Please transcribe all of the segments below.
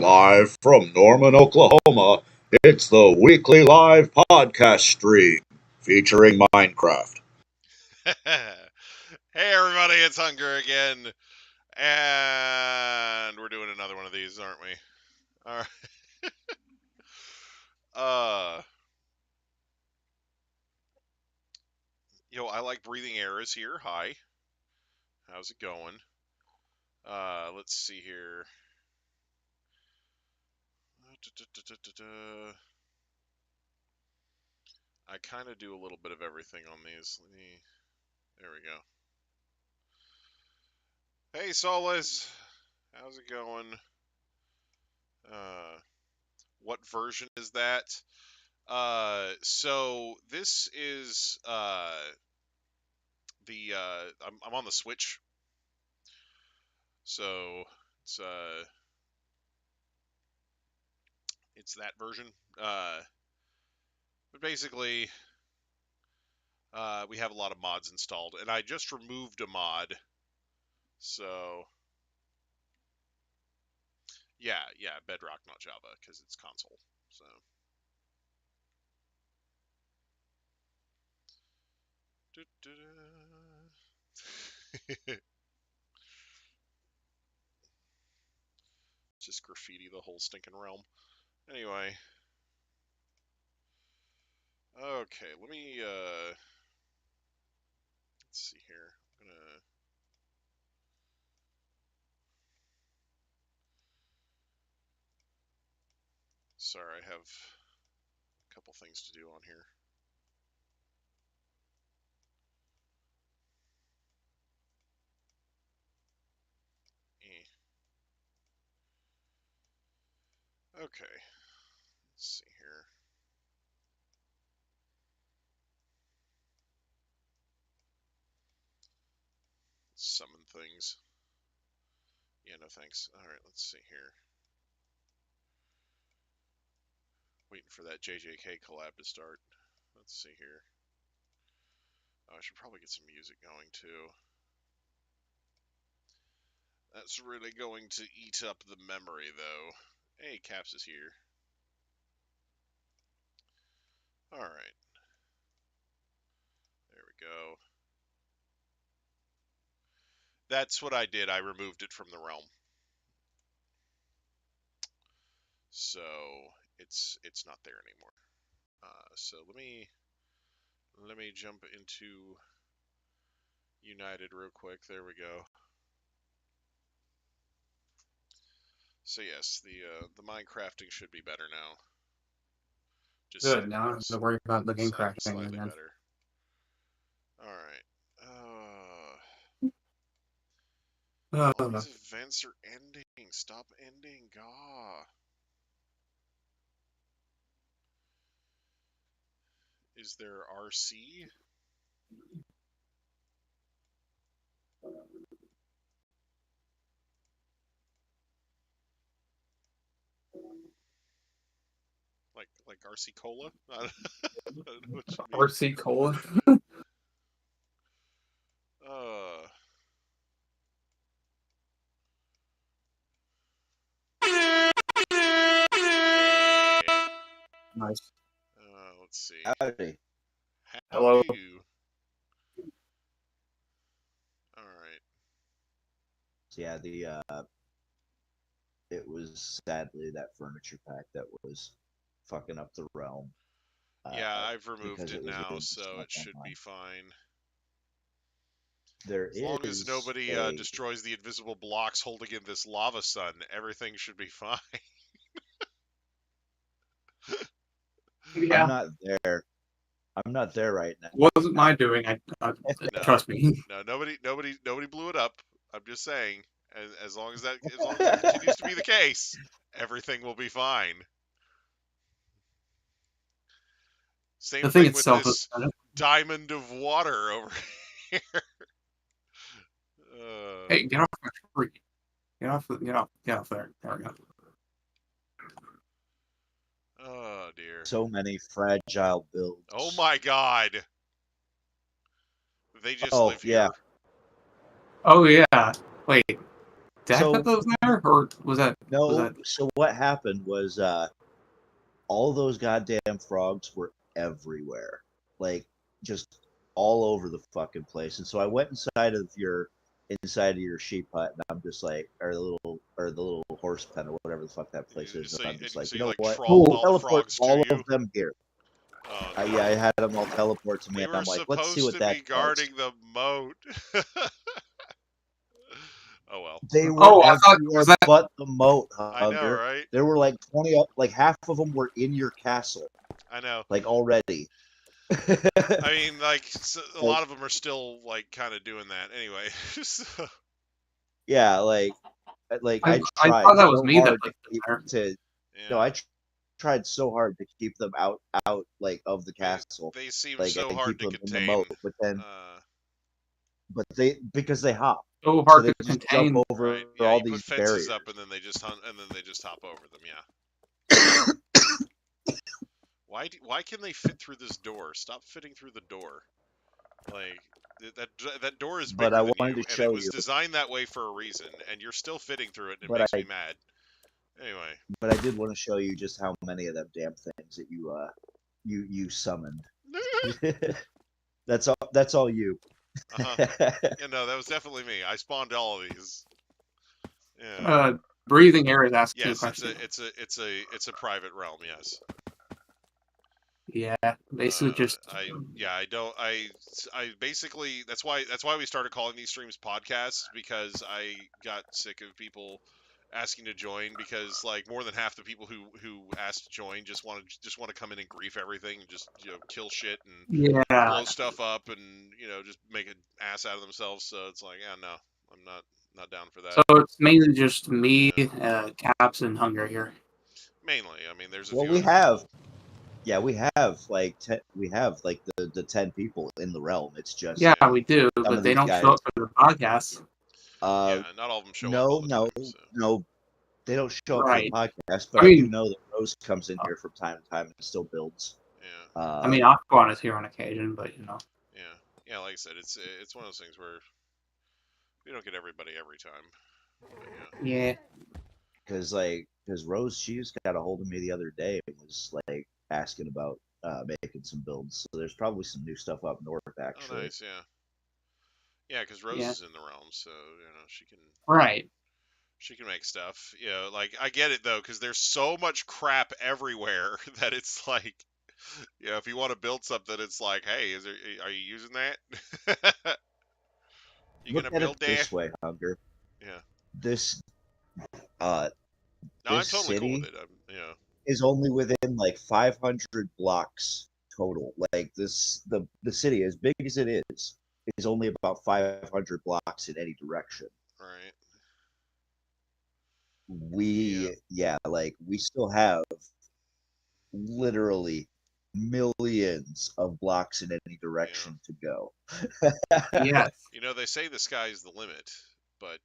Live from Norman, Oklahoma, it's the weekly live podcast stream featuring Minecraft. Hey everybody, it's Hunger again, and we're doing another one of these, aren't we? All right. I like breathing air is here. Hi, how's it going? Let's see here. I kind of do a little bit of everything on these. There we go. Hey Solis, how's it going? What version is that? So this is I'm on the Switch, so it's that version. But basically, we have a lot of mods installed, and I just removed a mod. So yeah, Bedrock, not Java, because it's console. So. Just graffiti the whole stinking realm. Anyway. Okay, let me, let's see here. I'm gonna... Sorry, I have a couple things to do on here. Okay, let's see here. Summon things. Yeah, no thanks. Alright, let's see here. Waiting for that JJK collab to start. Let's see here. Oh, I should probably get some music going, too. That's really going to eat up the memory, though. Hey, Caps is here. Alright. There we go. That's what I did. I removed it from the realm. So it's not there anymore. So let me jump into United real quick. There we go. So yes, the Minecrafting should be better now. Just good. Now I don't have to worry about the game crashing slightly again. Better. All right. All these events are ending. Stop ending. Gah. Is there RC? Like RC Cola? I don't know what you mean. RC Cola? Nice. Let's see. Howdy. Hello. Alright. Yeah, it was sadly that furniture pack that was fucking up the realm. Yeah, I've removed it now, so it should be fine. As long as nobody destroys the invisible blocks holding in this lava sun, everything should be fine. Yeah. I'm not there. I'm not there right now. Wasn't my doing. Trust me. No, nobody blew it up. I'm just saying, as long as that continues to be the case, everything will be fine. Same thing with this diamond of water over here. Hey, get off my tree. Get off there. There we go. Oh, dear. So many fragile builds. Oh, my God. They just live here. Oh, yeah. Wait. Did I put those there, or was that? No. Was that... So what happened was all those goddamn frogs were everywhere, like just all over the fucking place. And so I went inside of your sheep hut, and I'm just like, or the little horse pen or whatever the fuck that place is. So And I'm just like, so you you know like what? trawled all the Teleport frogs all to you? of them here. Oh, Yeah, no. I had them all teleport to me, We and were I'm like, let's see supposed what to that be does. guarding the moat. Oh well. They were Oh, I thought everywhere was that. but the moat, I know, Hunter. right? There were like 20, like half of them were in your castle, I know. like already. I mean, like a lot of them are still like kind of doing that anyway. So, Yeah, like I I tried thought that was so me that hard put to them there. no, yeah. I tried so hard to keep them out like of the castle, They seem like so and hard keep to them in the contain. moat. But they because they hop, So so hard they to just jump contain. over Right. Yeah, all you put these fences barriers. up and then they just hunt and then they just hop over them. Yeah. Why can they fit through this door? Stop fitting through the door. Like that door is But bigger I than wanted you, to and it show was you. designed that way for a reason, and you're still fitting through it, and it But makes I me mad. Anyway. but I did want to show you just how many of them damn things that you summoned. That's all you. Yeah, no, that was definitely me. I spawned all of these. Yeah. Breathing air is asking two Yes, questions. it's a private realm. Yes. Yeah, basically just. I basically that's why we started calling these streams podcasts, because I got sick of people asking to join, because like more than half the people who asked to join just want to come in and grief everything and just kill shit and Yeah. blow stuff up and just make an ass out of themselves. So it's like, yeah, no, I'm not down for that. So it's mainly just me, Caps, and Hunger here. Mainly, I mean, there's a Well, few we other have. people. Yeah, we have like the 10 people in the realm. It's just Yeah, we do, some but of they these don't guys. show up for the podcast. Yeah, not all of them show up all the time. So. No, they don't show up Right. for the podcast. But I I mean- do know that Rose comes in here from time to time and still builds. Yeah. I mean, Aquan is here on occasion, but Yeah, like I said, it's one of those things where we don't get everybody every time. But yeah. Because Rose, she just got a hold of me the other day and was like asking about making some builds. So there's probably some new stuff up north actually. Oh, nice, yeah. Yeah, because Rose is in the realm, so she can. Right. She can make stuff. Like I get it though, because there's so much crap everywhere that it's like, if you want to build something, it's like, hey, are you using that? You Look gonna at build it this way, Hunger. Yeah. This No, I'm this totally cool city with it. is only within like 500 blocks total. Like the city, as big as it is only about 500 blocks in any direction. Right. We still have literally millions of blocks in any direction to go. Yes. They say the sky's the limit, but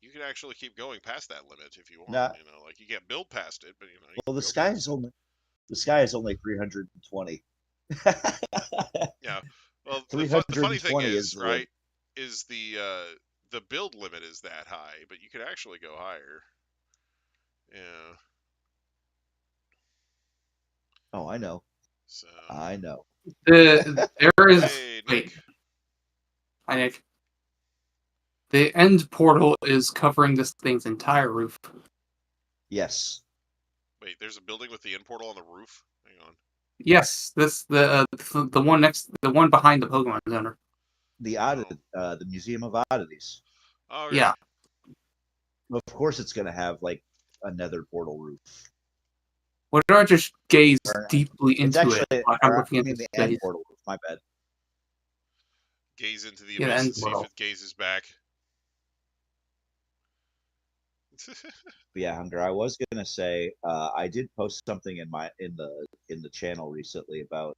you can actually keep going past that limit if you want. Like you can't build past it, but well, the sky is only 320. Yeah. Well, the 320 funny thing is, the right, is the build limit is that high, but you could actually go higher. Yeah. Oh, I know. So. I know. There is. Hey, Nick. Hi, Nick. The end portal is covering this thing's entire roof. Yes. Wait, there's a building with the end portal on the roof? Hang on. Yes, the one behind the Pokemon Center. The Museum of Oddities. Oh, okay. Yeah. Of course, it's going to have like a nether portal roof. Why don't I just gaze deeply into it? I'm looking at the end portal roof. My bad. Gaze into the abyss and see if it gazes back. Yeah, Hunger. I was gonna say I did post something in the channel recently about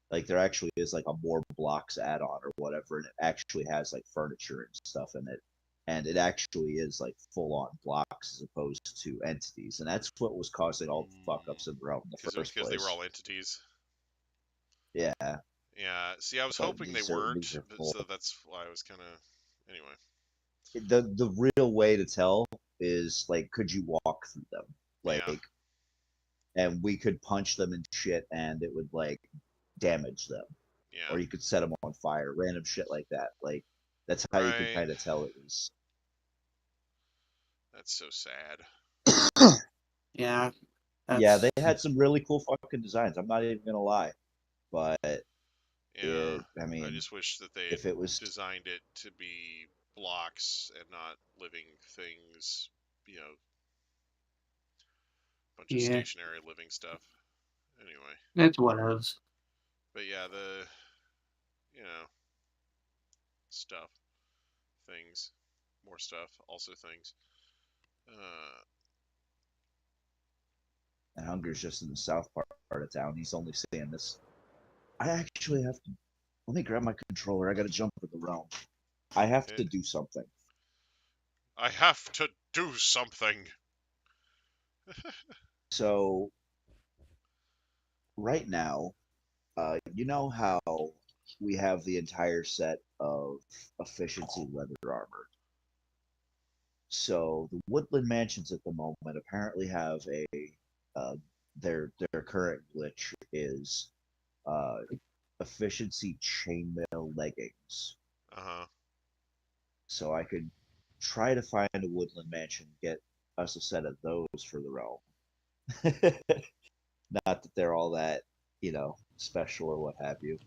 like there actually is like a more blocks add-on or whatever, and it actually has like furniture and stuff in it, and it actually is like full-on blocks as opposed to entities, and that's what was causing all the fuck-ups in the realm in the first place. Because they were all entities. Yeah. Yeah. See, I was hoping they weren't, so that's why I was kind of. Anyway. the real way to tell is like, could you walk through them? Like, Yeah. and we could punch them and shit, and it would like damage them, Yeah. or you could set them on fire, random shit like that. Like, that's how you could Right. kind of tell it was. That's so sad. Yeah. Yeah, That's, they had some really cool fucking designs. I'm not even gonna lie, but Yeah. I I mean, just wish that they had if it was, designed it to be blocks and not living things, you know, bunch of yeah, stationary living stuff. Anyway, it's whatevs. but yeah, the, you know, stuff, things, more stuff, also things. and Hunger's just in the south part of town. He's only seeing this. I actually have to. Let me grab my controller. I got to jump in the realm. I have Okay. to do something. I have to do something. So right now, you know how we have the entire set of efficiency leather armor. So the Woodland Mansions at the moment apparently have a uh, their current glitch is uh, efficiency chainmail leggings. Uh-huh. So I could try to find a Woodland Mansion, get us a set of those for the realm. Not that they're all that, special or what have you.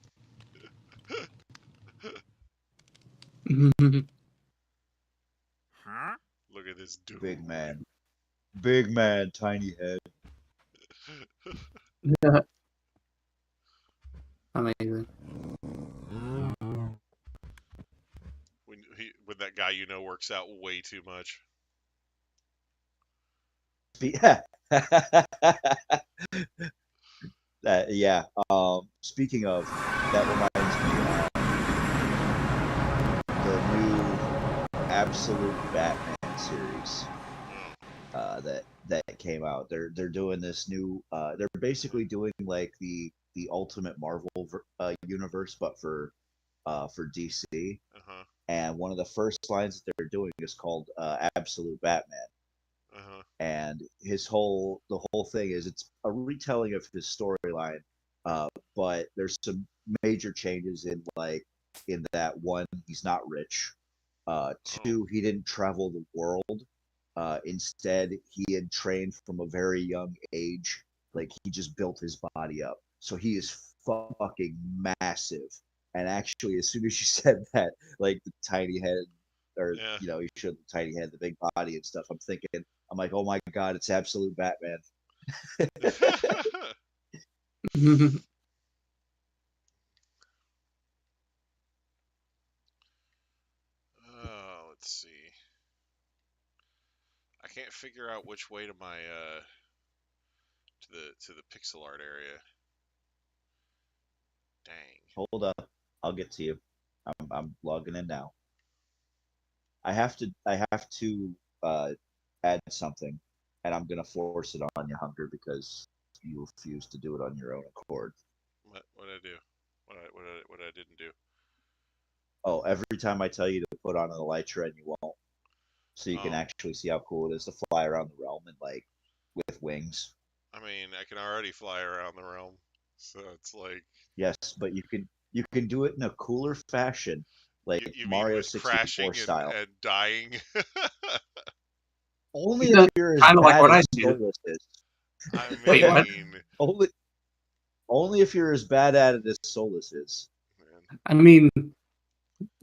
Huh? Look at this dude. Big man, tiny head. Amazing. When that guy works out way too much. Yeah. Yeah. Speaking of, that reminds me of the new Absolute Batman series that came out. They're doing this new. They're basically doing like the Ultimate Marvel universe, but for DC. Uh-huh. And one of the first lines that they're doing is called Absolute Batman. Uh-huh. And the whole thing is it's a retelling of his storyline, but there's some major changes in that. One, he's not rich. Two, he didn't travel the world. Instead, he had trained from a very young age. Like, he just built his body up, so he is fucking massive. And actually, as soon as you said that, like the tiny head, or Yeah. you showed the tiny head, the big body and stuff, I'm like, oh my god, it's Absolute Batman. Oh, let's see. I can't figure out which way to my to the pixel art area. Dang. Hold up, I'll get to you. I'm logging in now. I have to add something, and I'm gonna force it on you, Hunter, because you refuse to do it on your own accord. What did I do? What I didn't do? Oh, every time I tell you to put on an elytra and you won't, so you can Oh. actually see how cool it is to fly around the realm and like with wings. I mean, I can already fly around the realm, so it's like. Yes, but you can do it in a cooler fashion, like You mean Mario with 64 crashing style. and dying? Only if you're as Kind of like bad what I as do. Solus is. I Wait, what? mean, Only only if you're as bad at it as Solus is. man. I mean,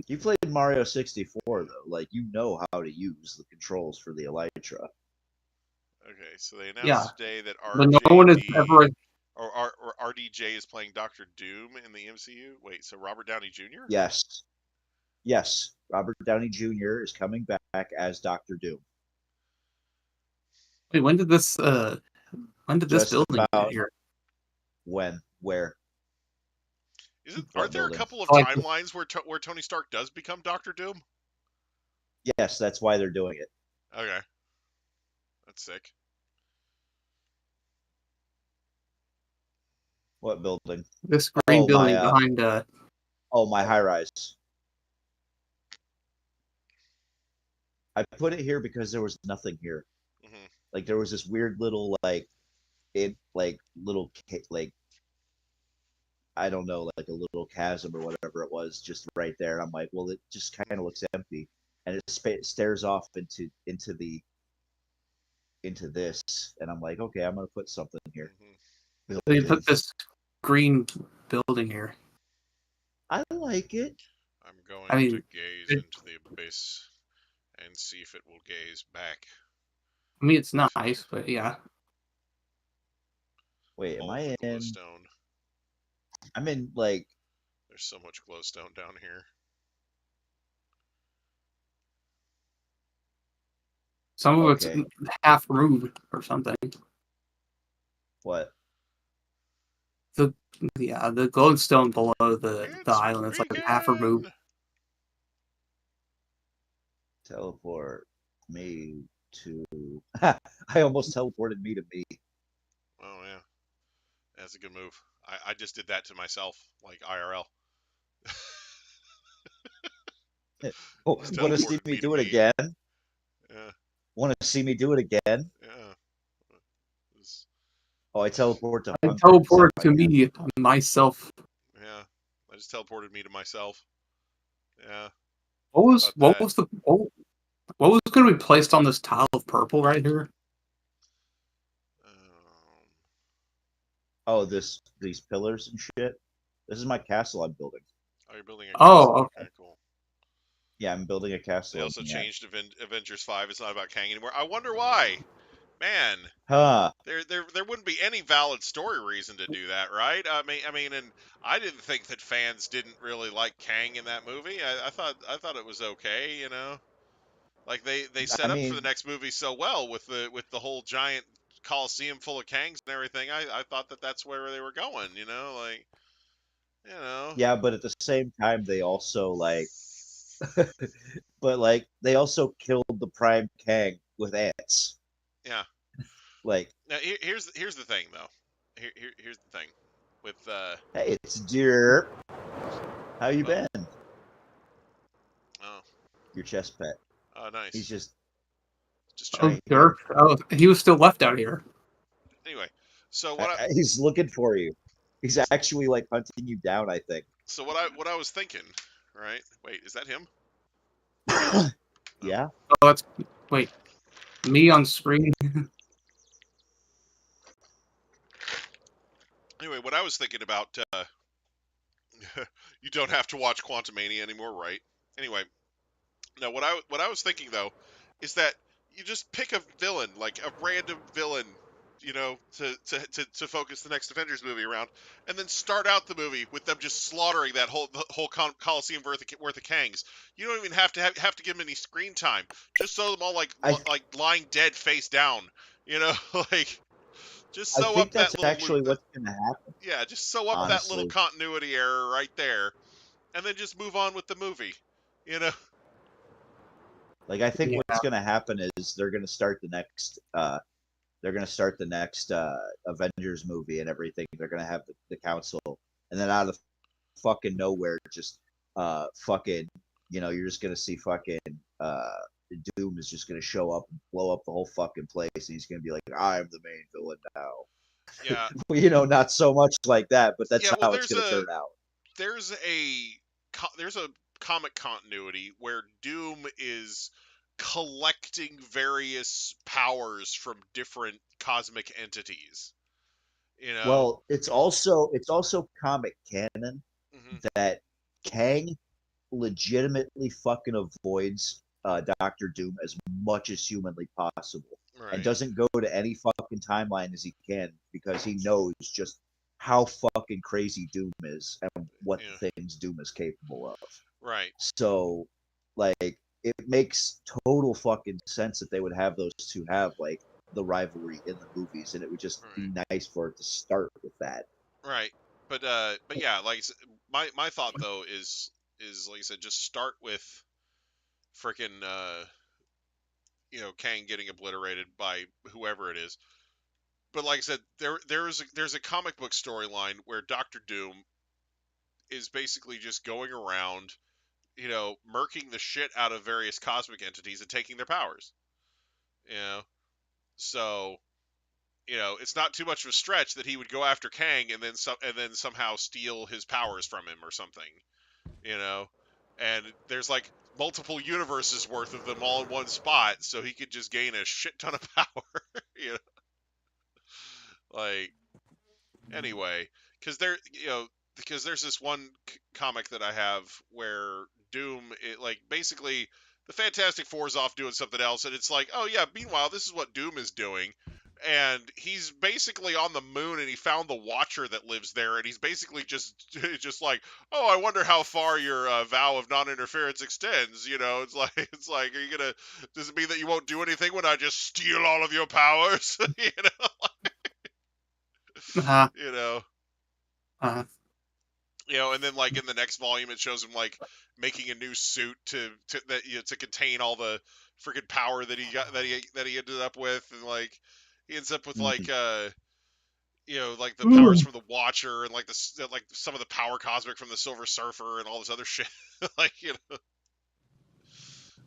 You played Mario 64 though, like you know how to use the controls for the elytra. Okay, so they announced yeah, today that but no one has RJD ever. or RDJ is playing Doctor Doom in the MCU. Wait, so Robert Downey Jr.? Yes. Robert Downey Jr. is coming back as Doctor Doom. Wait, when did this Just building get about here? when, where, Aren't what there a building? couple of Like, timelines where Tony Stark does become Doctor Doom? Yes, that's why they're doing it. Okay, that's sick. What building? this green Oh building my behind my high rise. I put it here because there was nothing here. Hmm. Like there was this weird little like I don't know, like a little chasm or whatever it was, just right there. I'm like, well, it just kind of looks empty, and it stares off into this, and I'm like, okay, I'm gonna put something here. Hmm. They put Building. this green building here. I like it. I'm going I to mean, gaze it, into the abyss and see if it will gaze back. it's nice, but yeah. Wait, am All the I in? glowstone. I'm in like. There's so much glowstone down here. Some of it's Okay, half removed or something. what? The the glowstone below the It's island is like half removed. freaking. Teleport me to. I almost teleported me to me. Oh yeah, that's a good move. I just did that to myself, like IRL. Oh, Just want to see teleported me me to do it me. again? Yeah, Want to see me do it again? yeah. It's- Oh, I teleport to I Hunger and teleported Senpai to again. me myself. yeah. I just teleported me to myself. Yeah. What How was about that? what was going to be placed on this tile of purple right here? Um, Oh, these pillars and shit. This is my castle I'm building. oh, you're building a castle. Oh, Okay, okay. cool. Yeah, I'm building a They castle in also the end. changed Avengers 5. It's not about Kang anymore. I wonder why. Man, Huh. there wouldn't be any valid story reason to do that, right? I mean, and I didn't think that fans didn't really like Kang in that movie. I thought it was okay, you know. Like they I set up for the mean, next movie so well with the whole giant coliseum full of Kangs and everything. I thought that that's where they were going, you know, like you know. yeah, but at the same time, they also but like they also killed the Prime Kang with ants. Yeah. Like, Now here's the thing though. Here's the thing with hey, it's dear. How you oh been? oh Your chest pet. oh He's nice, just Oh, chilling. right here. Dirk. Oh, he was still left out here. Anyway, so what I He's looking for you. He's actually like hunting you down, I think. so what I was thinking, right? Wait, is that him? No. Yeah. Oh, that's wait, me on screen. Anyway, what I was thinking about, you don't have to watch Quantumania anymore, right? Anyway, now what I was thinking though is that you just pick a villain, like a random villain, you know, to focus the next Avengers movie around, and then start out the movie with them just slaughtering that whole Coliseum worth of Kangs. You don't even have to give them any screen time. Just show them all I like lying dead face down, you know, like just I sew think up that's that little actually what's gonna happen, yeah, just sew up that little honestly. continuity error right there, and then just move on with the movie, you know. Like I think Yeah. what's gonna happen is they're gonna start the next Avengers movie and everything. They're gonna have the council, and then out of fucking nowhere, just fucking, you're just gonna see fucking uh Doom is just gonna show up and blow up the whole fucking place, and he's gonna be like, I'm the main villain now. Yeah, Well, not so much like that, but that's yeah. Well, how it's gonna turn out. there's a there's a comic continuity where Doom is collecting various powers from different cosmic entities. You know. Well, it's also comic canon Hmm. that Kang legitimately fucking avoids Doctor Doom as much as humanly possible, and Right. doesn't go to any fucking timeline as he can because he knows just how fucking crazy Doom is and what Yeah. things Doom is capable of. Right. So, like, it makes total fucking sense that they would have those two have like the rivalry in the movies, and it would just Right. be nice for it to start with that. Right. But yeah, my thought though is like I said, just start with frickin' Kang getting obliterated by whoever it is. But like I said, there's a comic book storyline where Doctor Doom is basically just going around murking the shit out of various cosmic entities and taking their powers. So it's not too much of a stretch that he would go after Kang and then somehow steal his powers from him or something. And there's like multiple universes worth of them all in one spot, so he could just gain a shit ton of power. Like, anyway, because there's this one comic that I have where Doom, basically the Fantastic Four's off doing something else, and it's like, oh yeah, meanwhile this is what Doom is doing, and he's basically on the moon, and he found the Watcher that lives there, and he's basically just like, oh, I wonder how far your vow of non-interference extends. It's like, does it mean that you won't do anything when I just steal all of your powers? Uh-huh. Uh-huh. And then like in the next volume, it shows him like making a new suit to contain all the freaking power that he got that he ended up with, and like he ends up with like the powers from the Watcher and like some of the power cosmic from the Silver Surfer and all this other shit.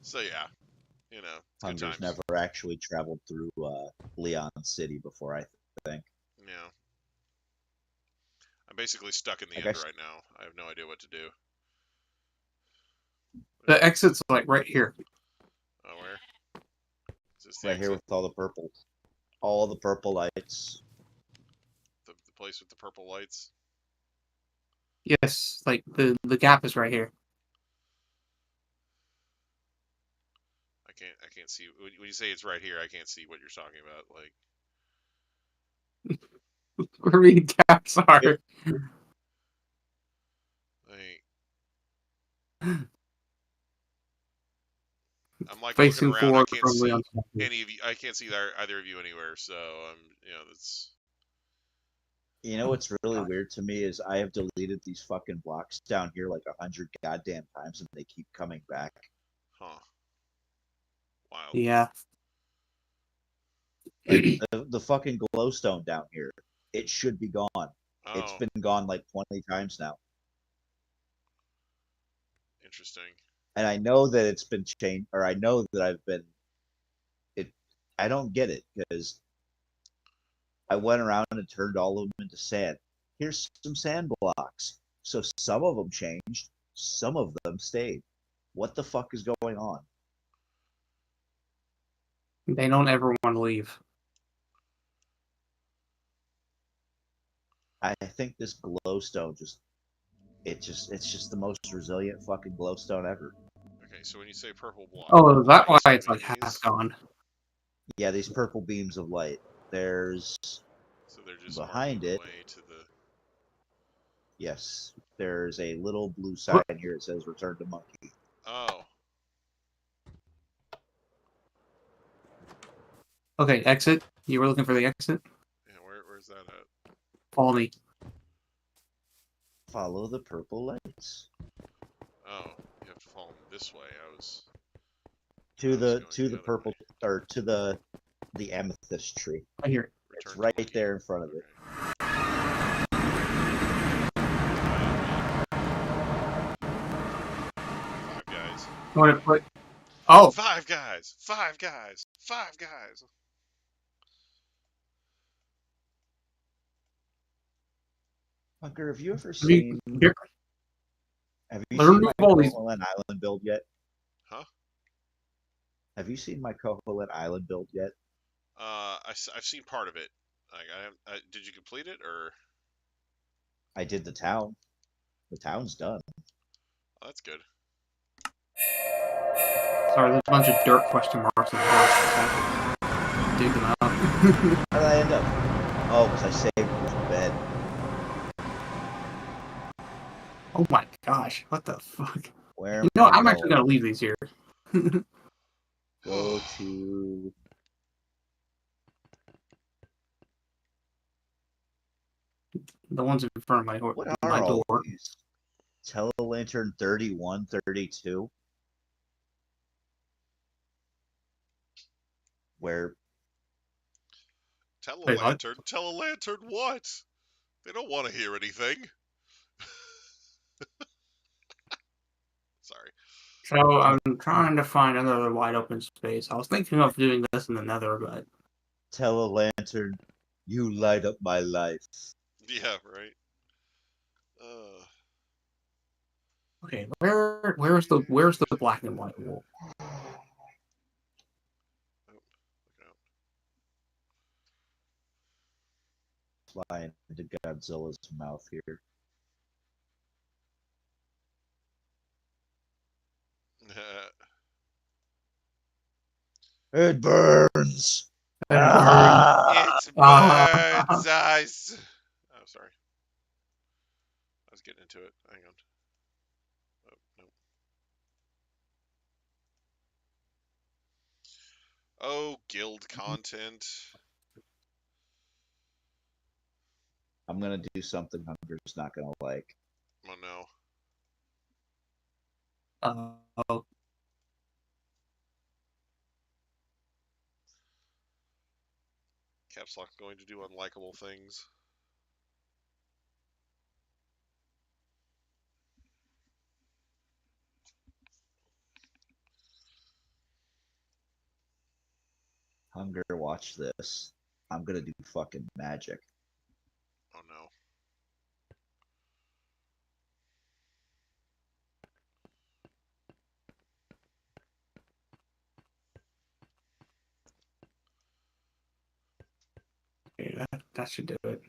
So yeah, it's good Hunter's times. never actually traveled through Leon City before, I think. Yeah. I'm basically stuck in the end right now. I have no idea what to do. The exit's like right here. Oh, where? Is this Right exit? here with all the purple lights. The place with the purple lights? Yes, like the gap is right here. I can't see. When you say it's right here, I can't see what you're talking about. Like, Where the gaps are. I'm like Facing looking around. I forward can't from see Leon's any of you. I can't see either of you anywhere. So that's. What's really weird to me is I have deleted these fucking blocks down here like 100 goddamn times, and they keep coming back. Huh. Wild. Yeah. Like the fucking glowstone down here, it should be gone. Oh. It's been gone like 20 times now. Interesting. And I know that it's been changed, or I know that I've been. I don't get it because I went around and turned all of them into sand. Here's some sand blocks. So some of them changed, some of them stayed. What the fuck is going on? They don't ever want to leave. I think this glowstone it's just the most resilient fucking glowstone ever. Okay, so when you say purple block, Oh, is that why it's like half gone? Yeah, these purple beams of light. There's so they're just behind it. To the... Yes, there's a little blue sign here. It says "Return to Monkey." Oh. Okay, exit. You were looking for the exit? Yeah, where's that at? Follow me. Follow the purple lights. Oh, you have to follow them this way. To the purple way. Or to the amethyst tree. Right here. It's right there in front of it. Five guys. You want to put? Oh. Five guys. Five guys. Five guys. Hunter, have you ever seen? Have you seen my Koholint Island build yet? Huh? Have you seen my Koholint Island build yet? I've seen part of it. Like, did you complete it or? I did the town. The town's done. Oh, that's good. Sorry, there's a bunch of dirt question marks in the house. Dig them out. How did I end up? Oh, because I saved the bed. Oh my gosh, what the fuck? Where? I'm actually gonna leave these here. Go to. The ones in front of my door. What are all these? Telelantern 31, 32. Where? Telelantern what? They don't want to hear anything. Sorry. So I'm trying to find another wide open space. I was thinking of doing this in the Nether, but Tell a lantern, you light up my life. Yeah, right. okay, where's the black and white wool? Oh, look Fly into Godzilla's mouth here. out. It burns. It It's Ah. birds eyes. Oh, sorry. I was getting into it. Hang on. Oh, no. Oh, guild content. I'm gonna do something Hunter's not gonna like. Oh no. Oh, Caps Lock going to do unlikable things. Hunger, watch this. I'm gonna do fucking magic. Oh no. okay, that should do it.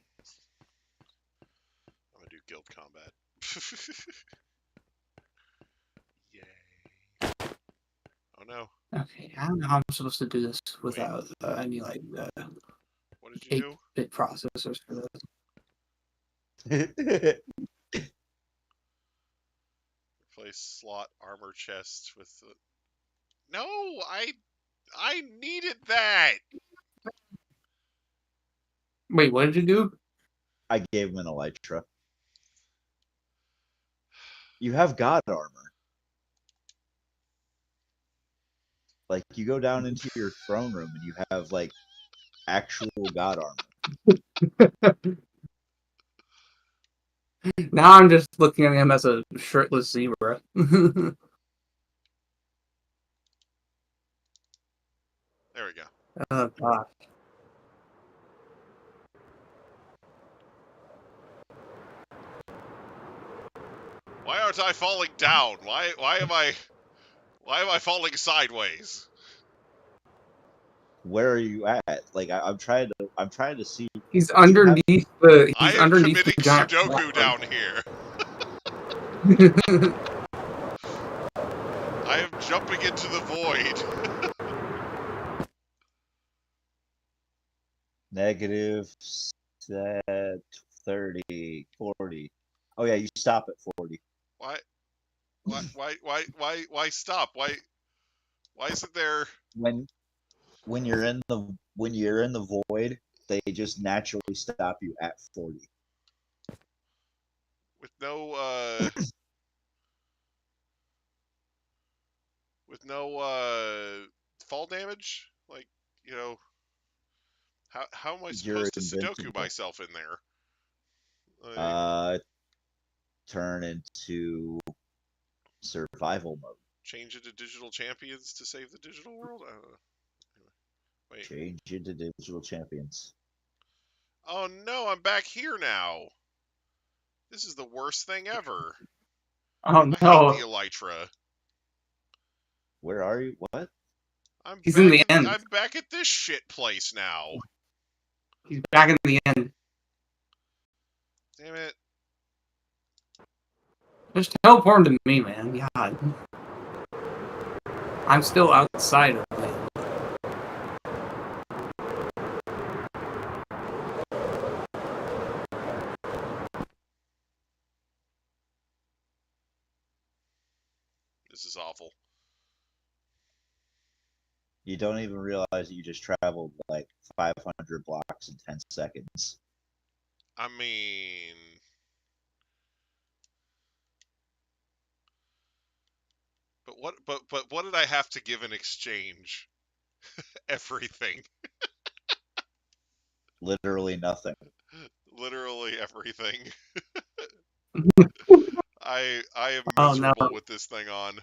I'm gonna do guild combat. Yay. Oh no. Okay, I don't know how I'm supposed to do this without any like What did you do? 8-bit processors for this. Replace slot armor chest with the... No, I needed that. Wait, what did you do? I gave him an elytra. You have god armor. Like you go down into your throne room and you have like actual god armor. Now I'm just looking at him as a shirtless zebra. There we go. Oh god. Why aren't I falling down? Why am I falling sideways? Where are you at? Like I'm trying to see. He's underneath the I am committing giant Sudoku rock. down here. I am jumping into the void. Negative 30, 40. Oh yeah, you stop at 40. Why stop? Why isn't there... When you're in the void, they just naturally stop you at 40. with no fall damage? Like, you know, how am I You're supposed to Sudoku invincible. myself in there? Like, Turn into survival mode. change into digital champions to save the digital world? I don't know. Anyway, wait. Change into digital champions. Oh no, I'm back here now. This is the worst thing ever. Oh I hate no. the Elytra. Where are you? What? He's in the end. I'm back at this shit place now. He's back in the end. Damn it. Just teleport him to me, man. God. I'm still outside of it. This is awful. You don't even realize that you just traveled like 500 blocks in 10 seconds. I mean... But what did I have to give in exchange? Everything. Literally nothing. Literally everything. I am Oh, no. miserable with this thing on.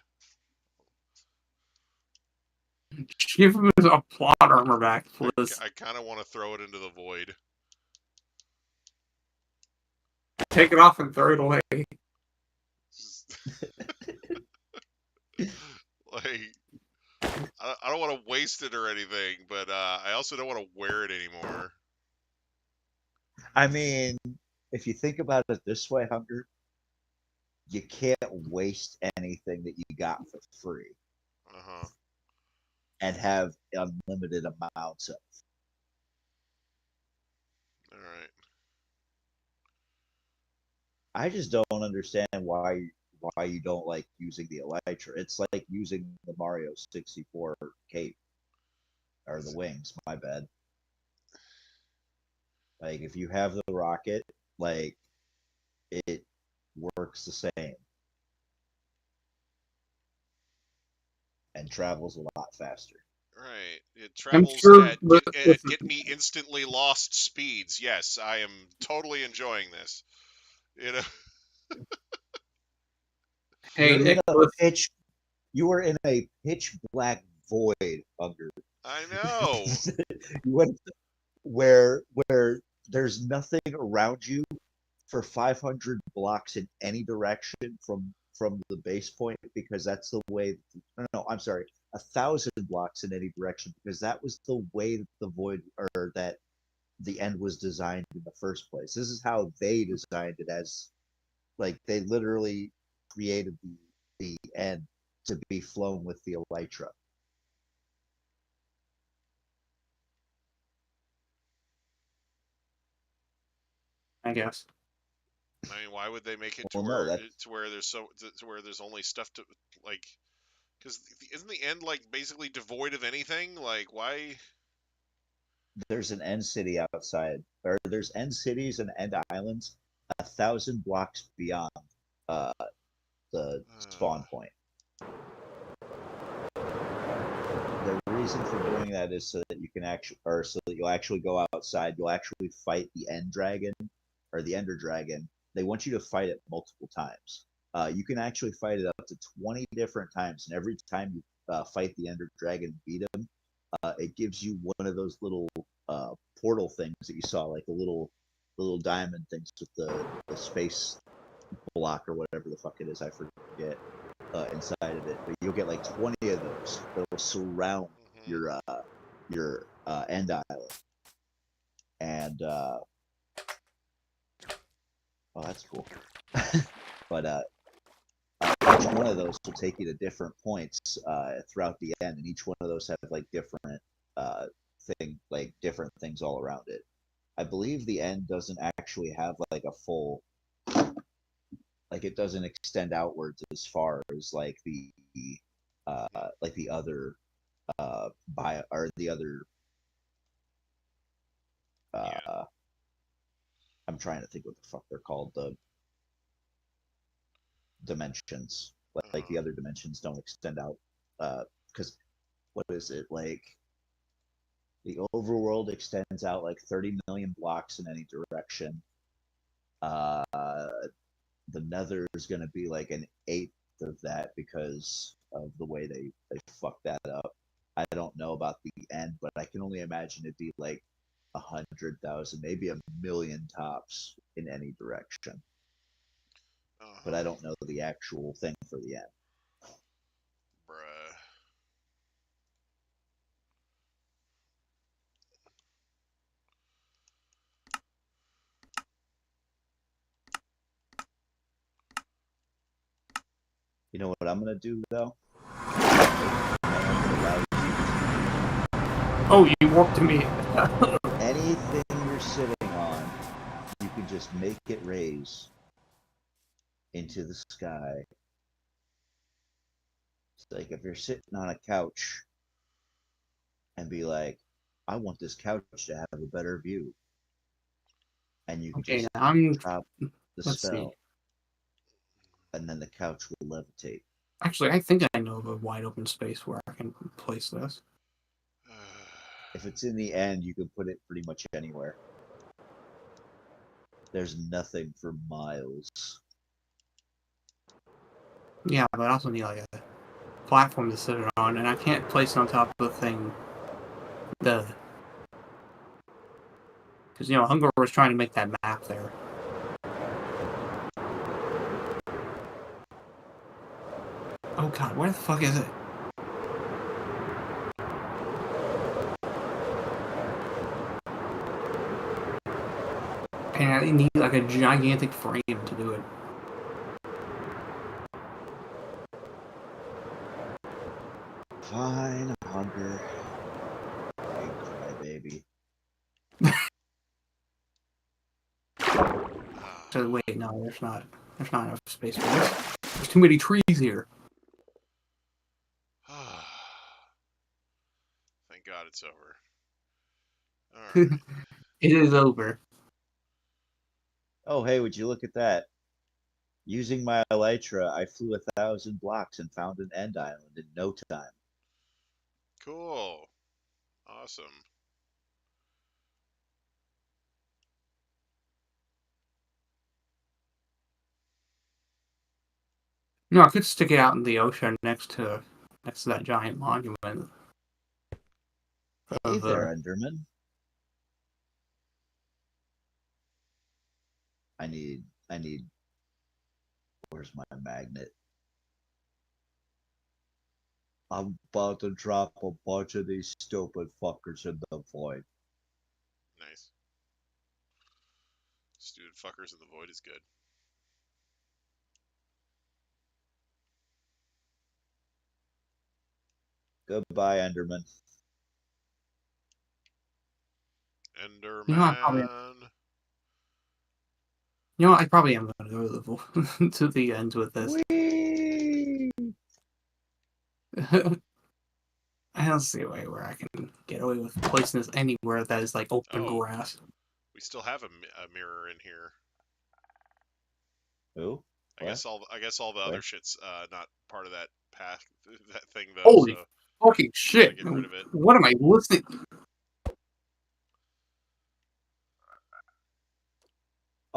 Give him a plot armor back, please. I kind of want to throw it into the void. Take it off and throw it away. Like, I don't want to waste it or anything, but I also don't want to wear it anymore. I mean, if you think about it this way, Hunger, you can't waste anything that you got for free Uh-huh. and have unlimited amounts of. All right. I just don't understand why you don't like using the elytra. It's like using the Mario 64 cape or the wings. My bad. Like if you have the rocket, like it works the same and travels a lot faster. Right. It I'm travels sure at with get me instantly lost speeds. Yes, I am totally enjoying this. You know. Hey, You're in a Nicholas, pitch. You were in a pitch black void, Hunger. I know. You went where there's nothing around you for 500 blocks in any direction from the base point because that's the way. No, I'm sorry, 1,000 blocks in any direction because that was the way that the void or that the end was designed in the first place. This is how they designed it as like they literally created the end to be flown with the elytra. I guess. I mean, why would they make it to Well, no, where that to where there's only stuff to like? Because isn't the end like basically devoid of anything? Like, why? there's an end city outside, or there's end cities and end islands 1,000 blocks beyond uh, the spawn point. The reason for doing that is so that you can actually, or so that you'll actually go outside. You'll actually fight the end dragon or the ender dragon. They want you to fight it multiple times. You can actually fight it up to 20 different times, and every time you fight the ender dragon and beat him, it gives you one of those little portal things that you saw, like the little diamond things with the space block or whatever the fuck it is. I forget. Inside of it, but you'll get like 20 of those that will surround your end island, and oh, that's cool. But each one of those will take you to different points throughout the end, and each one of those have like different different things all around it. I believe the end doesn't actually have like a full, like it doesn't extend outwards as far as like the other bio or the other Yeah. I'm trying to think what the fuck they're called, the dimensions. Like the other dimensions don't extend out because what is it like? The overworld extends out like 30 million blocks in any direction. The nether is going to be like an eighth of that because of the way they fucked that up. I don't know about the end, but I can only imagine it'd be like 100,000, maybe 1,000,000 tops in any direction. But I don't know the actual thing for the end. Bruh. You know what I'm gonna do though? Oh, you walked to me. Anything you're sitting on, you can just make it raise into the sky. It's like if you're sitting on a couch and be like, I want this couch to have a better view. And you can Okay, just I'm. drop the Let's spell. see. And then the couch will levitate. Actually, I think I know of a wide open space where I can place this. If it's in the end, you can put it pretty much anywhere. There's nothing for miles. Yeah, but I also need like a platform to sit it on, and I can't place it on top of the thing. Because Hunger was trying to make that map there. Oh god, where the fuck is it? And I need like a gigantic frame to do it. Fine, Hunger. Big crybaby. So wait, no, there's not enough space for this. There's too many trees here. Thank God it's over. All right. It is over. Oh, hey, would you look at that? Using my elytra, I flew 1,000 blocks and found an end island in no time. Cool. Awesome. I could stick it out in the ocean next to that giant monument. Hey there, Enderman. I need. Where's my magnet? I'm about to drop a bunch of these stupid fuckers in the void. Nice. Stupid fuckers in the void is good. Goodbye, Enderman. Enderman. I probably am going to go to the end with this. Whee! I don't see a way where I can get away with placing this anywhere that is like open grass. We still have a mirror in here. Who? I guess all the other shit's not part of that path, that thing though. Holy so fucking shit! get rid of it. What am I listening?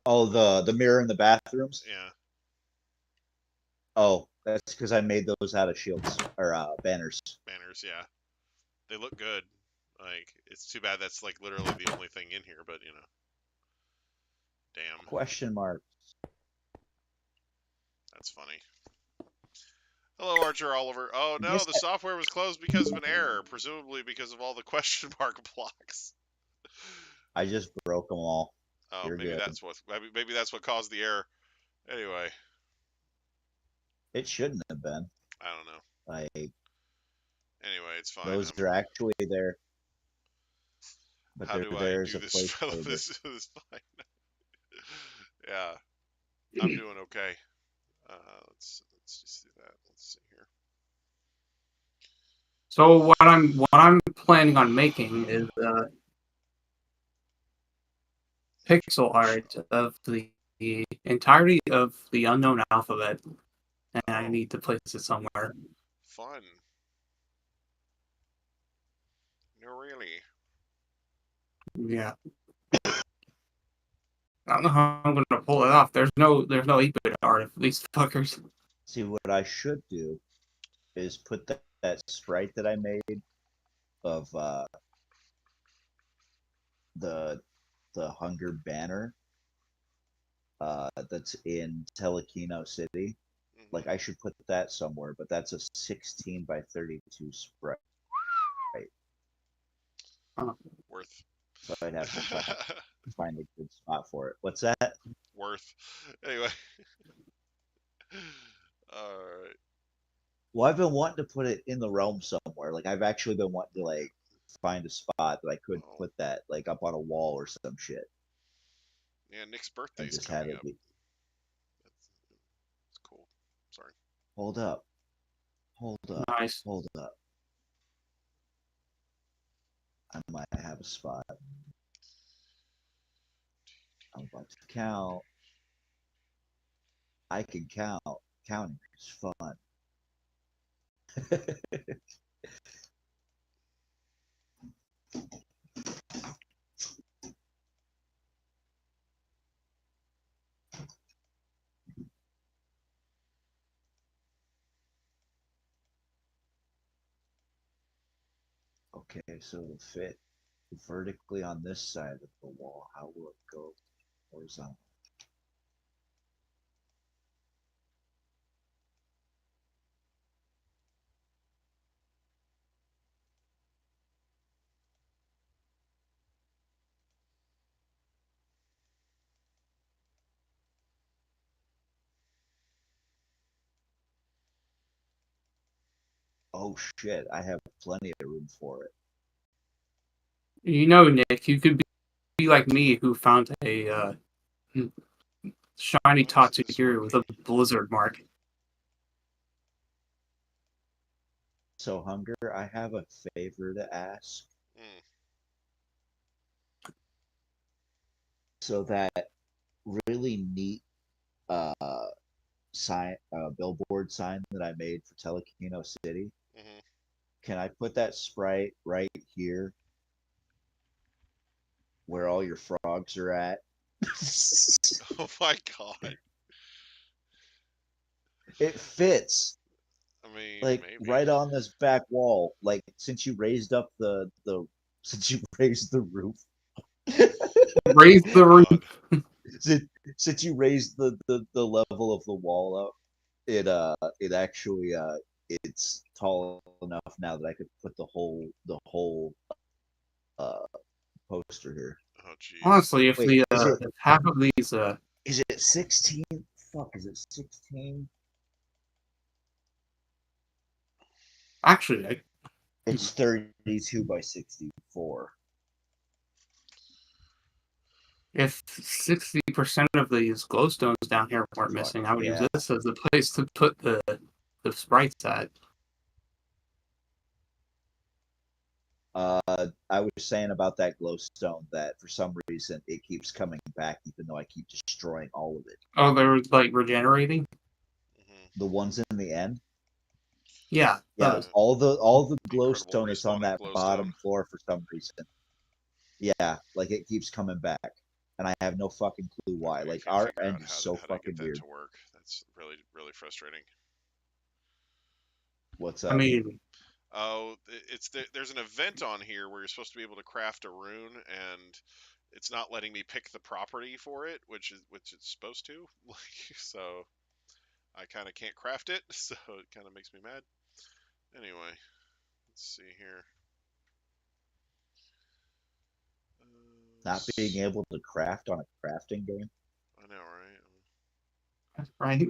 Oh, the mirror in the bathrooms? Yeah. Oh, that's because I made those out of shields or banners. Banners, yeah. They look good. Like, it's too bad that's like literally the only thing in here, but damn. Question mark. That's funny. Hello, Archer Oliver. Oh no, the software was closed because of an error, presumably because of all the question mark blocks. I just broke them all. Oh, maybe that's what caused the error. Anyway. It shouldn't have been. I don't know. Anyway, it's fine. Those are actually there. But how do I do this? This is fine. Yeah, I'm doing okay. Let's just do that. Let's see here. So what I'm planning on making is pixel art of the entirety of the unknown alphabet, and I need to place it somewhere. Fun. No, really. Yeah. I don't know how I'm gonna pull it off. There's no 8-bit art of these fuckers. See, what I should do is put that sprite that I made of the Hunger banner that's in Telekino City. Mm-hmm. Like, I should put that somewhere, but that's a 16 by 32 sprite. Worth. So I'd have to find a good spot for it. What's that? Worth. Anyway. Alright. Well, I've been wanting to put it in the realm somewhere. Like, I've actually been wanting to, like, find a spot that I could put that, like, up on a wall or some shit. Yeah, Nick's birthday's coming up. That's cool. Sorry. Hold up. Nice. Hold up. I might have a spot. I'm about to count. I can count. Counting is fun. Okay, so it'll fit vertically on this side of the wall. How will it go horizontal? Oh shit, I have plenty of room for it. You know, Nick, you could be like me, who found a shiny What's this Tatsugiri with a blizzard mark. So, Hunger, I have a favor to ask. Mm. So that really neat billboard sign that I made for Telekino City. Hmm. Can I put that sprite right here where all your frogs are at? Oh my god. It fits I mean, like maybe. right on this back wall. Like since you raised up the since you raised the roof. Raise Oh the roof. god. since, since you raised the level of the wall up, it actually it's tall enough now that I could put the whole uh poster here. Oh jeez. Honestly, if Wait, the if half of these is it 16? Fuck, is it 16? actually, It's 32 by 64. if 60% of these glowstones down here weren't Fuck, missing, I would use yeah. this as the place to put the sprites at. I was saying about that glowstone that for some reason it keeps coming back even though I keep destroying all of it. Oh, they're like regenerating. Hmm. The ones in the end, Yeah, yeah, those. all the Incredible glowstone that's on respawning that glowstone. bottom floor for some reason. Yeah, like it keeps coming back, and I have no fucking clue why. Okay, I Like can't our figure end out is how so to get fucking that weird. to work. That's really really frustrating. What's I up? mean, Oh, there's an event on here where you're supposed to be able to craft a rune, and it's not letting me pick the property for it, which it's supposed to. Like, so I kind of can't craft it, so it kind of makes me mad. Anyway, let's see here. Not being able to craft on a crafting game. I know, right? right?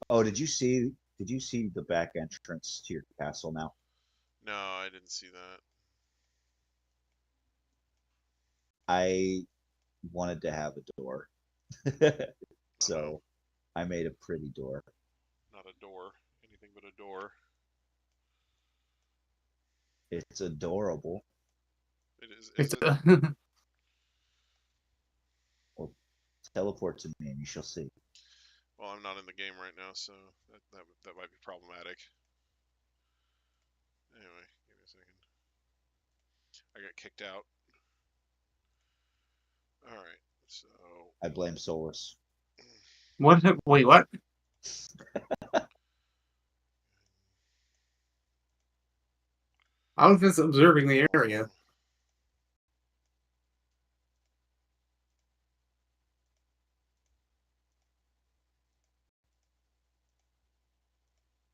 Oh, did you see the back entrance to your castle now? No, I didn't see that. I wanted to have a door. Uh-huh. So I made a pretty door. Not a door. Anything but a door. It's adorable. It is. Is It's it? Well, teleport to me and you shall see. Well, I'm not in the game right now, so that might be problematic. Anyway, give me a second. I got kicked out. All right, so I blame Solus. what? Wait, what? I was just observing the area.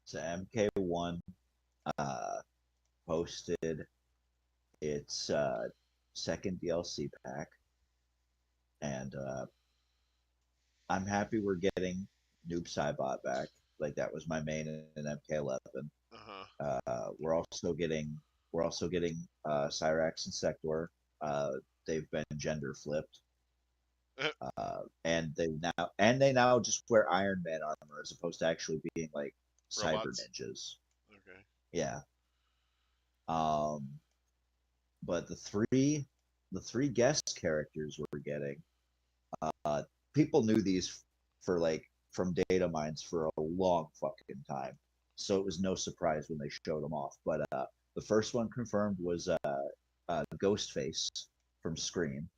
So MK1 uh, posted its second DLC pack, and I'm happy we're getting Noob Saibot back. Like that was my main in MK11. uh-huh. We're also getting Cyrax and Sector. Uh, they've been gender flipped, and they now just wear Iron Man armor as opposed to actually being like cyber Robots. ninjas. Okay. Yeah. Um, but the three guest characters we're getting, uh, people knew these for like from data mines for a long fucking time, so it was no surprise when they showed them off. But the first one confirmed was Ghostface from Scream.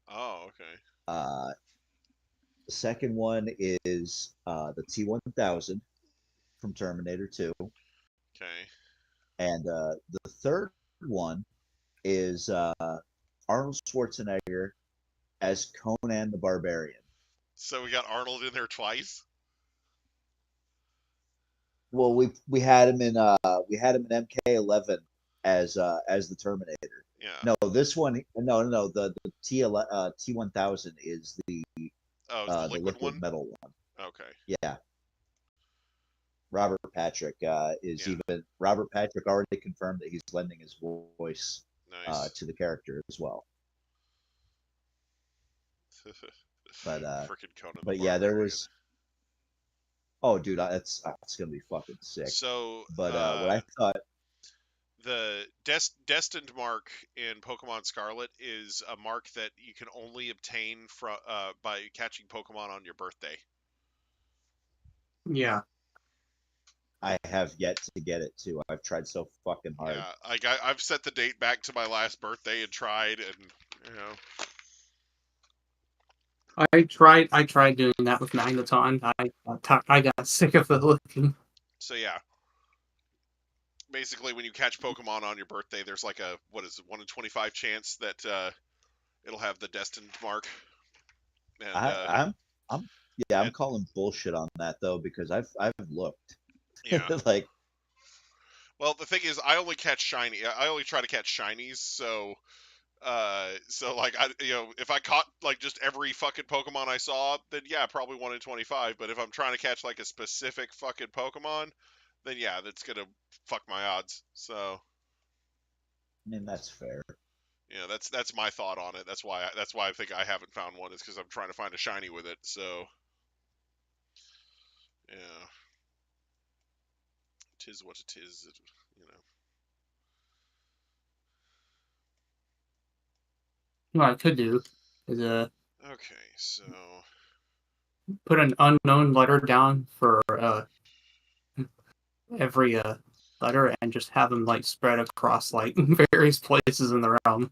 Oh, okay. Uh, the second one is the T-1000 from Terminator 2, Okay. and the third one is Arnold Schwarzenegger as Conan the Barbarian. So we got Arnold in there twice. Well, we had him in MK11 as the Terminator. Yeah. No, this one no the T1000 is Oh, it's the the liquid liquid one. metal one. Okay. Yeah. Robert Patrick Robert Patrick already confirmed that he's lending his voice Nice. to the character as well. But Frickin' Conan the yeah, there Barbarian. was. Oh, dude, it's gonna be fucking sick. So, But what I thought, the destined mark in Pokemon Scarlet is a mark that you can only obtain from by catching Pokemon on your birthday. Yeah. I have yet to get it too. I've tried so fucking hard. Yeah, I've set the date back to my last birthday and tried, and you know. I tried doing that with Magneton. I got sick of the looking. So yeah, basically when you catch Pokemon on your birthday, there's like a 1 in 25 chance that it'll have the destined mark. And I'm calling bullshit on that though because I've looked. yeah. Like, well, the thing is, I only try to catch shinies, so like if I caught like just every fucking Pokemon I saw, then yeah, probably 1 in 25. But if I'm trying to catch like a specific fucking Pokemon, then yeah, that's gonna fuck my odds. So I mean, that's fair. yeah, that's my thought on it. That's why I think I haven't found one, is because I'm trying to find a shiny with it. So yeah, tis what it is, you know. What I could do is Okay, so put an unknown letter down for every letter and just have them like spread across like various places in the realm.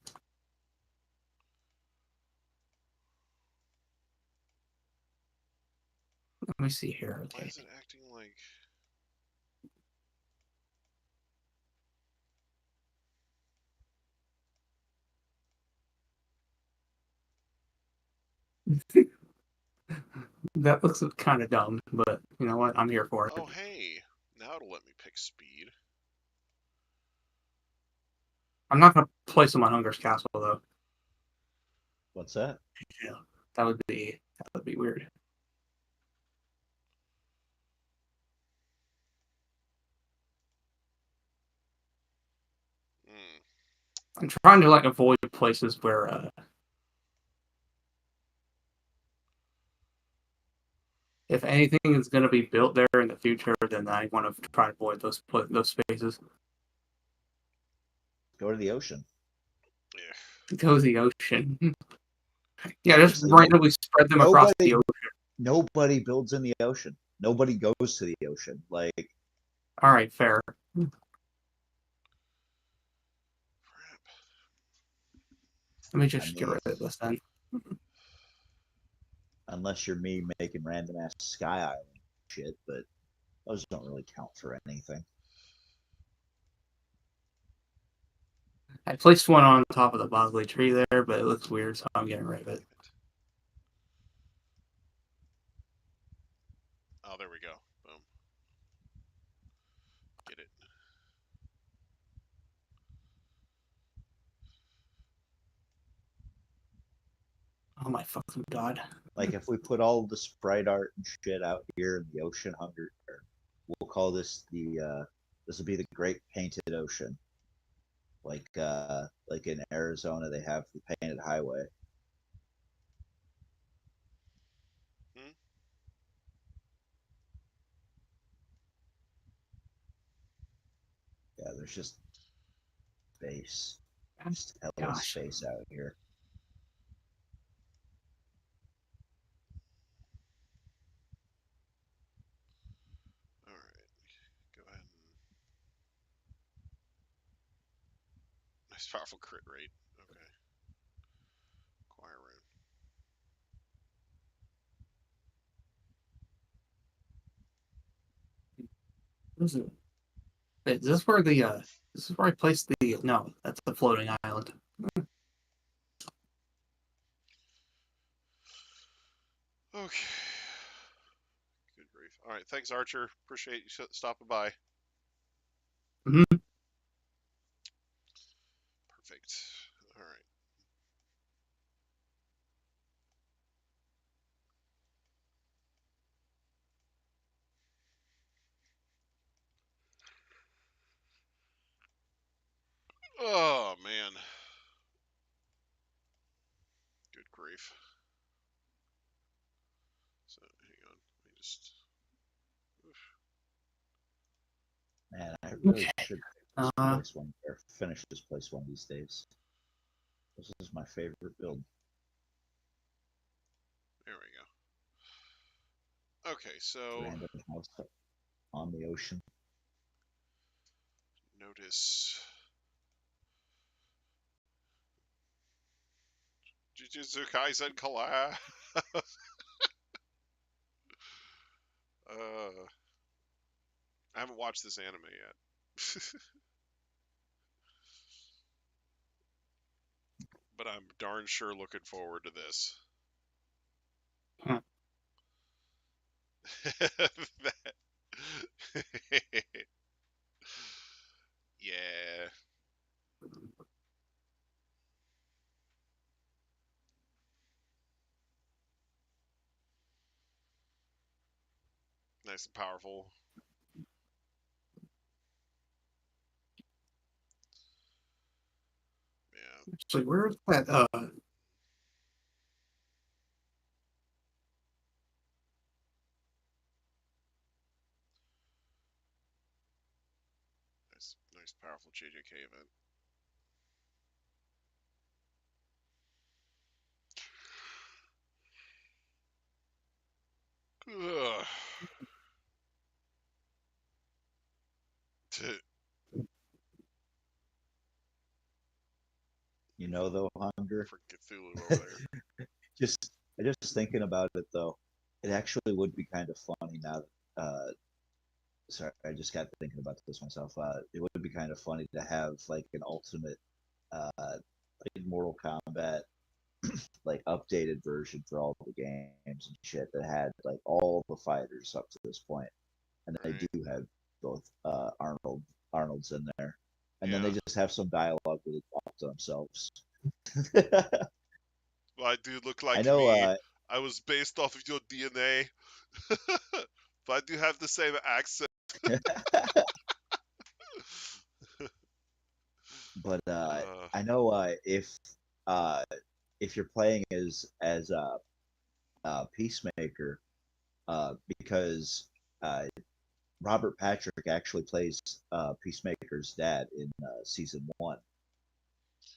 Let me see here. why Okay. is it acting like? That looks kind of dumb, but you know what? I'm here for it. Oh hey, now it'll let me pick speed. I'm not gonna place them on Hunger's Castle though. What's that? Yeah, that would be weird. Hmm. I'm trying to like avoid places where if anything is going to be built there in the future, then I want to try to avoid those spaces. Go to the ocean. Yeah. Go to the ocean. Yeah, just Seriously, randomly spread them across the ocean. Nobody builds in the ocean. Nobody goes to the ocean. Like, all right, fair. Let me just get rid of this then. Unless you're me making random ass Sky Island shit, but those don't really count for anything. I placed one on top of the Bosley tree there, but it looks weird, so I'm getting rid of it. Oh, there we go. Boom. Get it. Oh my fucking god. Like, if we put all the sprite art and shit out here in the ocean hunger, we'll call this this will be the Great Painted Ocean. Like in Arizona, they have the Painted Highway. Yeah, there's just space. Just hella space out here. Alright. Go ahead and... Nice powerful crit rate. Okay. Acquire rune. Is this where the This is where I placed the. No, that's the floating island. Okay. Good grief. All right. Thanks, Archer. Appreciate you stopping by. Mhm. Perfect. All right. Oh, man. Good grief. So, hang on. Let me just. Man, I really Okay. should Uh, place one or finish this place one of these days. This is my favorite build. There we go. Okay, so. Random house on the ocean. Notice. Jujutsu Kaisen collab. I haven't watched this anime yet. But I'm darn sure looking forward to this. Huh. Yeah. Nice and powerful. Yeah. actually, where's that? Nice powerful JJK event. Ugh. You know, though, Hunger. For Cthulhu over there. Just thinking about it though, it actually would be kind of funny now. Sorry, I just got thinking about this myself. It would be kind of funny to have like an ultimate, like Mortal Kombat, like updated version for all the games and shit that had like all the fighters up to this point, and they Right. do have both Arnold's in there, and then Yeah. they just have some dialogue where they talk to themselves. Well, I do look I like know. me. I was based off of your DNA. But I do have the same accent. But Uh, I know uh, if you're playing as Peacemaker, because Robert Patrick actually plays Peacemaker's dad in season one,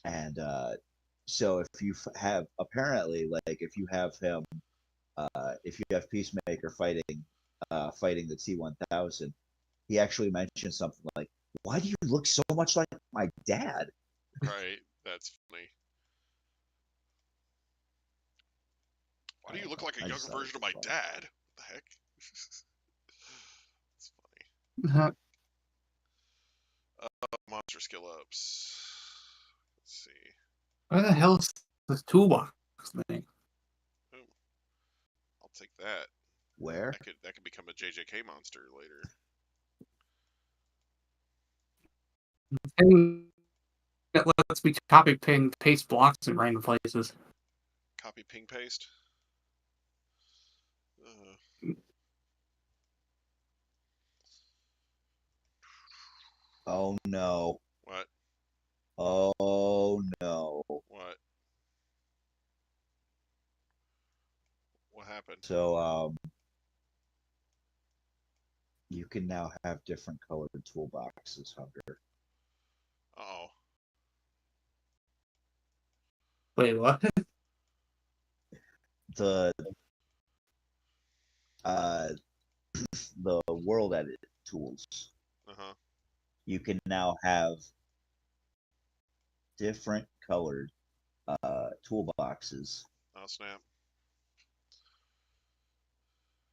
and so if you have apparently like if you have him if you have Peacemaker fighting the T-1000, he actually mentioned something like, "Why do you look so much like my dad?" right. That's funny. Why I do you don't look know. like a I just younger thought it version of was my funny. dad? What the heck? It's funny. Monster skill ups. Let's see. Where the hell is this toolbox thing? Oh, I'll take that. Where? That could become a JJK monster later. And that lets me copy, pin, paste blocks in random places. Copy ping paste. Oh no. What? Oh no. What? What happened? So you can now have different colored toolboxes, Hunter. Oh. Wait, what? The uh the world edit tools. Uh huh. You can now have different colored toolboxes. Oh snap.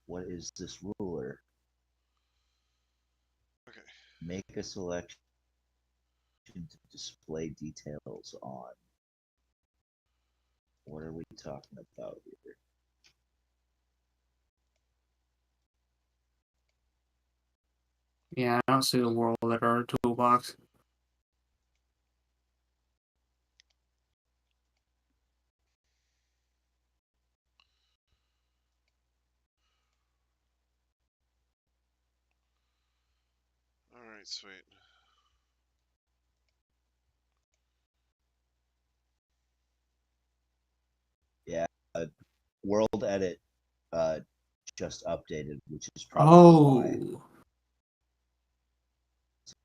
What is this ruler? Okay. Make a selection to display details on. What are we talking about here? Yeah, I don't see the world editor toolbox. All right, sweet. Yeah, World Edit just updated, which is probably why. Oh,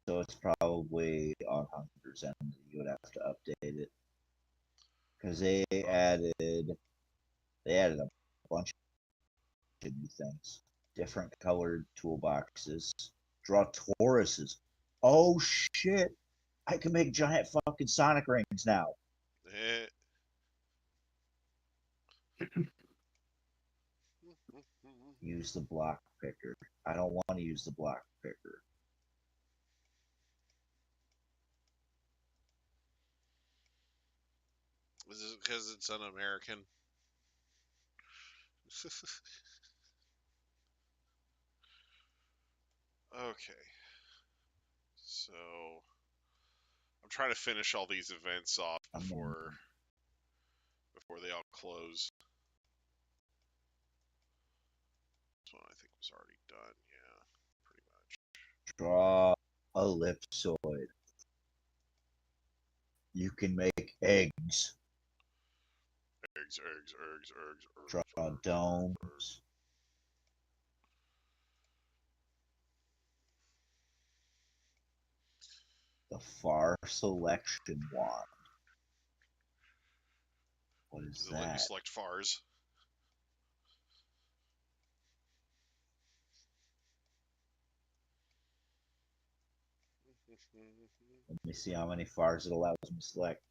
So it's probably on Hunter's end. You would have to update it because they added a bunch of new things, different colored toolboxes, draw toruses. Oh shit! I can make giant fucking Sonic rings now. Eh. Use the block picker. I don't want to use the block picker. Is it because it's un-American? Okay. So I'm trying to finish all these events off before they all close. This one I think was already done. Yeah, pretty much. Draw a ellipsoid. You can make eggs. Eggs. Draw domes. The far selection wand. What is Does it let you that? select FARs? Let me see how many fars it allows me to select.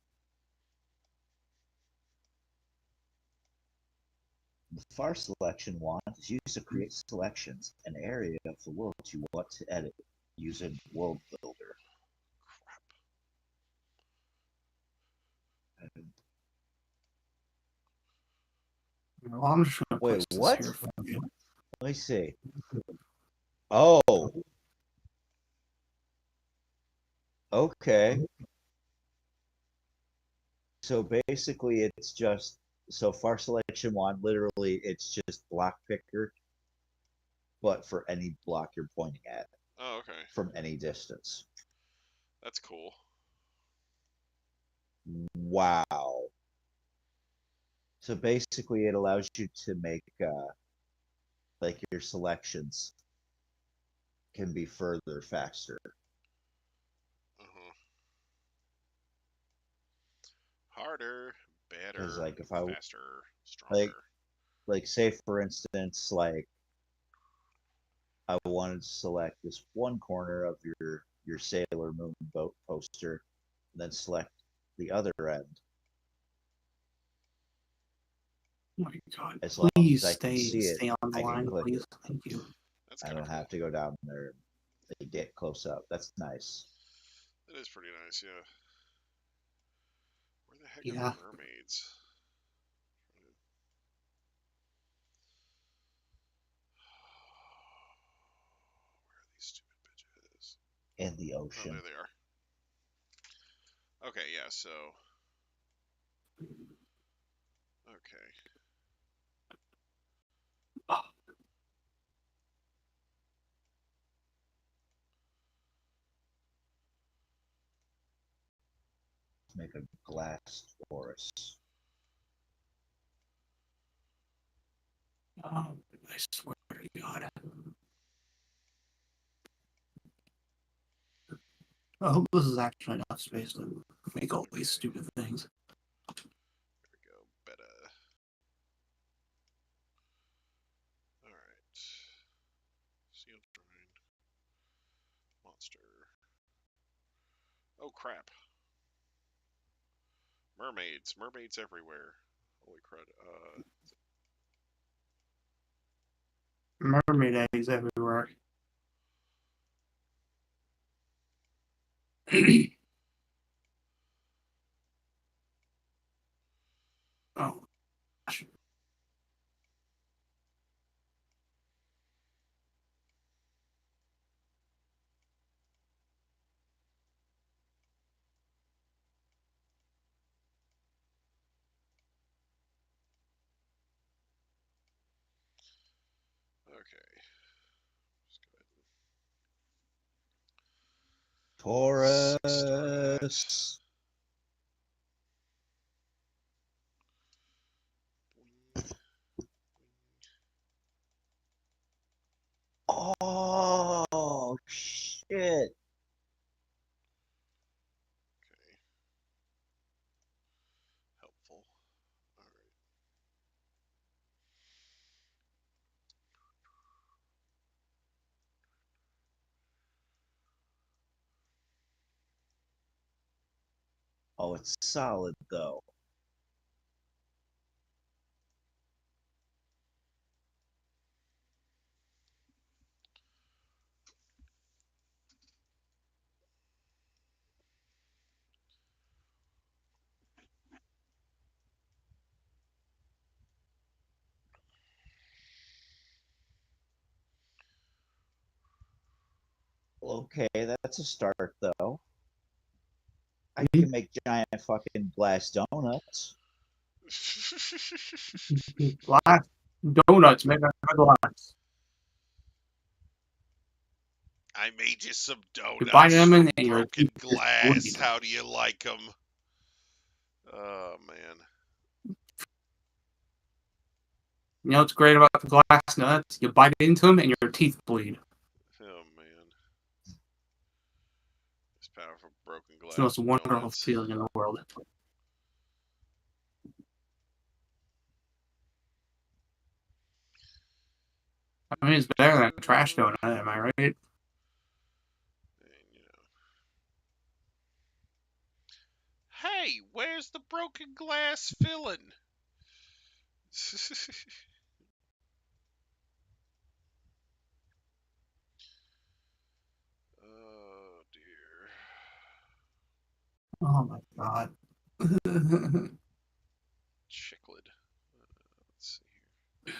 The far selection wand is used to create selections, an area of the world you want to edit using World Builder. well, I'm just gonna Wait, place this what? here for you. Let me see. Oh, okay. So basically, it's just so far selection wand. Literally, it's just block picker, but for any block you're pointing at Oh, okay. from any distance. That's cool. Wow. So basically, it allows you to make like your selections can be further faster. Uh-huh. Harder, better, Because like if I faster, stronger. like say for instance like I wanted to select this one corner of your Sailor Moon boat poster, and then select the other end. Oh my god! As long Please as I can see it, stay on the I can line, click please. it. Thank you. That's I kind of don't cool. have to go down there and get close up. That's nice. That is pretty nice, yeah. Where the heck Yeah. are the mermaids? Where are these stupid bitches? In the Oh, ocean. there they are. Okay, yeah, so. Okay. Oh, Make a glass torus. I swear to God. I hope this is actually enough space to make all these stupid things. There we go. Better. Alright. Seal terrain. Monster. Oh, crap. Mermaids. Mermaids everywhere. Holy crud. Mermaid eggs everywhere. Just go ahead and Taurus. Oh shit! Okay. Helpful. All right. Oh, it's solid though. Okay, that's a start though. I can make giant fucking glass donuts. Glass donuts made out of glass. I made you some You bite donuts them from and your broken teeth glass. bleed. How do you like them? Oh man. You know what's great about the glass donuts? You bite into them and your teeth bleed. Oh man. It's powerful broken It's the glass most wonderful donuts. feeling in the world. I mean, it's better than a trash donut, am I right? And, hey, where's the broken glass filling? Oh dear. Oh my god. Chiclet. Let's see here.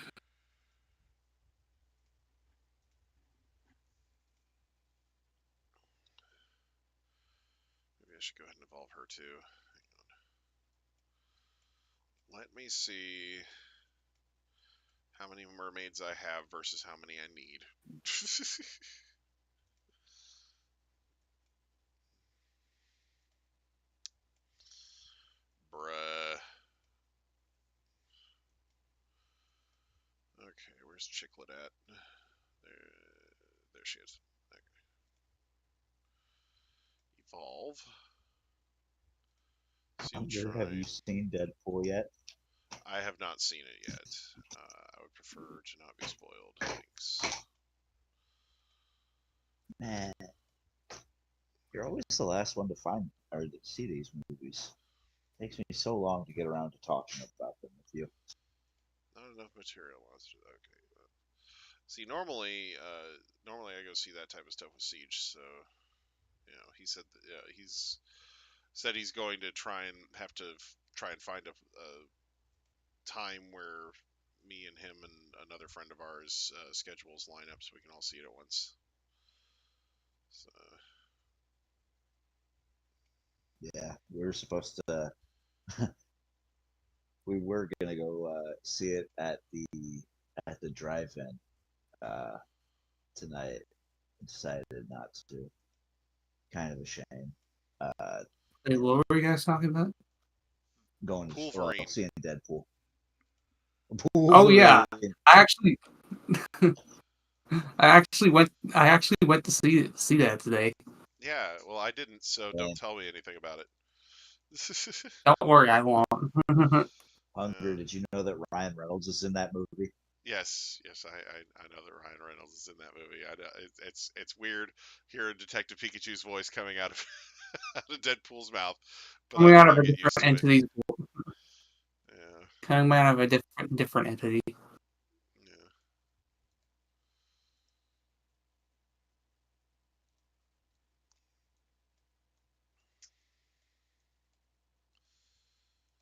Maybe I should go ahead and evolve her too. Hang on. Let me see how many mermaids I have versus how many I need. Bruh. Okay, where's Chiclet at? There she is. Okay. Evolve. Seal Have you Shrine. seen Deadpool yet? I have not seen it yet. I would prefer to not be spoiled. Thanks. Man, you're always the last one to find or to see these movies. It takes me so long to get around to talking about them with you. Not enough material monsters. Okay. See, normally I go see that type of stuff with Siege. So, he said he's going to try and find a time where me and him and another friend of ours schedules line up so we can all see it at once. So, Yeah, we were supposed to. We were gonna go see it at the drive-in tonight. Decided not to. Kind of a shame. Hey, what were you guys talking about? Going to Wolverine. seeing Deadpool. Oh yeah, Wolverine. I actually, I actually went to see that today. Yeah, well, I didn't, so Man. don't tell me anything about it. Don't worry, I won't. Hungry. Did you know that Ryan Reynolds is in that movie? Yes, I know that Ryan Reynolds is in that movie. I know it's weird hearing Detective Pikachu's voice coming out of out of Deadpool's mouth, but Coming out I'll of a get used different to it. entity. Yeah, Coming out of a different entity. yeah.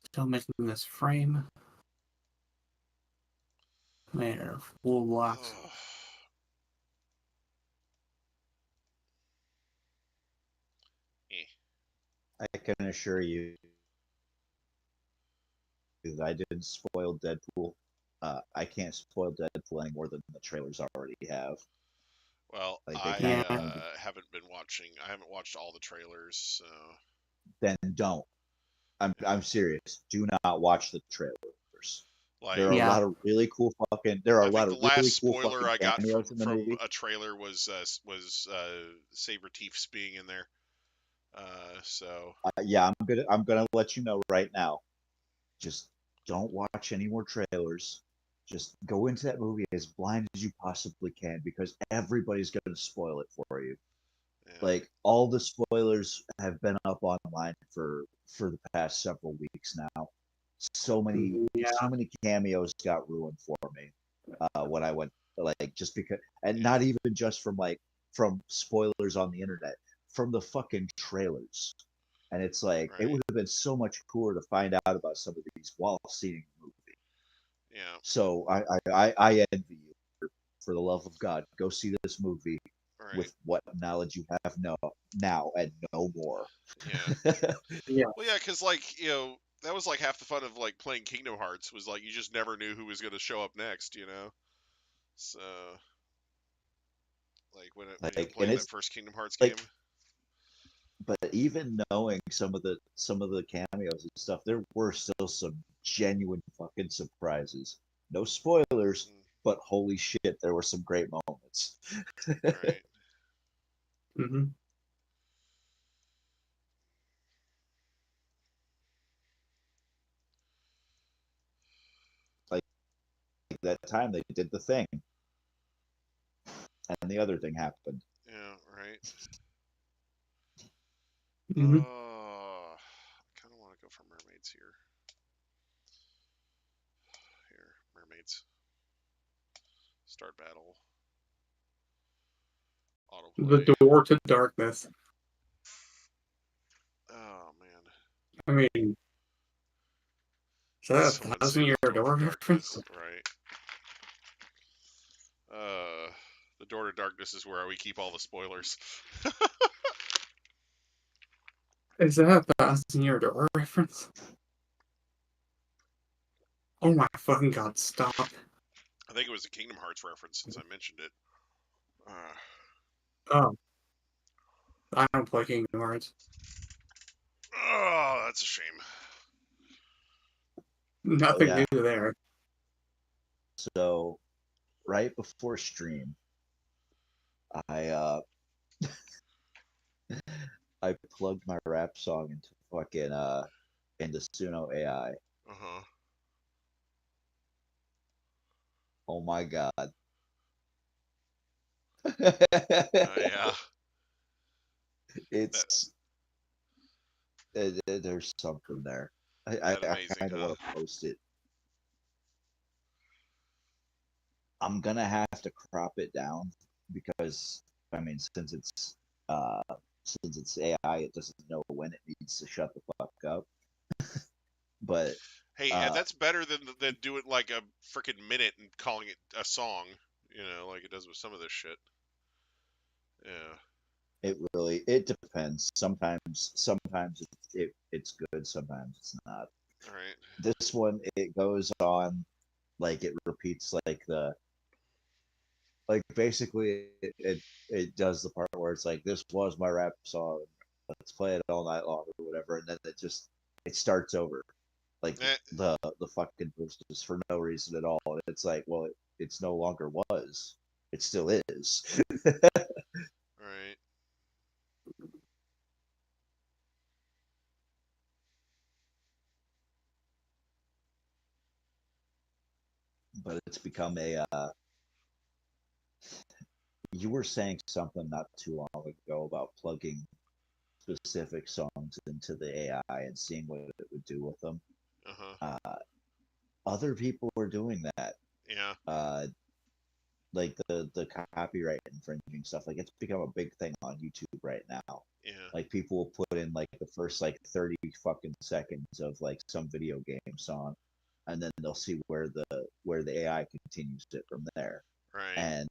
Still making this frame. Made out of wool blocks. Oh, I can assure you that I didn't spoil Deadpool. I can't spoil Deadpool any more than the trailers already have. Well, Like they I kind Yeah. of haven't been watching. I haven't watched all the trailers, so then don't. I'm yeah. I'm serious. Do not watch the trailers. There Like are a Yeah. lot of really cool fucking. There are I a think lot the of last really cool spoiler fucking I got cameos in the from movie. a trailer was Saber Teeth's being in there. So Yeah, I'm gonna let you know right now. Just don't watch any more trailers. Just go into that movie as blind as you possibly can because everybody's gonna spoil it for you. yeah, Like all the spoilers have been up online for the past several weeks now. So many Yeah. so many cameos got ruined for me when I went, like, just because, and yeah, not even just from spoilers on the internet, from the fucking trailers. And it's like it right, would have been so much cooler to find out about some of these while seeing the movie. yeah, So I envy you. For the love of God, go see this movie right, with what knowledge you have now and no more. yeah. Yeah. Well, yeah, because like that was like half the fun of like playing Kingdom Hearts was like you just never knew who was going to show up next, So like when you were Like, and playing that it's first Kingdom Hearts game. like, but even knowing some of the cameos and stuff, there were still some genuine fucking surprises. No spoilers, Mm, but holy shit, there were some great moments. right. Hmm. Like that time they did the thing, and the other thing happened. Yeah, right. Hmm. I kind of want to go for mermaids here. Here, mermaids. Start battle. The Autoplay. door to darkness. Oh man. I mean, is that a Someone say 1,000 year the door door to reference? darkness, right? The door to darkness is where we keep all the spoilers. Is that a 1,000 year door reference? Oh my fucking god, stop. I think it was a Kingdom Hearts reference since I mentioned it. Oh, I don't play Kingdom Hearts. Oh, that's a shame. Nothing Yeah. new there. So right before stream, I I plugged my rap song into fucking into Suno AI. Uh huh. Oh my god. Yeah. That It's there's something there. that I amazing, kind of huh? want to post it. I'm gonna have to crop it down because I mean, uh since it's AI, it doesn't know when it needs to shut the fuck up. But Hey, uh that's better than doing like a freaking minute and calling it a song. Like it does with some of this shit. Yeah. it depends. Sometimes it's good, sometimes it's not. All right. This one, it goes on, like, it repeats like basically it does the part where it's like, this was my rap song, let's play it all night long or whatever, and then it starts over, like Eh, the fucking verses for no reason at all, and it's like, well, it's no longer was, it still is. all right. But it's become you were saying something not too long ago about plugging specific songs into the AI and seeing what it would do with them. Uh huh. Uh, Other people were doing that. Yeah. Uh, like the copyright infringing stuff. Like, it's become a big thing on YouTube right now. Yeah. Like, people will put in like the first like 30 fucking seconds of like some video game song, and then they'll see where the AI continues it from there. Right. And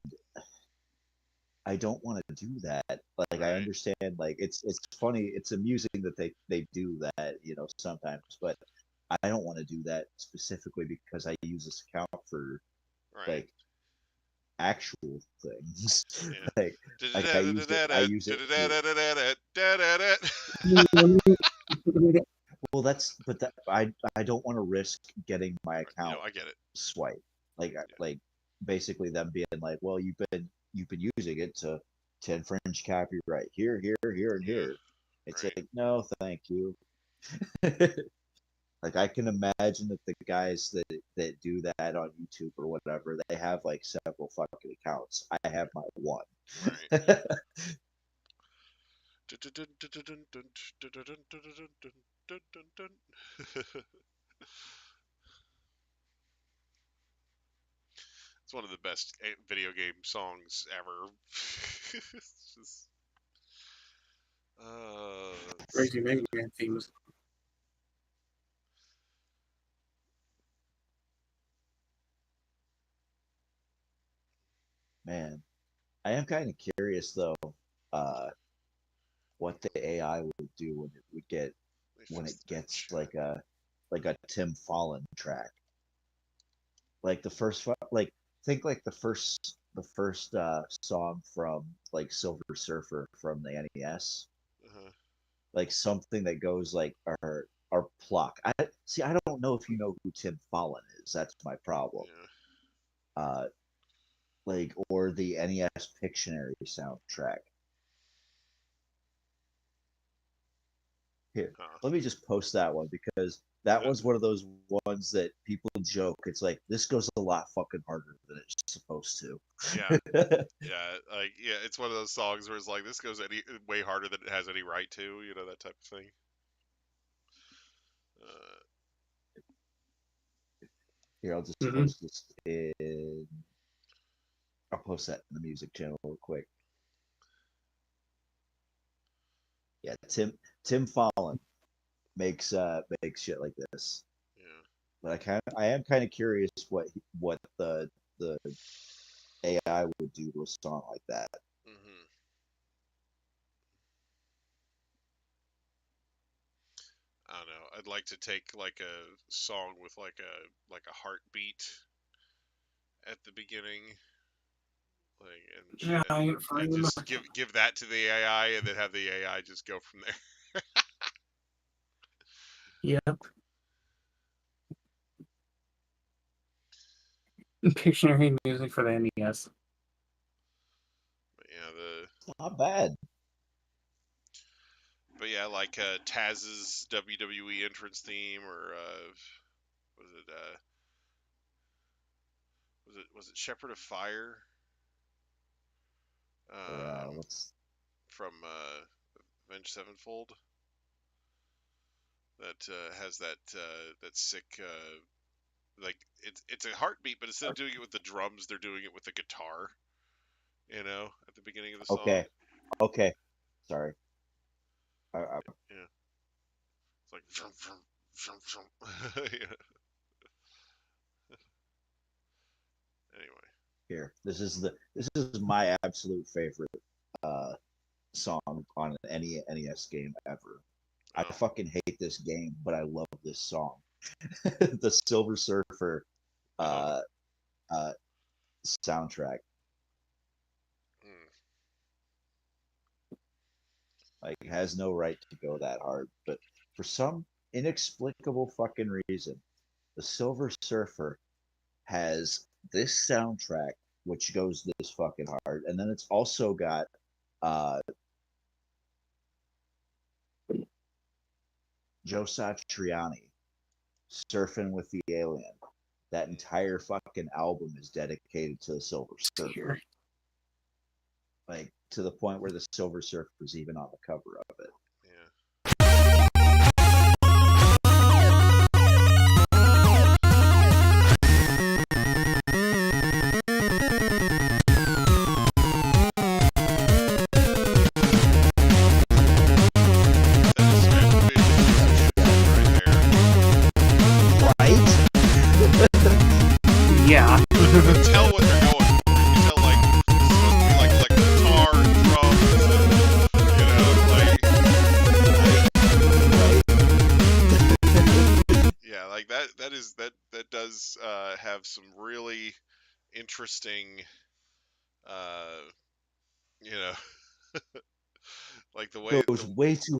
I don't want to do that. Like, I Right. understand, like, it's funny, it's amusing that they do that, sometimes, but I don't want to do that specifically because I use this account for Right. like actual things. Yeah. like I use it well, I don't want to risk getting my account I get it. swiped. Like basically them being like, well, you've been using it to infringe copyright here, and here. It's Right. like, no, thank you. Like I can imagine that the guys that do that on YouTube or whatever, they have like several fucking accounts. I have my one. Right. It's one of the best video game songs ever. It's just, Crazy Mega Man themes. Man, I am kind of curious though, what the AI would do when it gets like a Tim Fallon track. Like the first think like the first song from like Silver Surfer from the NES. Like something that goes like our pluck. I don't know if you know who Tim Fallon is. That's my problem. Yeah. Like or the NES Pictionary soundtrack. Here, let me just post that one because that was one of those ones that people joke. It's like this goes a lot fucking harder than it's supposed to. Yeah. Yeah, it's one of those songs where it's like this goes way harder than it has any right to, that type of thing. Here, I'll just post this in. I'll post that in the music channel real quick. Yeah, Tim Fallon makes shit like this. Yeah. But I am kind of curious what the AI would do to a song like that. Mm-hmm. I don't know. I'd like to take like a song with like a heartbeat at the beginning, and just give that to the AI, and then have the AI just go from there. Yep. Pictionary music for the NES. Yeah, not bad. But yeah, like Taz's WWE entrance theme, or was it Shepherd of Fire? From Avenged Sevenfold. That has that sick like it's a heartbeat, but instead of doing it with the drums, they're doing it with the guitar. At the beginning of the song. Okay. Sorry. Yeah. It's like vroom, vroom, vroom, vroom. Yeah. Anyway. Here, this is my absolute favorite song on any NES game ever. I fucking hate this game, but I love this song. The Silver Surfer soundtrack. Like has no right to go that hard, but for some inexplicable fucking reason, the Silver Surfer has this soundtrack which goes this fucking hard, and then it's also got Joe Satriani surfing with the alien. That entire fucking album is dedicated to the Silver Surfer. Like to the point where the Silver Surfer is even on the cover of it. Yeah. Tell what they're going for. You can tell like it's supposed to be like guitar, drums, like does have some really interesting, you know, like the way Goes way too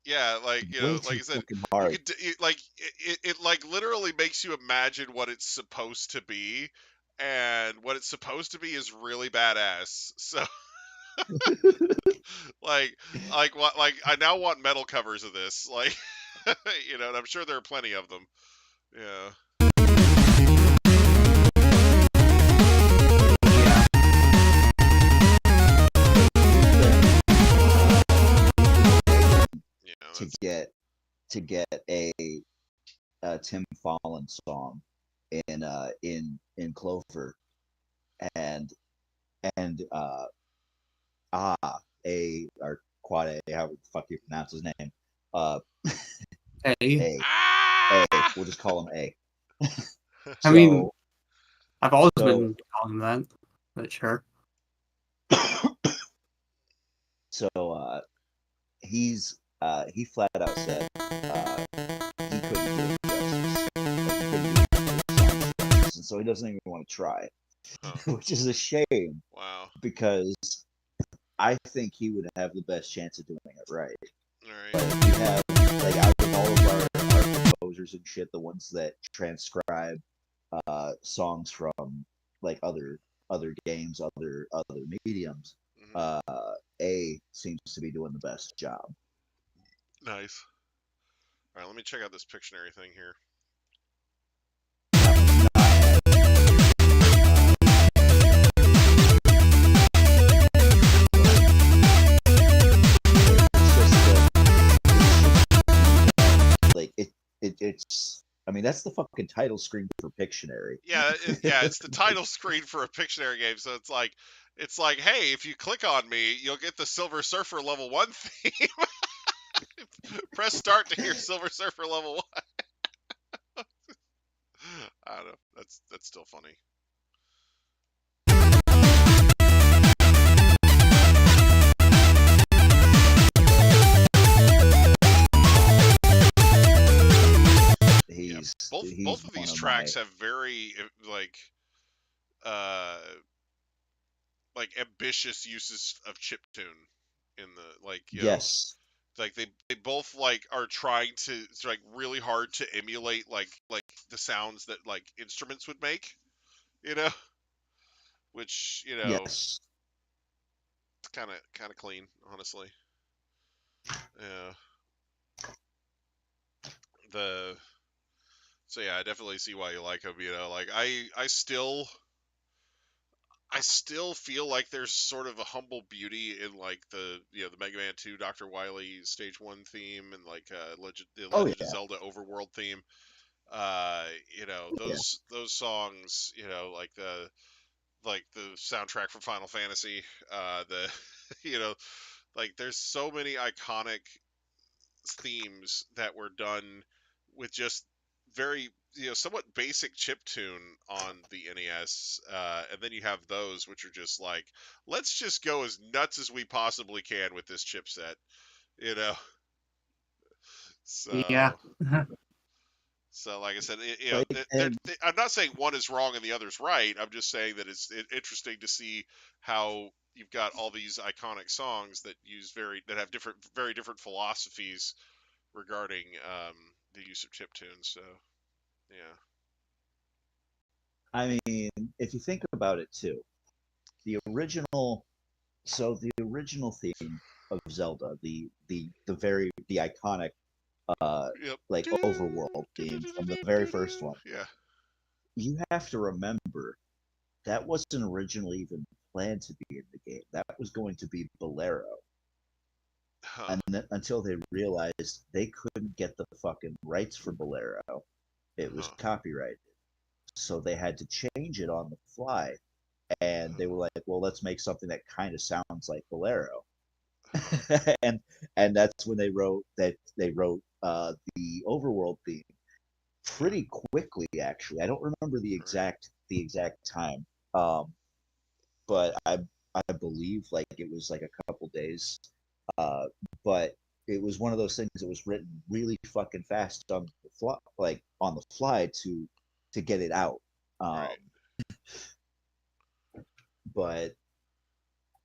yeah, like like I said, fucking you hard. could like it like literally makes you imagine what it's supposed to be, and what it's supposed to be is really badass. So like what like I now want metal covers of this, like and I'm sure there are plenty of them. Yeah. Yeah, to that's get a Tim Fallon song in Clover and or Quad A, how the fuck you pronounce his name? Hey, A. ah! We'll just call him A. I mean, So I've always so been calling that, but sure. so he flat out said he couldn't do it justice. Like, he couldn't do the song justice, and so he doesn't even want to try, Huh. which is a shame Wow. because I think he would have the best chance of doing it right. All But right. if we have, like, out of all of our composers and shit, the ones that transcribe songs from like other games, other mediums, Hmm. A seems to be doing the best job. Nice. All right, let me check out this Pictionary thing here. Like it's. I mean, that's the fucking title screen for Pictionary. Yeah, it's the title screen for a Pictionary game, so it's like, hey, if you click on me, you'll get the Silver Surfer level 1 theme. Press start to hear Silver Surfer level 1. I don't know. That's still funny. He's Both of these tracks have very uh like ambitious uses of chiptune in the yes. like they both like are trying to like really hard to emulate like the sounds that like instruments would make, you know, which Yes. it's kind of clean, honestly. Yeah. The So yeah, I definitely see why you like them. Like I still feel like there's sort of a humble beauty in like the Mega Man 2 Dr. Wily Stage 1 theme, and like the Oh Legend of yeah. Zelda Overworld theme. Yeah. Those songs, like the soundtrack from Final Fantasy, the like there's so many iconic themes that were done with just very somewhat basic chip tune on the NES, and then you have those which are just like, let's just go as nuts as we possibly can with this chipset, you know. Yeah. So like I said, Like, and I'm not saying one is wrong and the other's right. I'm just saying that it's interesting to see how you've got all these iconic songs that have very different philosophies regarding the use of chiptunes. So yeah. I mean, if you think about it too, the original the original theme of Zelda, the iconic Yep. like overworld theme from the very first one, Yeah. you have to remember that wasn't originally even planned to be in the game. That was going to be Bolero. Huh. And then, until they realized they couldn't get the fucking rights for Bolero, it was Huh. copyrighted. So they had to change it on the fly. And they were like, well, let's make something that kind of sounds like Bolero. and that's when they wrote the overworld theme pretty quickly, actually. I don't remember the exact time. But I believe like it was like a couple days. But it was one of those things that was written really fucking fast on the fly, like on the fly to to get it out. Right. But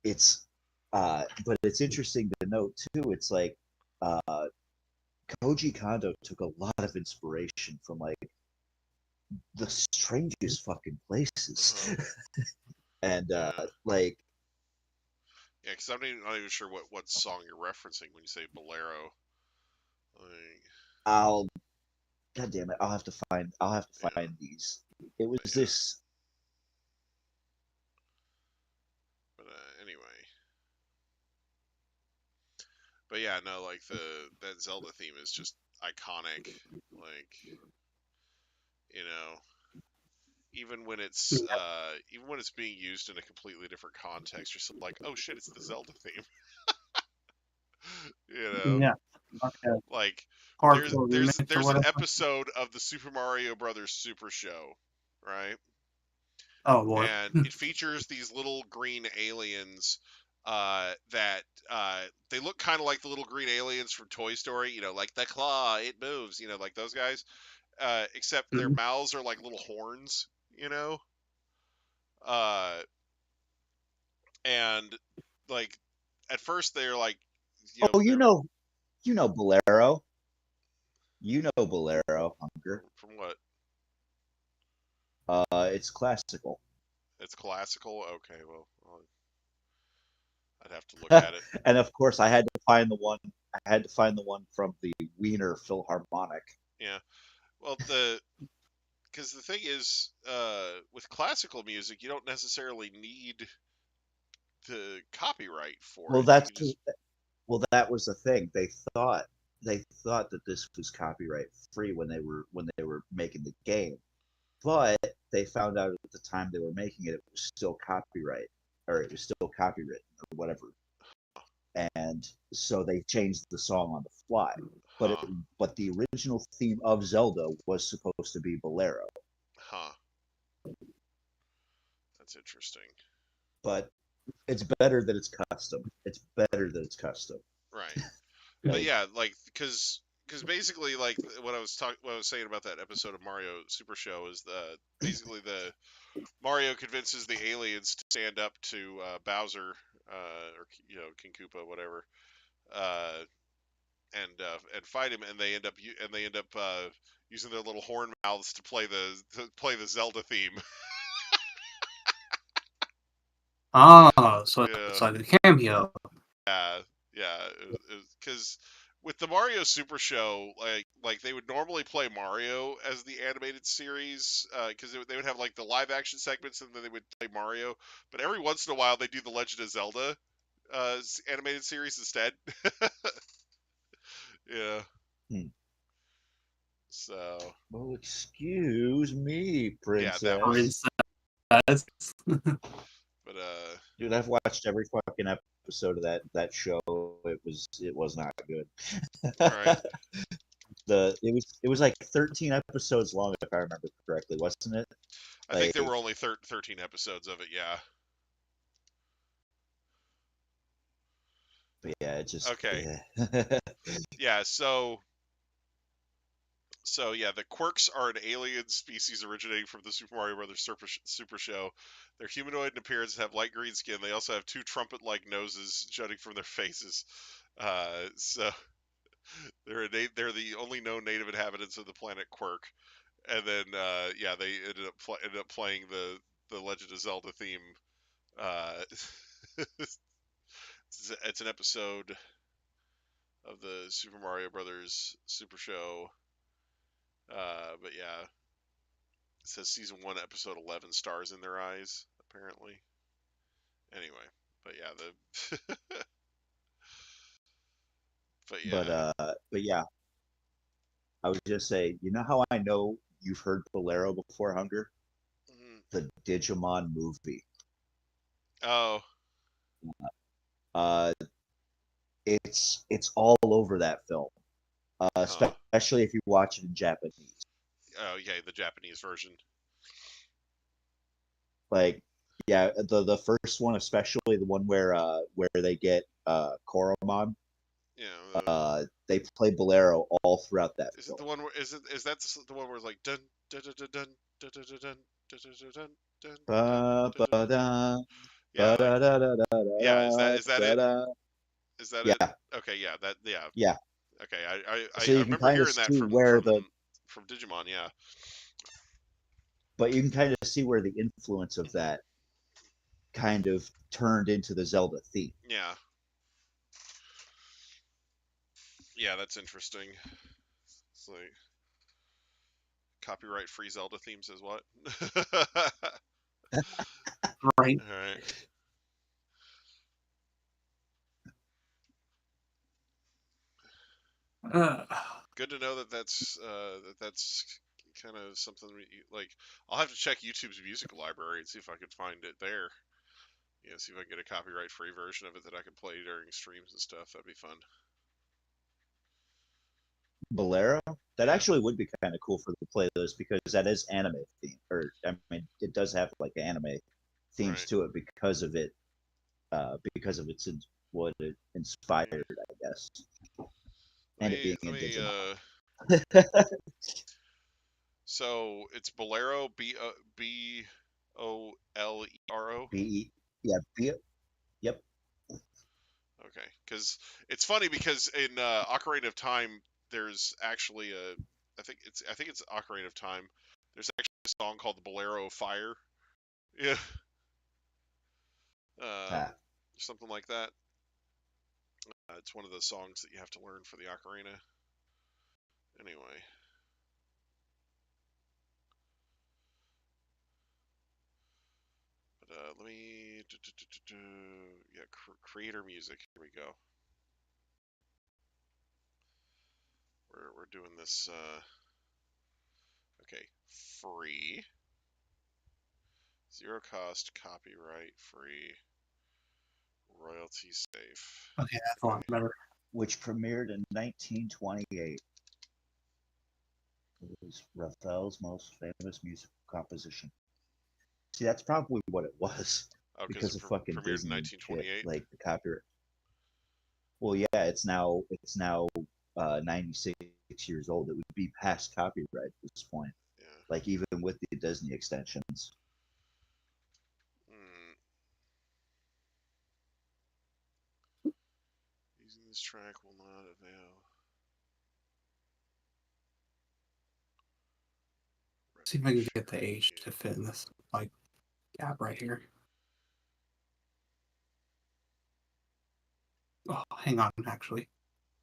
it's interesting to note too. It's like Koji Kondo took a lot of inspiration from like the strangest fucking places, and Yeah. like Yeah, because not even sure what song you're referencing when you say bolero. Like, I'll God damn it, I'll have to find yeah, these. It was but yeah, this. but anyway, but yeah, no, like that Zelda theme is just iconic. Like, you know, even when it's being used in a completely different context, you're still like, oh shit, it's the Zelda theme. You know, Yeah, like a like hardcore remix or there's an whatever. episode of the Super Mario Brothers Super Show, right? Oh boy. And it features these little green aliens that they look kind of like the little green aliens from Toy Story, you know, like the claw, it moves, you know, like those guys. Except their Mhm. mouths are like little horns, you know. Uh, and like at first they're like, you know, Oh, they're Bolero. You know Bolero, Hunger. from what? It's classical. It's classical. Okay, well, I'd have to look at it. And of course, I had to find the one. I had to find the one from the Wiener Philharmonic. Yeah. Well, because the thing is, with classical music, you don't necessarily need the copyright for Well, it. You that's can just that was the thing. They thought that this was copyright free when they were making the game, but they found out at the time they were making it, it was still copyright, or it was still copywritten or whatever, and so they changed the song on the fly. But huh, the original theme of Zelda was supposed to be Bolero, huh. That's interesting. but it's better that it's custom. It's better that it's custom. Right. But Like, yeah, like because basically like what I was saying about that episode of Mario Super Show is basically the Mario convinces the aliens to stand up to Bowser, or you know, King Koopa, whatever, uh, and fight him, and they end up using their little horn mouths to play the Zelda theme. Oh, so Yeah, it's like a cameo. yeah, yeah. Because with the Mario Super Show, like they would normally play Mario as the animated series, because they would have like the live action segments, and then they would play Mario. But every once in a while, they do the Legend of Zelda animated series instead. Yeah. hmm. So Well, excuse me, yeah, that one. princess. Princess. But Dude, I've watched every fucking episode of that show. It was not good. right. It was like 13 episodes long if I remember correctly, wasn't it? I think there Like, were only 13 episodes of it. Yeah. but yeah, it just Okay. yeah. Yeah. So yeah, the Quirks are an alien species originating from the Super Mario Brothers Super Show. They're humanoid in appearance and have light green skin. They also have two trumpet-like noses jutting from their faces. So they're the only known native inhabitants of the planet Quirk. And then yeah, they ended up playing the Legend of Zelda theme. Uh, it's an episode of the Super Mario Brothers Super Show. But yeah, it says season 1, episode 11, stars in their eyes. Apparently. Anyway, but yeah, the but but yeah. yeah, I was just say, you know how I know you've heard Bolero before, Hunger? Mhm. The Digimon movie. Oh, Uh, it's all over that film, huh. especially if you watch it in Japanese. Oh, yeah, the Japanese version. Like, yeah, the first one, especially the one where they get Koromon. Yeah. They play Bolero all throughout that Is it film. the one where is that the one where it's like dun dun dun dun dun dun dun dun dun dun dun dun Ba, dun ba, dun dun? da, Yeah, ba, like da, da, da, da, yeah. Is that da, is that da, it? da. Is that it? Yeah, Okay, yeah. That yeah. yeah. Okay, So I you can remember kind of hearing that see where from Digimon. Yeah. but you can kind of see where the influence of Hmm. that kind of turned into the Zelda theme. Yeah. Yeah, that's interesting. It's like copyright free Zelda themes is what? Right. All right. Uh, Good to know that that's kind of something like I'll have to check YouTube's music library and see if I could find it there. Yeah, see if I can get a copyright free version of it that I can play during streams and stuff. That'd be fun. Bolero, that Yeah. actually would be kind of cool for the playlist because that is anime theme, or I mean, it does have like anime themes Right. to it because of its what it Let me inspired, I guess, and it being let in me Digimon. so it's Bolero Bolero. B, yeah, B, yep. Okay, because it's funny because in Ocarina of Time, there's actually a, I think it's Ocarina of Time. There's actually a song called the Bolero of Fire. Yeah, Ah, something like that. It's one of the songs that you have to learn for the Ocarina. Anyway, but let me yeah, creator music. Here we go. We're doing this. Okay, free, zero cost, copyright free. Royalty safe. okay, that's a lot better. which premiered in 1928. It was Raphael's most famous musical composition. See, that's probably what it was Oh, because because it of fucking premiered in Disney and shit, 1928. like the copyright. Well, yeah, it's now 96 years old. It would be past copyright at this point. Yeah. Like even with the Disney extensions. Mm. Using this track will not avail. See if I can get the age to fit in this like gap right here. Oh, hang on, actually.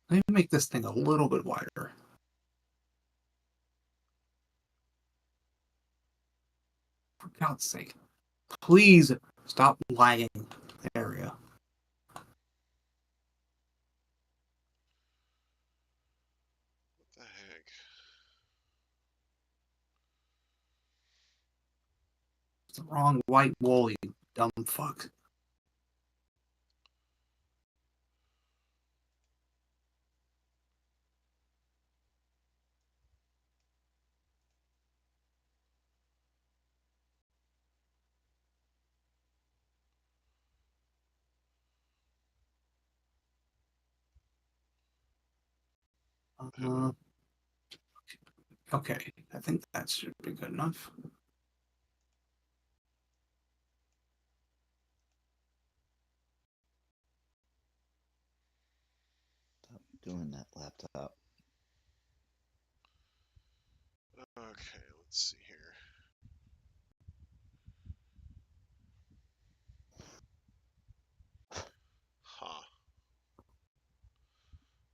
Let me make this thing a little bit wider. For God's sake. Please stop lagging. There we go. What the heck? It's the wrong white wool, you dumb fuck. Okay, I think that should be good enough. Stop doing that, laptop. Okay, let's see here. Huh.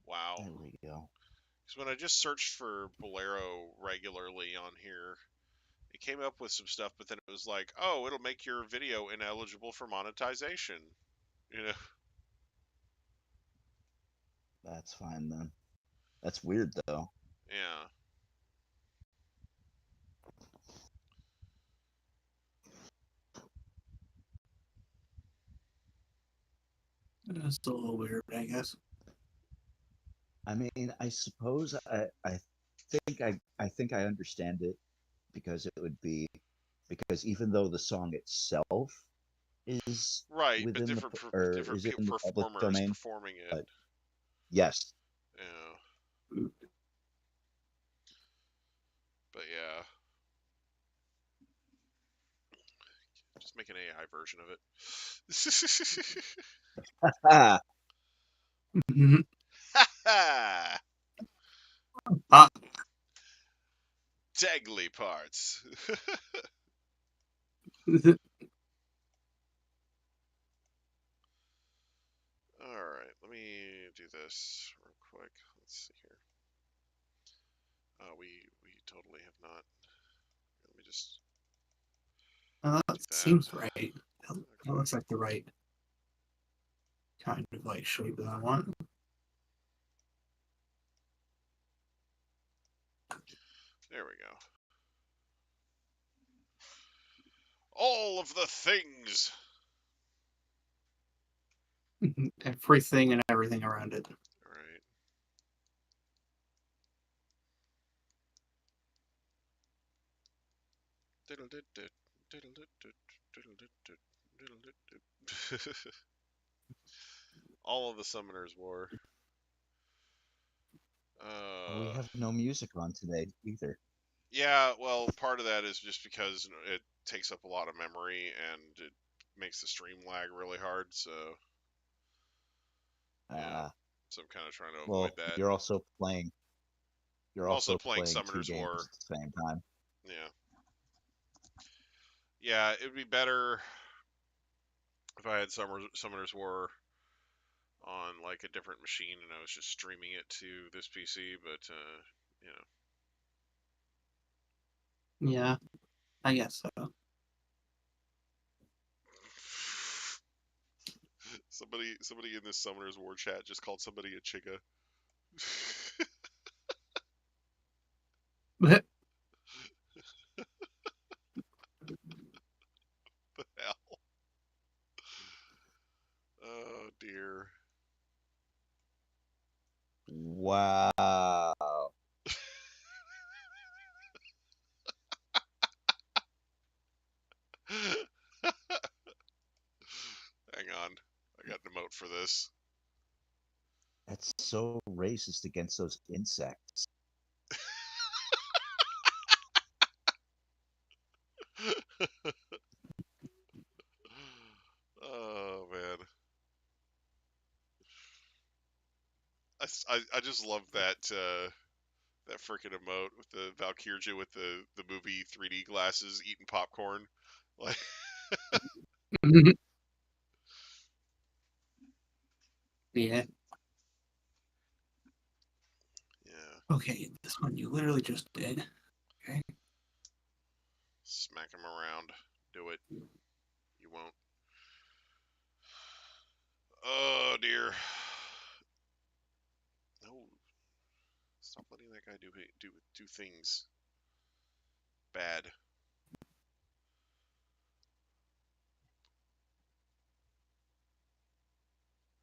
Wow. There we go. Because when I just searched for Bolero regularly on here, it came up with some stuff, but then it was like, oh, it'll make your video ineligible for monetization. You know? That's fine then. That's weird though. Yeah. It's a little weird, I guess. I mean, I suppose I think I understand it because it would be because even though the song itself is Right, but within the different or different is in the public performers domain, performing it. but Yes. Yeah. But yeah. Just make an AI version of it. Ah, Mhm. Ha Ah, Dangly parts. Alright, let me do this real quick. Let's see here. We totally have not. Let me just that do that. seems right. That looks like the right kind of like shape that I want. There we go. All of the things. Everything and everything around it. Alright. All of the Summoner's War. we have no music on today either. Yeah, well, part of that is just because it takes up a lot of memory and it makes the stream lag really hard. So, yeah. So I'm kind of trying to avoid Well, that. you're also playing. You're I'm also also playing playing two Summoner's games War. at the same time. Yeah. Yeah, it'd be better if I had Summoner's War on like a different machine and I was just streaming it to this PC, but you know. Yeah, I guess so. Somebody in this Summoner's War chat just called somebody a chica. But The hell? Oh dear. Wow. Hang on. I got an emote for this. That's so racist against those insects. Oh man. I just love that that freaking emote with the Valkyria with the movie 3D glasses eating popcorn. Like yeah. yeah. Okay, this one you literally just did. Okay. Smack him around. Do it. You won't. Oh dear. No. Stop letting that guy do things bad.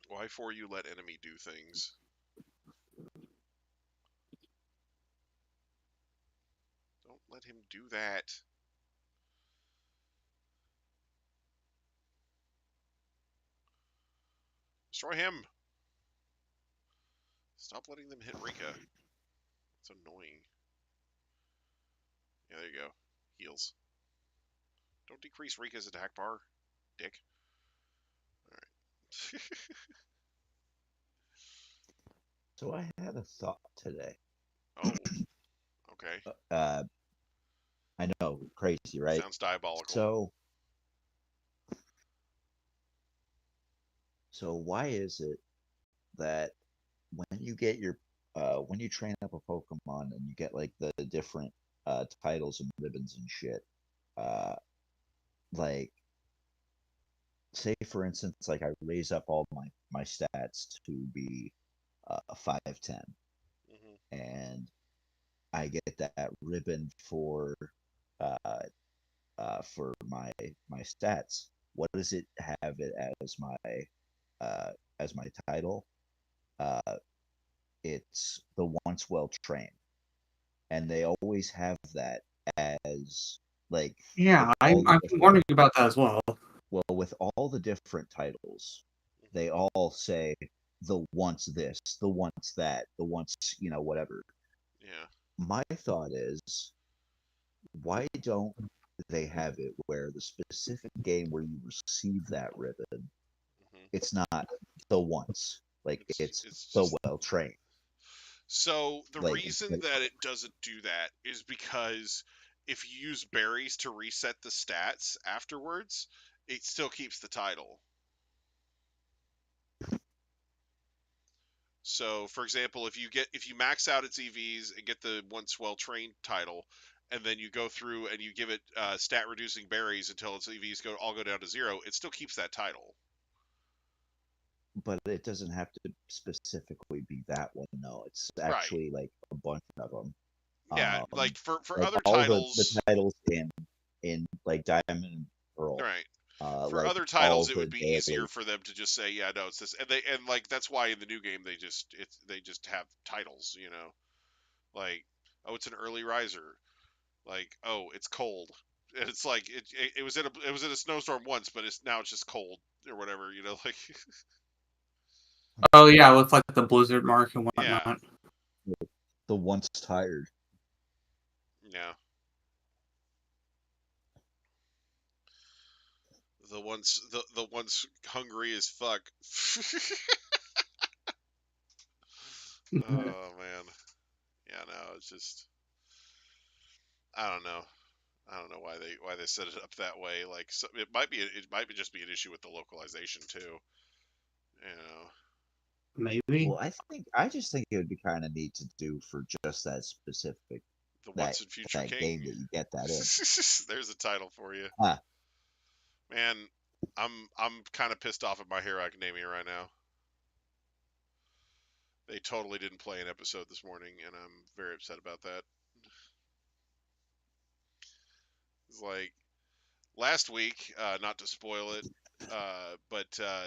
Why for you let enemy do things? Don't let him do that. Destroy him. Stop letting them hit Rika. It's annoying. Yeah, there you go. Heals. Don't decrease Rika's attack bar, dick. Alright. So I had a thought today. Oh. Okay. I know, crazy, right? Sounds diabolical. So why is it that when you get your when you train up a Pokemon and you get like the different titles and ribbons and shit, like say for instance, like I raise up all my stats to be 5'10", Mm-hmm. and I get that ribbon uh, for my stats. What does it have it uh, as my title? Uh, it's the once well trained, and they always have that as like Yeah, with I'm all the different, wondering about that as well. well, with all the different titles, they all say the once this, the once that, the once, whatever. Yeah. My thought is, why don't they have it where the specific game where you receive that ribbon, Hmm. it's not the once, like it's It's the just well trained. so the Like, reason that it doesn't do that is because if you use berries to reset the stats afterwards, it still keeps the title. So, for example, if you max out its EVs and get the once well trained title, and then you go through and you give it stat reducing berries until its EVs all go down to 0, it still keeps that title. but it doesn't have to specifically be that one. No, it's Right. actually like a bunch of them. Yeah, like for Like other all the titles, titles in like Diamond and Pearl, right? For like other all titles, it the would be easier daily. for them to just say, "Yeah, no, it's this," and like that's why in the new game they just have titles, like, oh, it's an early riser, like, oh, it's cold, and it's like it was in a snowstorm once, but it's just cold or whatever, like Oh yeah, with like the blizzard mark and yeah, whatnot. The once tired. yeah, the once hungry as fuck. Oh man, yeah, no, it's just I don't know. I don't know why they set it up that way. Like, so it might just be an issue with the localization too. You know, Maybe. Well, I just think it would be kind of neat to do for just that specific the that Once and Future that King. game that you get that in. There's a title for you, Huh. man. I'm kind of pissed off at My Hero Academia right now. They totally didn't play an episode this morning, and I'm very upset about that. It's like last week, not to spoil it, but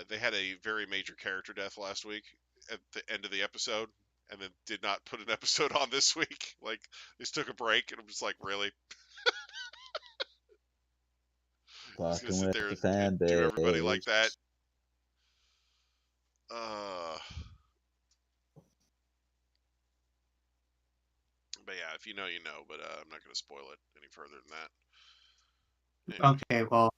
they had a very major character death last week at the end of the episode, and then did not put an episode on this week. Like, they just took a break, and I'm just like, really? Just gonna Fucking sit with there the and fan do everybody like base. that? Uh, but yeah, if you know, you know. But I'm not gonna spoil it any further than that. Anyway, Okay, well,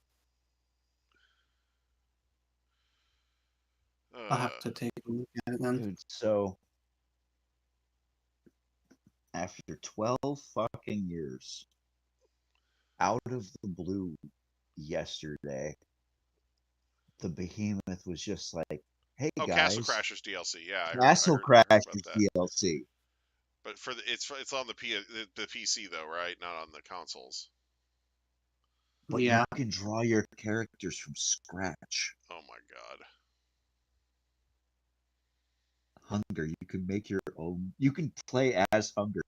I'll have uh, to take a look at it then. Dude, so after 12 fucking years, out of the blue yesterday, the behemoth was just like, hey oh, Castle guys, Crashers DLC. Yeah, I Castle heard about Crashers that. DLC. But it's on the PC though, right? Not on the consoles. But Yeah. you can draw your characters from scratch. Oh my god. Hunger, you can make your own. You can play as Hunger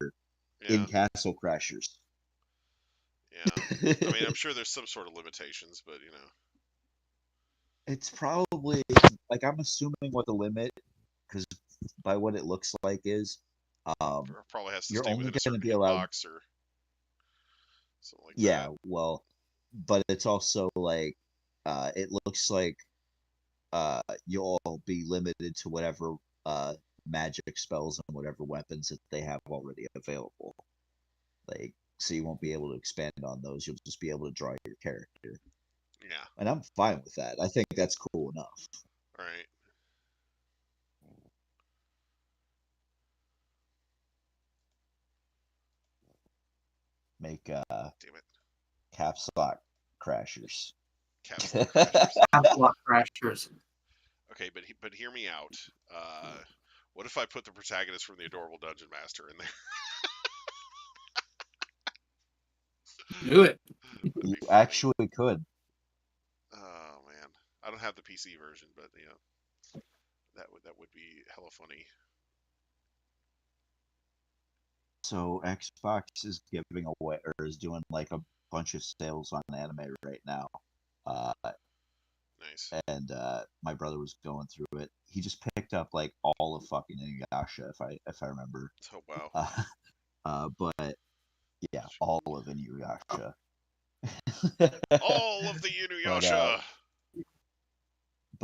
in Yeah, Castle Crashers. yeah. I mean, I'm sure there's some sort of limitations, but It's probably like I'm assuming what the limit, because by what it looks like is, um, probably has to you're stay only within a going to certain be allowed. hitbox or something like Yeah, that. well, but it's also like, it looks like you'll be limited to whatever magic spells and whatever weapons that they have already available. Like, so you won't be able to expand on those. You'll just be able to draw your character, Yeah. and I'm fine with that. I think that's cool enough. All right. Make Damn it. caps lock crashers. Caps Lock Crashers. Absolute Crashers. Okay, but hear me out. What if I put the protagonist from the Adorable Dungeon Master in there? Do it. You That'd be funny. actually could. Oh man, I don't have the PC version, but that would be hella funny. So Xbox is giving away or is doing like a bunch of sales on anime right now. Uh, Nice. and my brother was going through it. He just picked up like all of fucking Inuyasha, if I remember. Oh wow. But yeah, all of Inuyasha. All of the but Inuyasha.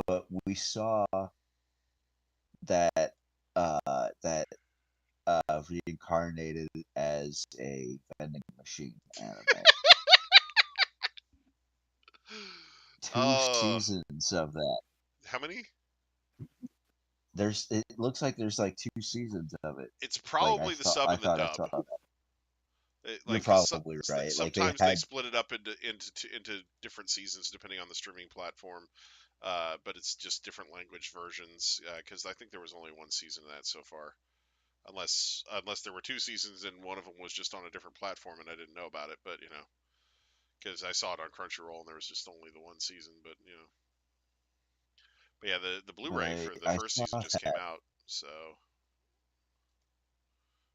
but we saw that reincarnated as a vending machine anime. 2 seasons of that. How many? It looks like there's like 2 seasons of it. It's probably the sub I and the thought I saw dub. that. You're Like, 'cause probably right. Like sometimes they split it up into different seasons depending on the streaming platform. But it's just different language versions. Because I think there was only one season of that so far, unless there were 2 seasons and one of them was just on a different platform and I didn't know about it. But because I saw it on Crunchyroll and there was just only the one season. But yeah, the Blu-ray for the first saw season just came that. out. So.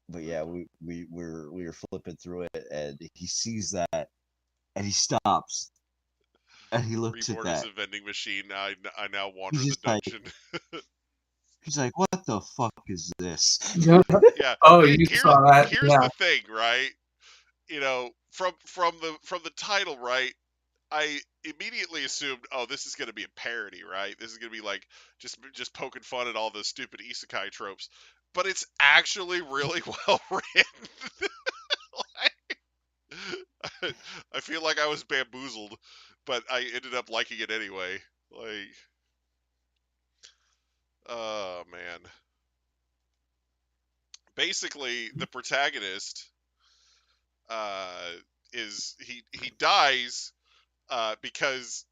But yeah, we were flipping through it, and he sees that, and he stops, and he looks at Reborn as that. a vending machine. I now wander He's the just like, dungeon. he's like, what the fuck is this? Yeah. Oh, you saw that? Here's Yeah. the thing, right? From the title, right? I immediately assumed, oh, this is going to be a parody, right? This is going to be like just poking fun at all the stupid isekai tropes, but it's actually really well written. I feel like I was bamboozled, but I ended up liking it anyway. Like, oh man. Basically, the protagonist uh, he dies because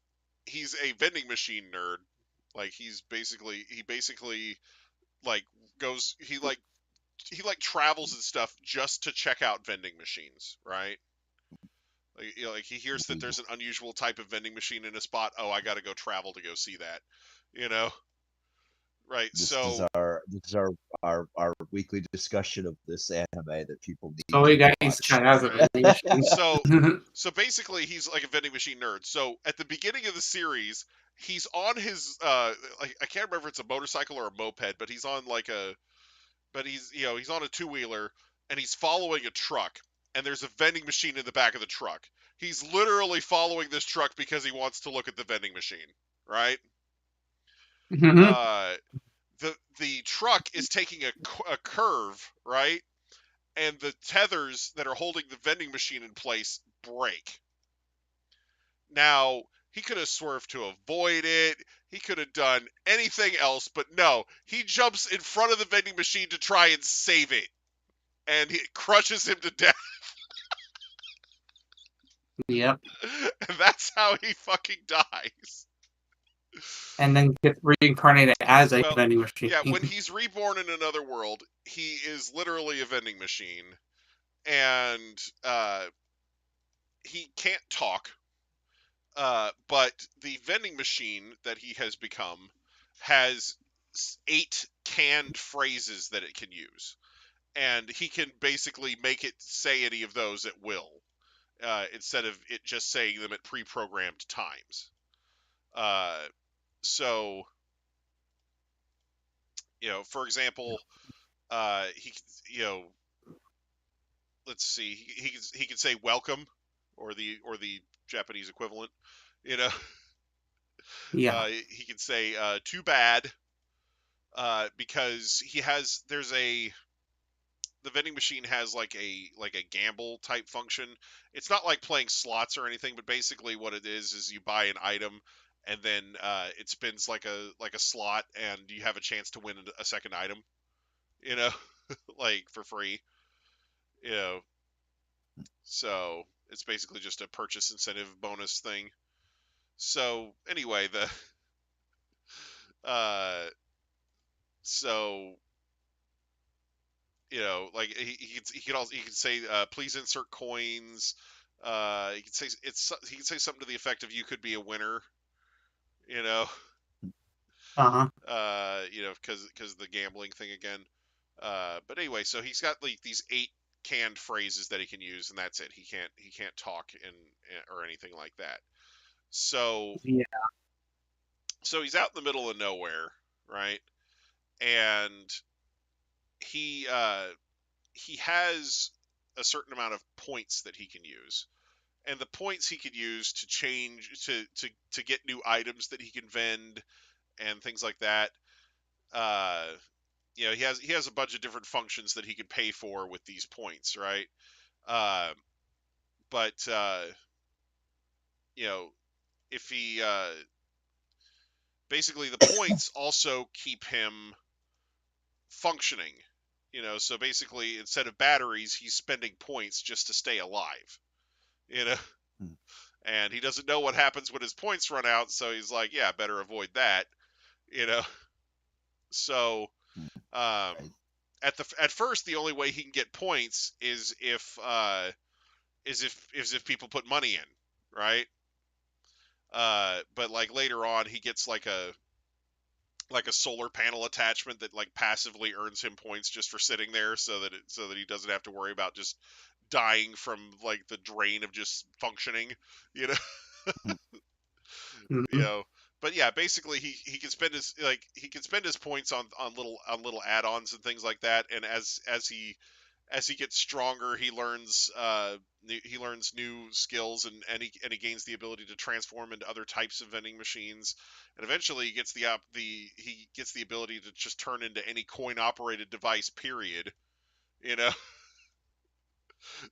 he's a vending machine nerd. Like he basically like goes he travels and stuff just to check out vending machines, right? Like he hears that there's an unusual type of vending machine in a spot. Oh, I got to go travel to go see that. You know, right? This So is our weekly discussion of this anime that people need So to you guys watch. kind of has a vending machine. So basically he's like a vending machine nerd. So at the beginning of the series, he's on his like I can't remember if it's a motorcycle or a moped, but he's on like a but he's on a two-wheeler and he's following a truck and there's a vending machine in the back of the truck. He's literally following this truck because he wants to look at the vending machine, right? Uh the truck is taking a curve, right? And the tethers that are holding the vending machine in place break. Now, he could have swerved to avoid it. He could have done anything else, but no. He jumps in front of the vending machine to try and save it. And it crushes him to death. Yep. And that's how he fucking dies. And then gets reincarnated as a Well, vending machine. yeah, when he's reborn in another world, he is literally a vending machine. And he can't talk. But the vending machine that he has become has 8 canned phrases that it can use. And he can basically make it say any of those at will, instead of it just saying them at pre-programmed times. So, for example, he, let's see, he can say welcome, or the Japanese equivalent, you know. Yeah. He can say too bad, because the vending machine has like a gamble type function. It's not like playing slots or anything, but basically what it is you buy an item and then it spins like a slot and you have a chance to win a second item, you know, like for free, you know. So it's basically just a purchase incentive bonus thing. So anyway, the uh so like he can say please insert coins. He can say something to the effect of you could be a winner, you know. Uh-huh. Because the gambling thing again. But anyway, so he's got like these 8 canned phrases that he can use, and that's it. He can't talk or anything like that. So Yeah. so he's out in the middle of nowhere, right? And he has a certain amount of points that he can use, and the points he could use to change to get new items that he can vend and things like that. he has a bunch of different functions that he can pay for with these points, right? Uh, but if he basically the points also keep him functioning. So basically instead of batteries, he's spending points just to stay alive. You know, Hmm. and he doesn't know what happens when his points run out, so he's like, yeah, better avoid that. You know, so Hmm. um, Right. at first the only way he can get points is if people put money in, right? But like later on, he gets like a solar panel attachment that like passively earns him points just for sitting there, so that he doesn't have to worry about just dying from like the drain of just functioning, you know. you Mhm. know. But yeah, basically he can spend his points on little add-ons and things like that, and as he gets stronger, he learns new skills, and he gains the ability to transform into other types of vending machines, and eventually he gets the ability to just turn into any coin operated device. Period. You know,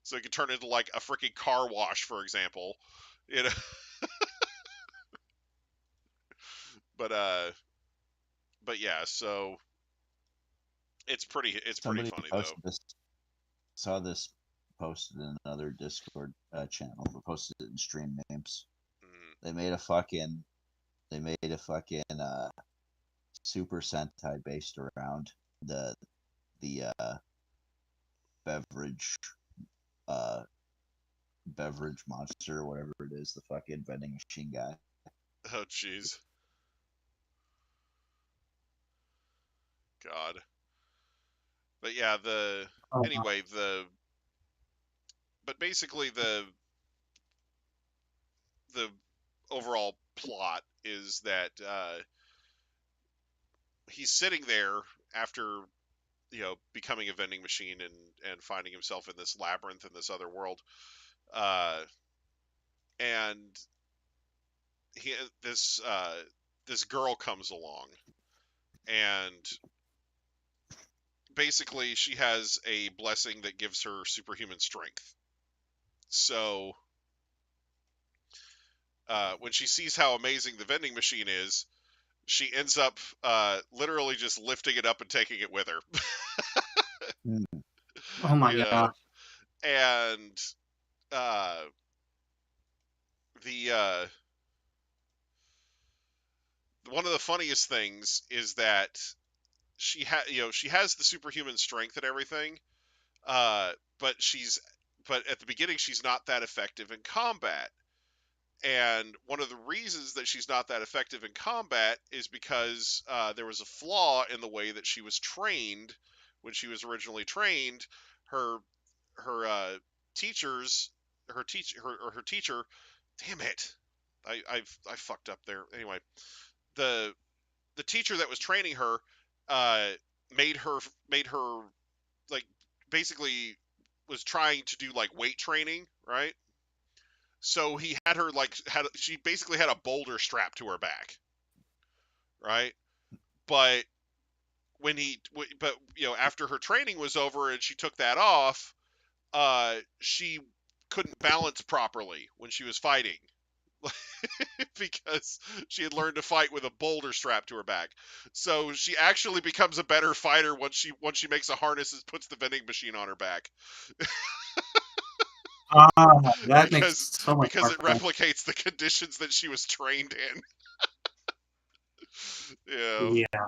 so he can turn into like a freaking car wash, for example. You know, but yeah, so it's pretty Somebody funny though. posted this. Saw this posted in another Discord channel. Or posted it in stream names. Mhm. They made a fucking. They made a fucking Super Sentai based around the beverage uh beverage monster or whatever it is, the fucking vending machine guy. Oh jeez, God. But yeah, Oh, wow. anyway but basically the overall plot is that he's sitting there after becoming a vending machine and finding himself in this labyrinth in this other world, uh, and he this girl comes along, and basically she has a blessing that gives her superhuman strength. So when she sees how amazing the vending machine is, she ends up literally just lifting it up and taking it with her. Hmm. Oh my you know, gosh. and uh, the one of the funniest things is that she has the superhuman strength and everything, uh, but but at the beginning she's not that effective in combat. And one of the reasons that she's not that effective in combat is because there was a flaw in the way that she was trained when she was originally trained. Her her teachers, her teacher. Damn it, I fucked up there. Anyway, the the teacher that was training her uh, made her made her like basically was trying to do like weight training, right? So he had her like she basically had a boulder strapped to her back, right? But but after her training was over and she took that off, she couldn't balance properly when she was fighting because she had learned to fight with a boulder strapped to her back. So she actually becomes a better fighter once she makes a harness and puts the vending machine on her back Ah, that makes because so much because more it sense. replicates the conditions that she was trained in. you know, Yeah.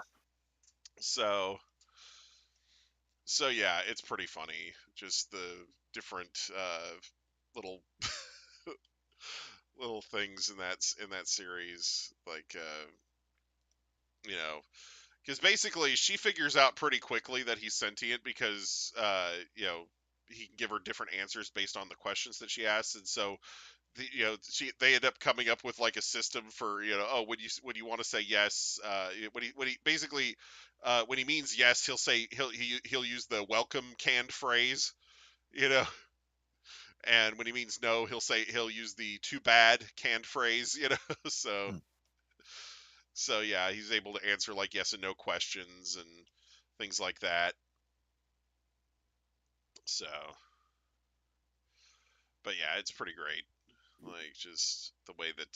so yeah, it's pretty funny. Just the different little little things in that series, like because basically she figures out pretty quickly that he's sentient because he can give her different answers based on the questions that she asks, and so they end up coming up with like a system for when you want to say yes, when he basically when he means yes, he'll use the welcome canned phrase, you know, and when he means no, he'll use the too bad canned phrase, so Hmm. So yeah, he's able to answer like yes and no questions and things like that. So, but yeah, it's pretty great. Like just the way that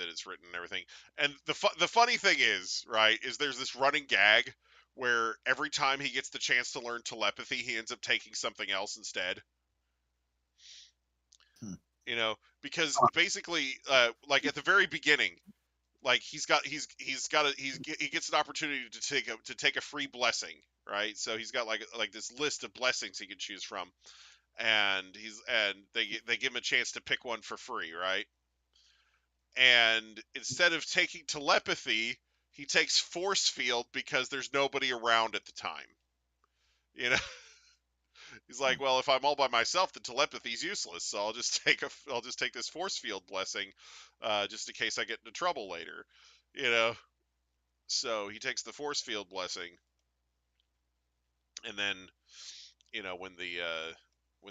it's written and everything. And the funny thing is, right, is there's this running gag where every time he gets the chance to learn telepathy, he ends up taking something else instead. Hmm. You know, because basically, like at the very beginning, like he gets an opportunity to take a free blessing, right? So he's got like this list of blessings he can choose from, and they give him a chance to pick one for free, right? And instead of taking telepathy, he takes force field because there's nobody around at the time. You know, he's like, well, if I'm all by myself, the telepathy's useless, so I'll just take this force field blessing, just in case I get into trouble later. You know, so he takes the force field blessing, and then when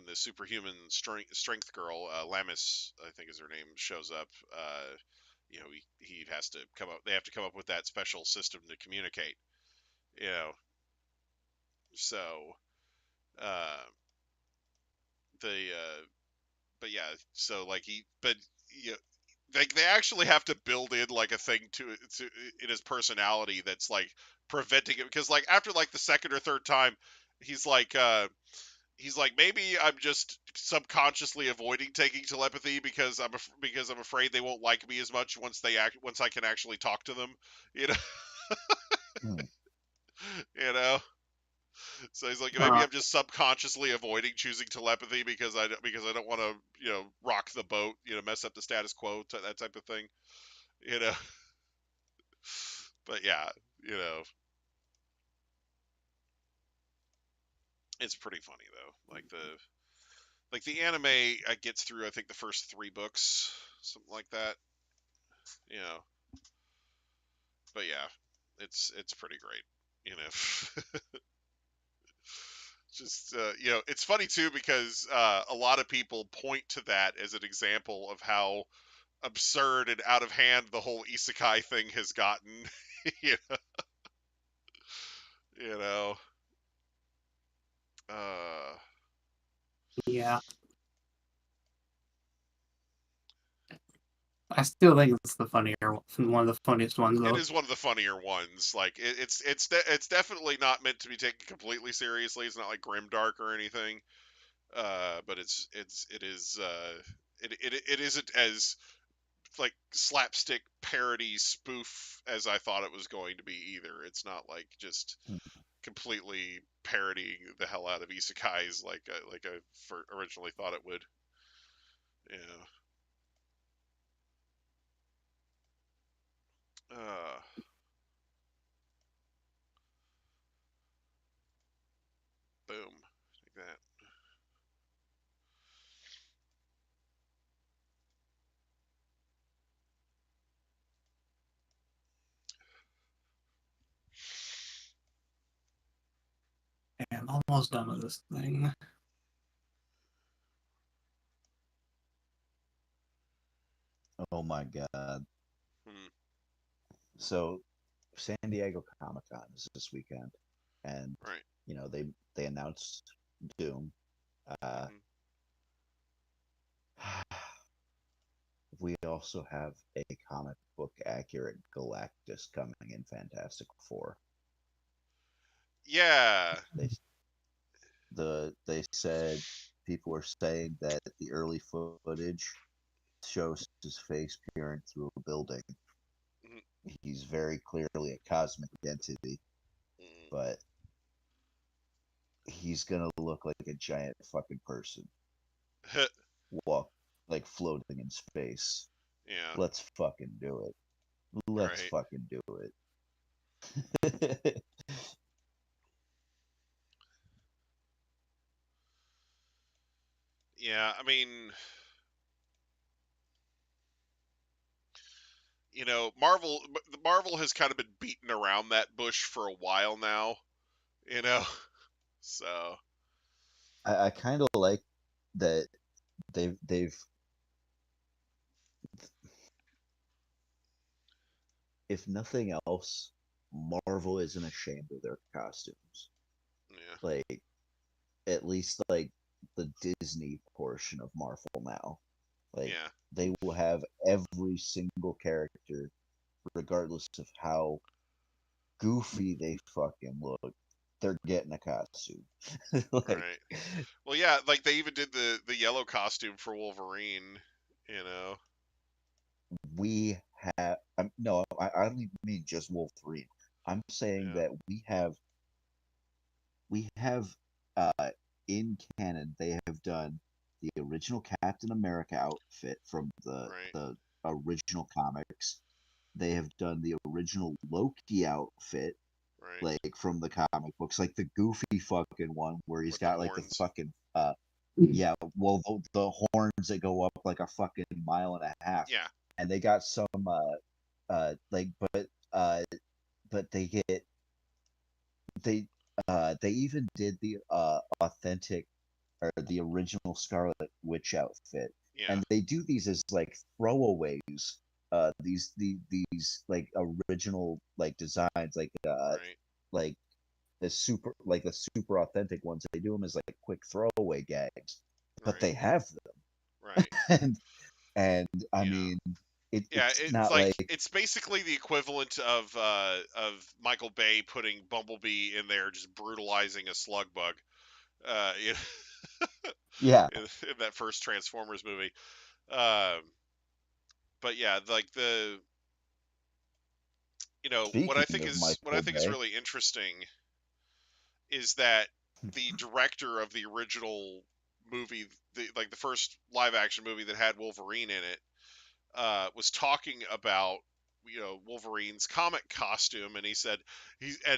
the superhuman strength girl, Lamis, I think is her name, shows up, he has to come up. They have to come up with that special system to communicate. You know, so uh, the but yeah, so like you know, they actually have to build in like a thing to in his personality that's like preventing it, because like after like the second or third time, he's like maybe I'm just subconsciously avoiding taking telepathy because I'm afraid they won't like me as much once I can actually talk to them, you know. Hmm. You know. So he's like, maybe Uh, I'm just subconsciously avoiding choosing telepathy because I don't want to rock the boat, mess up the status quo, that type of thing, you know. But yeah, you know, it's pretty funny though. Like the anime gets through I think the first 3 books, something like that, you know. But yeah, it's pretty great, you know. Just it's funny too because a lot of people point to that as an example of how absurd and out of hand the whole isekai thing has gotten. you know, you know. Uh, yeah, I still think it's one of the funniest ones it though. is one of the funnier ones. Like it's definitely not meant to be taken completely seriously. It's not like grimdark or anything. But it isn't as like slapstick parody spoof as I thought it was going to be either. It's not like just completely parodying the hell out of isekais like I originally thought it would. Yeah. Uh, boom. Like that. Yeah, I'm almost done with this thing. Oh my god. Hmm. So San Diego Comic Con is this weekend, and Right. they announced Doom. Uh, Hmm. we also have a comic book accurate Galactus coming in Fantastic Four. Yeah. They they said people were saying that the early footage shows his face peering through a building. Hmm. He's very clearly a cosmic entity, but he's gonna look like a giant fucking person, walk like floating in space. Yeah. Let's fucking do it. Let's Right. fucking do it. Yeah. I mean, Marvel has kind of been beating around that bush for a while now. You know. So. I kind of like that they've if nothing else, Marvel isn't ashamed of their costumes. Yeah. Like, at least like the Disney portion of Marvel now. Like, Yeah. they will have every single character, regardless of how goofy they fucking look, they're getting a costume. Like, Right. Well, yeah, like they even did the yellow costume for Wolverine. You know. we have no, I don't even mean just Wolverine. I'm saying Yeah. that we have in canon they have done the original Captain America outfit from Right. the original comics. They have done the original Loki outfit, Right. like from the comic books, like the goofy fucking one where he's With the got like the horns. fucking yeah, well the horns that go up like a fucking mile and a half. Yeah. And they got some like but they they even did the authentic or the original Scarlet Witch outfit. Yeah. And they do these as like throwaways. These like original like designs Right. like the super authentic ones. They do them as like quick throwaway gags, but they Right. have them. Right. And I Yeah. mean Yeah, it's it's not like like it's basically the equivalent of Michael Bay putting Bumblebee in there, just brutalizing a slug bug. You yeah. in that first Transformers movie. Um, but yeah, like what I Speaking think of is Michael Bay, really interesting is that the director of the original movie, the first live action movie that had Wolverine in it, was talking about Wolverine's comic costume, and he said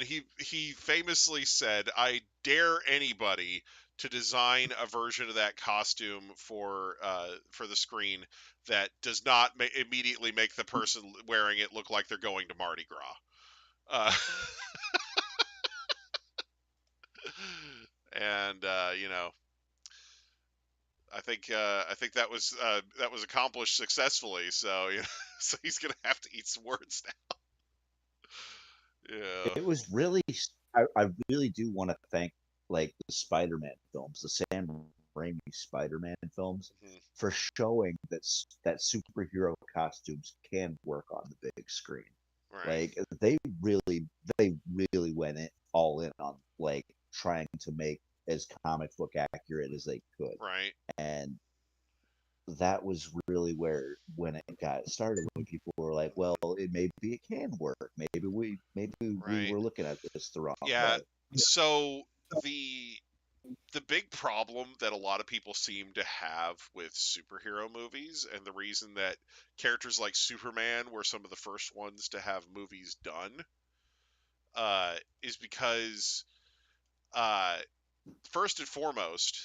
he famously said, "I dare anybody to design a version of that costume for the screen that does not immediately make the person wearing it look like they're going to Mardi Gras." Uh, and I think that was accomplished successfully. So so he's gonna have to eat some words now. Yeah. it was really I really do want to thank like the Spider-Man films, the Sam Raimi Spider-Man films, Mhm. for showing that superhero costumes can work on the big screen. Right. Like they really went all in on like trying to make as comic book accurate as they could. Right. And that was really where when it got started, when people were like, well, maybe it can work, maybe we Right. were looking at this the wrong Yeah. way. So the the big problem that a lot of people seem to have with superhero movies, and the reason that characters like Superman were some of the first ones to have movies done, is because uh, first and foremost,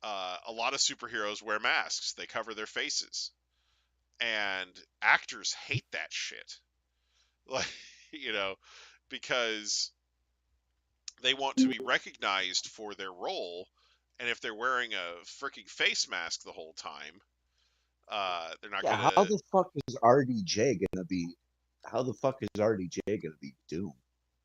a lot of superheroes wear masks. They cover their faces, and actors hate that shit. Like, you know, because they want to be recognized for their role, and if they're wearing a freaking face mask the whole time, they're not Yeah, gonna. how the fuck is RDJ gonna be? How the fuck is RDJ gonna be Doom?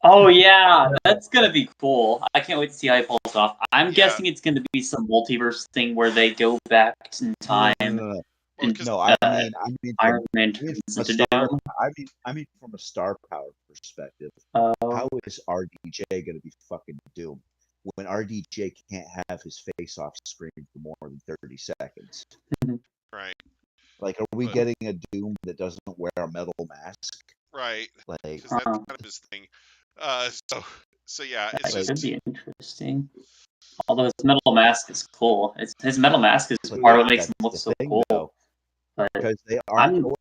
Oh yeah, that's gonna be cool. I can't wait to see how he pulls off. I'm Yeah. guessing it's gonna be some multiverse thing where they go back in time. No. Well, because No, I mean Iron Man from turns a into star. Doom. I mean from a star power perspective. Oh, How is RDJ gonna be fucking Doom when RDJ can't have his face off screen for more than 30 seconds? right, Like, are we but getting a Doom that doesn't wear a metal mask? right, Like, because that's kind of his thing. So yeah, it's that like, could just be interesting. Although his metal mask is cool. His metal mask is but part of what makes that's him look the so thing, cool. though, But because I don't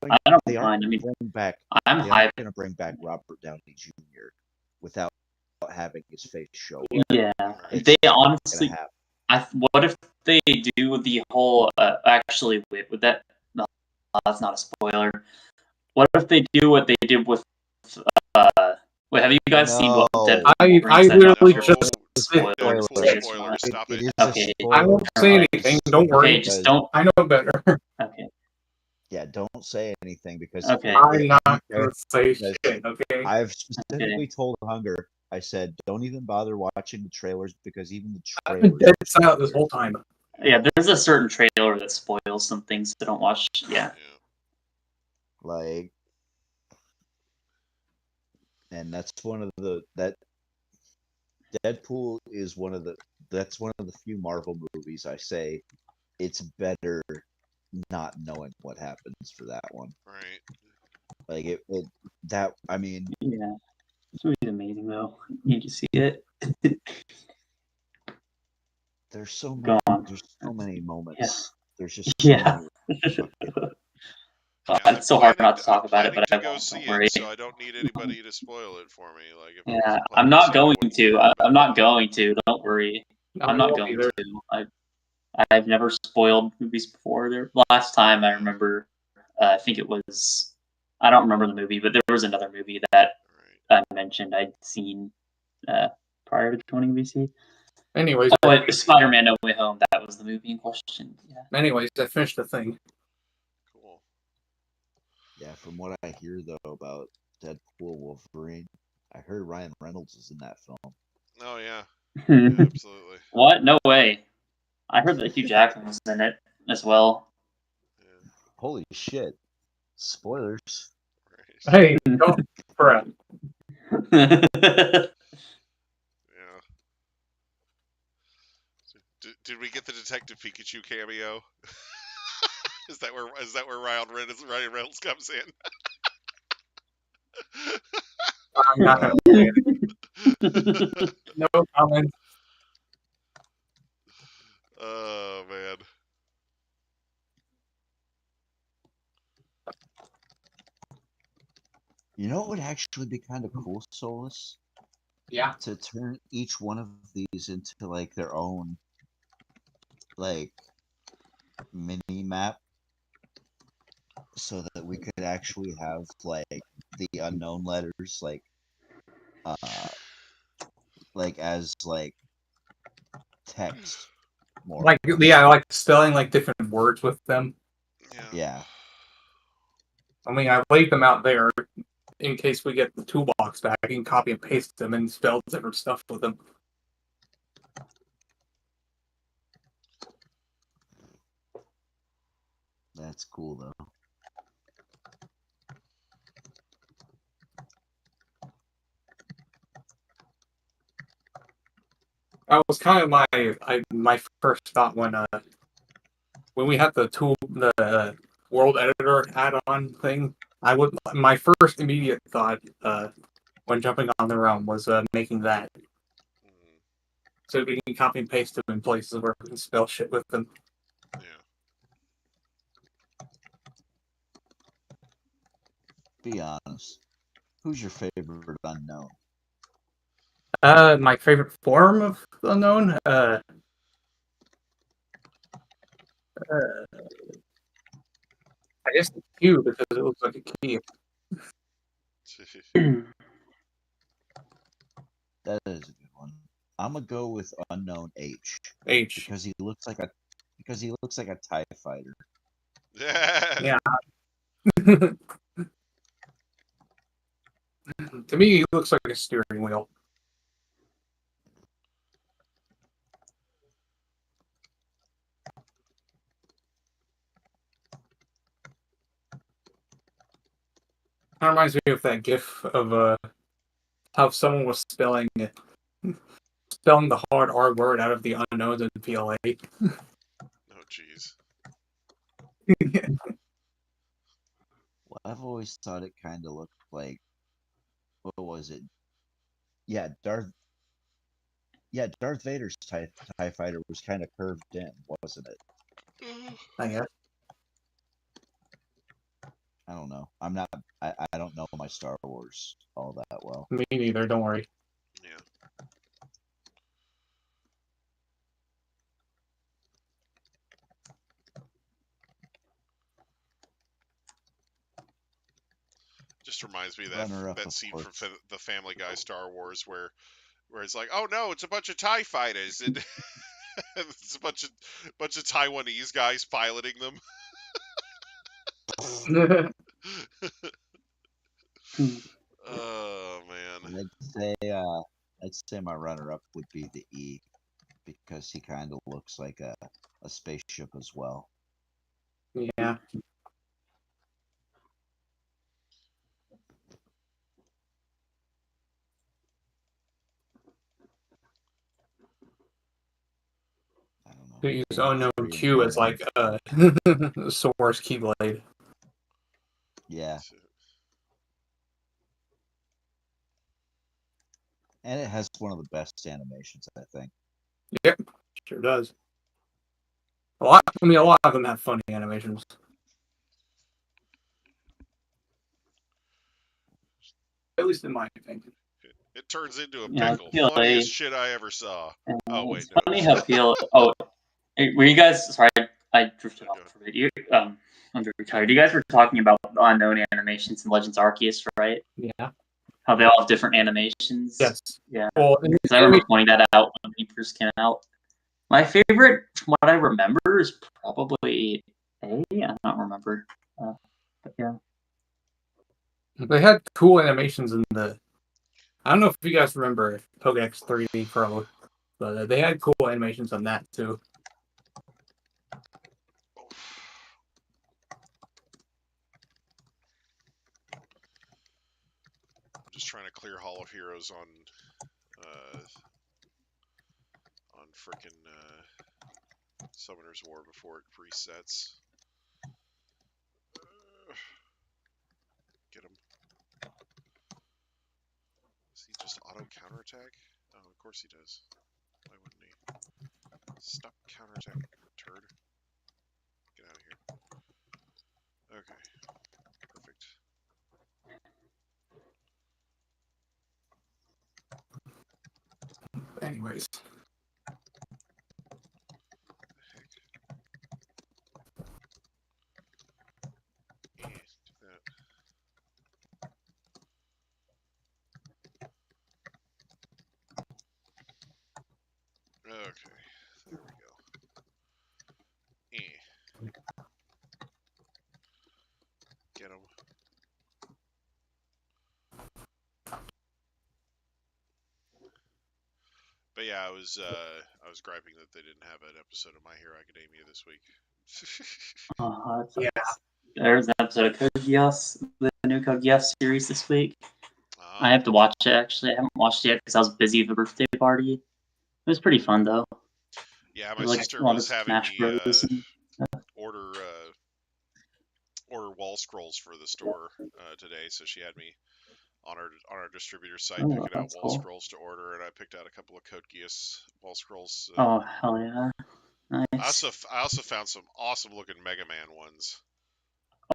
they aren't mind. I going mean, to bring back I'm they aren't hyped. going to bring back Robert Downey Jr. without having his face show up. Yeah, right. they Not gonna honestly. happen. What if they do the whole? Actually, wait, would that? No, that's not a spoiler. What if they do what they did with? Wait, have you guys seen what Deadpool I brings that literally up? just Spoilers. No, I guess you spoilers. want. Stop It it. is a Okay. I spoiler. won't say anything. Don't worry. Okay, just don't. I know better. Okay. Yeah, don't say anything because Okay. I'm not there, gonna say because shit, okay? I've specifically told Hunger, I said, don't even bother watching the trailers because even the I've been trailers. dead silent this whole time. Yeah, there's a certain trailer that spoils some things that don't watch. Yeah. Yeah. Like, and that's one of that Deadpool is that's one of the few Marvel movies I say it's better not knowing what happens for that one. Right. Like that I mean, Yeah. This movie's amazing though. You need to see it. there's so Go on. many moments. Yeah. There's just Yeah. so many God, Yeah, it's so hard not to talk about it, but I go won't. see Don't worry. it, so I don't need anybody to spoil it for me. Like if I Yeah, wasn't I'm planning not see it, I going wouldn't to. worry, but I'm not going to. Don't worry. I'm not won't going either. to. I've never spoiled movies before. The last time I remember, I think it was. I don't remember the movie, but there was another movie that right. I mentioned I'd seen prior to joining VC. Anyways, Oh, Spider-Man: No Way Home. That was the movie in question. Yeah. I finished the thing. Cool. Yeah, from what I hear though about Deadpool Wolverine, I heard Ryan Reynolds is in that film. Oh yeah. Yeah, absolutely. What? No way. I heard that Hugh Jackman was in it as well. Yeah. Holy shit. Spoilers. Right. Hey, don't fret. Yeah. Did we get the Detective Pikachu cameo? Is that where Ryan Reynolds comes in? I'm not gonna say it. No comment. Oh man. You know what would actually be kind of cool, Solus? Yeah. To turn each one of these into like their own like mini map so that we could actually have like the unknown letters like as like text more. Like like spelling like different words with them. Yeah. I mean, I laid them out there in case we get the toolbox back. You can copy and paste them and spell different stuff with them. That's cool though. That was kind of my first thought when we had the world editor add-on thing. My first immediate thought when jumping on the realm was making that so we can copy and paste them in places where we can spell shit with them. Yeah. Be honest. Who's your favorite unknown? My favorite form of unknown. I guess the Q because it looks like a key. That is a good one. I'm gonna go with unknown H H. because he looks like a TIE fighter. Yeah. Yeah. To me, he looks like a steering wheel. That reminds me of that GIF of how someone was spelling the hard R word out of the unknowns in PLA. Oh jeez. Well, I've always thought it kind of looked like, what was it? Yeah, Darth Vader's TIE fighter was kind of curved in, wasn't it? I guess. I don't know. I don't know my Star Wars all that well. Me neither. Don't worry. Yeah. Just reminds me of that scene from the Family Guy Star Wars where it's like, oh no, it's a bunch of TIE fighters and it's a bunch of Taiwanese guys piloting them. Oh man. I'd say my runner-up would be the E, because he kind of looks like a spaceship as well. Yeah. I don't know. They use Maybe unknown 3 and Q 4. as like Sora's Keyblade. Yeah, and it has one of the best animations, I think. Yep, sure does. A lot of them have funny animations. At least in my opinion. It turns into a Yeah, pickle. PLA. Funniest shit I ever saw. Oh wait, It's no. funny how PLA. Oh, were you guys? Sorry, I drifted Go off ahead. for a bit. You, under retired. You guys were talking about unknown animations in Legends Arceus, right? Yeah. How they all have different animations. Yes. Yeah. Well, Because I remember pointing that out when he first came out. My favorite, from what I remember, is probably A. I don't remember. But yeah. they had cool animations in the. I don't know if you guys remember Pokedex 3D Pro, but they had cool animations on that too. I'm just trying to clear Hall of Heroes on frickin' Summoner's War before it resets. Get him. Does he just auto counterattack? Oh, of course he does. Why wouldn't he? Stop counterattacking, turd. Get out of here. Okay. Perfect. Anyways. Yeah, do that. Okay, there we go. Get him. But yeah, I was griping that they didn't have an episode of My Hero Academia this week. Yeah. There's an episode of Code Geass, the new Code Geass series this week. I Ah, have to watch it, actually. I haven't watched it yet because I was busy with the birthday party. It was pretty fun, though. yeah, my Like sister a lot was of having Smash me Bros. order wall scrolls for the store today, so she had me on our distributor site Oh, picking out that's wall cool. scrolls to order, and I picked out a couple of Code Geass wall scrolls. Oh, hell yeah. I Nice. also found some awesome looking Mega Man ones.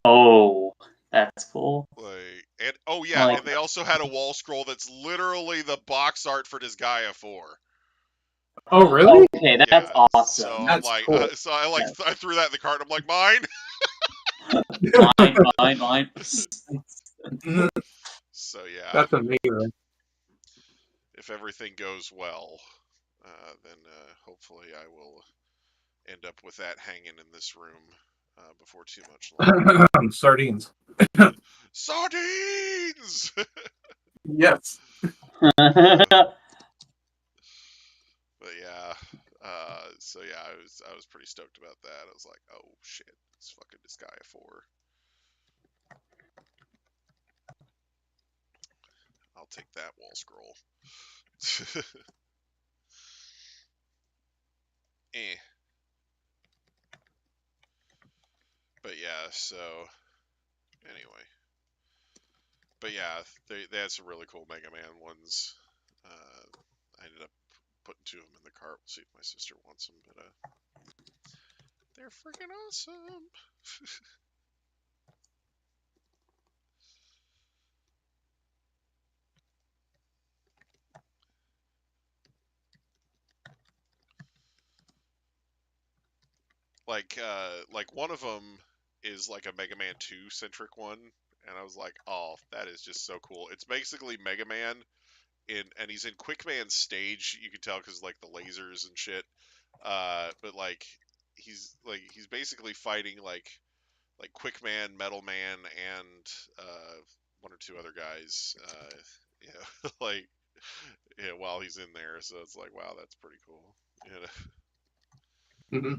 Oh, that's cool. And they also had a wall scroll that's literally the box art for Disgaea 4. Oh, really? Okay, that's Yeah, awesome. so I'm That's like, cool. I threw that in the cart. And I'm like, mine. Mine. So yeah, That's amazing. if everything goes well, then hopefully I will end up with that hanging in this room before too much longer. Sardines. Sardines. Yes. But yeah, so yeah, I was pretty stoked about that. I was like, oh shit, it's fucking Disgaea 4. I'll take that wall scroll. Eh. But yeah, so anyway. But yeah, they had some really cool Mega Man ones. I ended up putting 2 of them in the cart. We'll see if my sister wants them, but they're freaking awesome. Like one of them is like a Mega Man 2 centric one, and I was like, oh, that is just so cool. It's basically Mega Man and he's in Quickman stage. You can tell because like the lasers and shit. But like he's basically fighting like like Quick Man, Metal Man, and one or two other guys. Like while he's in there, so it's like, wow, that's pretty cool. Mm-hmm.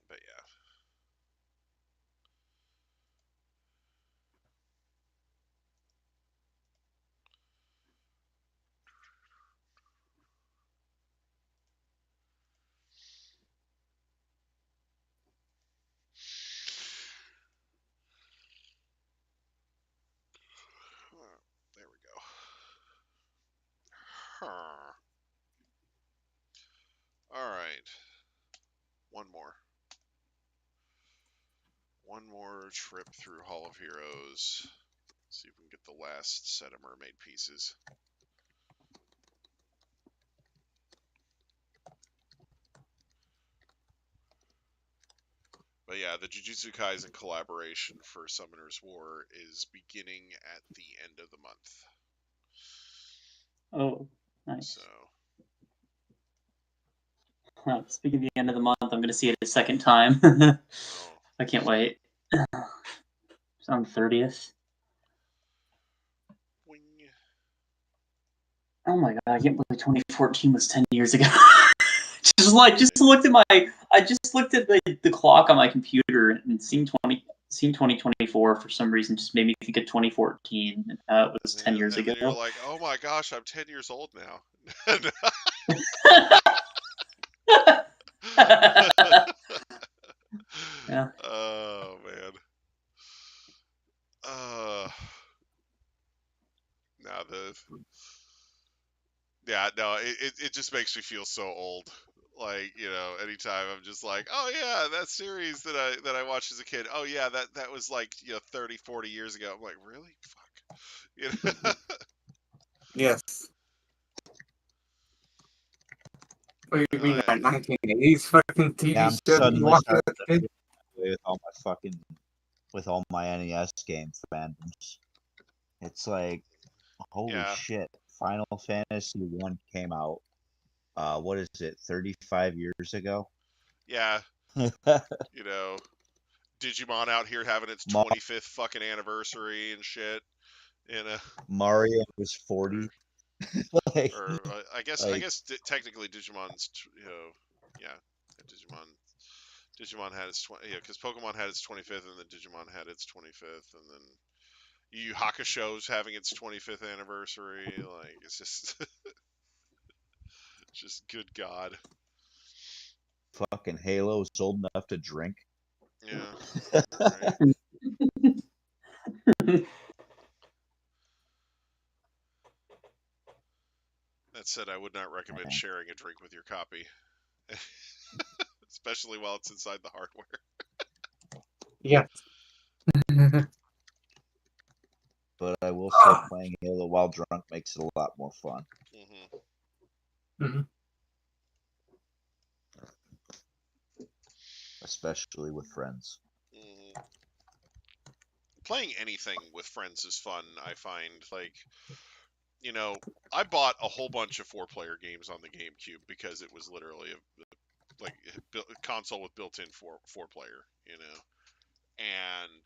But yeah. There we go. Huh. All right. One more. One more trip through Hall of Heroes. See if we can get the last set of mermaid pieces. But yeah, the Jujutsu Kaisen collaboration for Summoner's War is beginning at the end of the month. Oh, nice. So. Speaking of the end of the month, I'm going to see it a second time. Oh. I can't wait. It's on the 30th. Wing. Oh my god, I can't believe 2014 was 10 years ago. just looked at the clock on my computer and seeing 2024 for some reason just made me think of 2014 and how it was 10 years and ago. then you're like, oh my gosh, I'm 10 years old now. Yeah. Oh man. It just makes me feel so old. Like, anytime I'm just like, oh yeah, that series that I watched as a kid. Oh yeah, that was like, 30, 40 years ago. I'm like, really? Fuck. Yes. What do you mean that 1980s fucking TV Yeah, I'm show that you suddenly watched as starting a to kid? feel that way with all my NES game fandoms. It's like, holy Yeah. shit! Final Fantasy 1 came out. What is it? 35 years ago. Yeah. Digimon out here having its 25th fucking anniversary and shit. Mario was 40. I guess technically Digimon's Digimon had its because Pokemon had its 25th and then Digimon had its 25th and then Yu Yu Hakusho's having its 25th anniversary. Like, it's just just good god. Fucking Halo's old enough to drink. Yeah. Right. That said, I would not recommend sharing a drink with your copy. Especially while it's inside the hardware. Yes. But I will say playing Halo while drunk makes it a lot more fun. Mm-hmm. Especially with friends. Mm-hmm. Playing anything with friends is fun, I find. Like, I bought a whole bunch of 4-player games on the GameCube because it was literally a console with built-in 4-player, and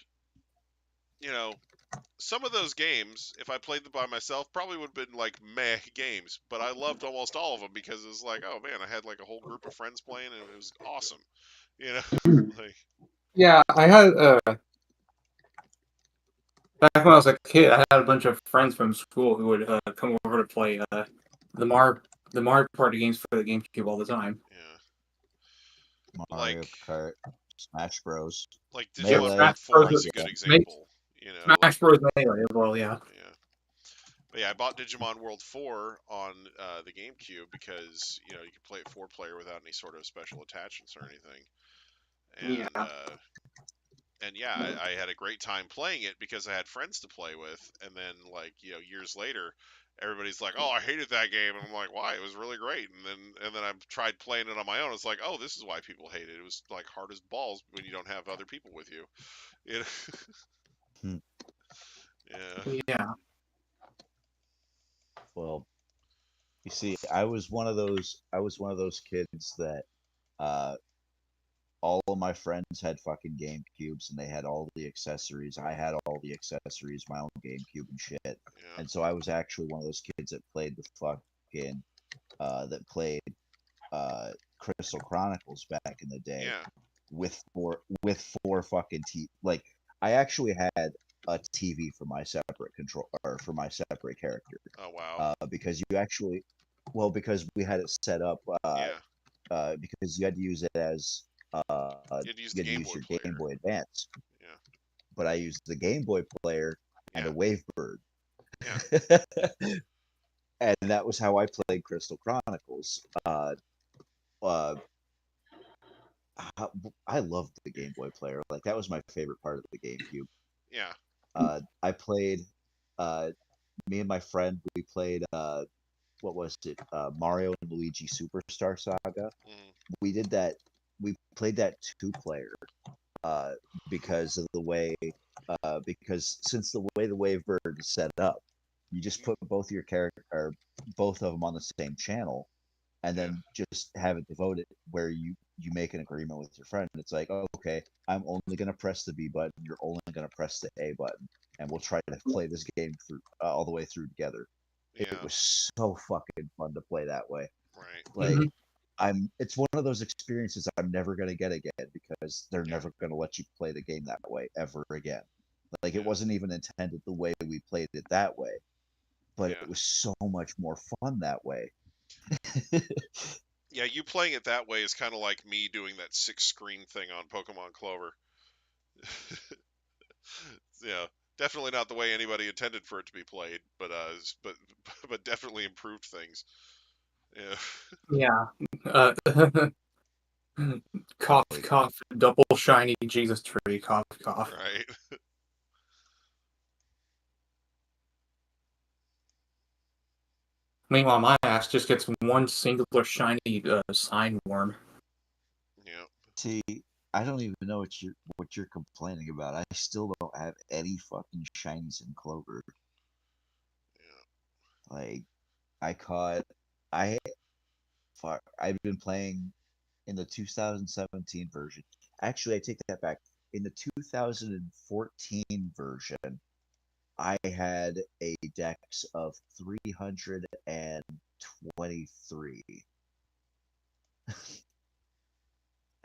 some of those games, if I played them by myself, probably would have been like meh games, but I loved almost all of them because it was like, oh man, I had like a whole group of friends playing and it was awesome, like. Yeah, I had back when I was a kid, I had a bunch of friends from school who would come over to play the Mario Party games for the GameCube all the time. Yeah. Mario Kart, Smash Bros. Like Melee. Digimon World 4 is a good example. Smash Bros. Melee, well, yeah. Yeah. But yeah, I bought Digimon World 4 on the GameCube because, you could play it 4-player without any sort of special attachments or anything. And I had a great time playing it because I had friends to play with. And then, like, years later, everybody's like, "Oh, I hated that game," and I'm like, "Why? It was really great." And then I tried playing it on my own. It's like, "Oh, this is why people hate it. It was like hard as balls when you don't have other people with you." Yeah. Yeah. Well, you see, I was one of those kids that All of my friends had fucking GameCubes and they had all the accessories. I had all the accessories, my own GameCube and shit. Yeah. And so I was actually one of those kids that played the fucking that played Crystal Chronicles back in the day Yeah. with four fucking like I actually had a TV for my separate control or for my separate character. Oh wow. Because you actually because we had it set up Yeah. because you had to use it as You had to use you the had to Game use Boy your player. Game Boy Advance. Yeah. But I used the Game Boy player and Yeah. a Wavebird. Yeah. And that was how I played Crystal Chronicles. Uh, I loved the Game Boy player. Like that was my favorite part of the GameCube. Yeah. I played. Me and my friend, we played. What was it? Mario and Luigi Superstar Saga. Mm. We did that. We played that two-player uh, because of the way. Because since the way the Wavebird is set up, you just put both your character or both of them on the same channel, and Yeah. then just have it devoted where you make an agreement with your friend. It's like, oh, okay, I'm only gonna press the B button. You're only gonna press the A button, and we'll try to play this game through all the way through together. It Yeah. was so fucking fun to play that way. Right. Like it's one of those experiences I'm never gonna get again because they're Yeah. never gonna let you play the game that way ever again. Like Yeah. it wasn't even intended the way we played it that way, but Yeah. it was so much more fun that way. Yeah, you playing it that way is kind of like me doing that 6-screen thing on Pokemon Clover. Yeah, definitely not the way anybody intended for it to be played, but definitely improved things. Yeah. Yeah. Cough, Like, cough. Double shiny Jesus tree. Cough, cough. Right. Meanwhile, my ass just gets one singular shiny sign worm. Yeah. see, I don't even know what you're complaining about. I still don't have any fucking shinies in Clover. Yeah. Like, I caught, I fuck, I've been playing in the 2017 version. Actually, I take that back. In the 2014 version, I had a dex of 323.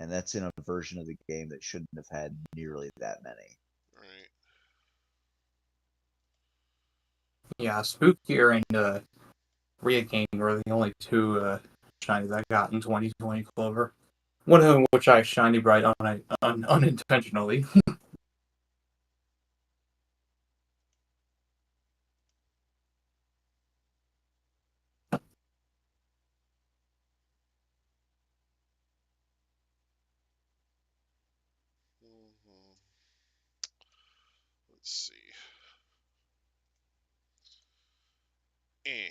And that's in a version of the game that shouldn't have had nearly that many. Right. Yeah, Spookier and Regain were the only two shinies I got in 2020 Clover. One of them which I shiny bright unintentionally. Hmm. Let's see.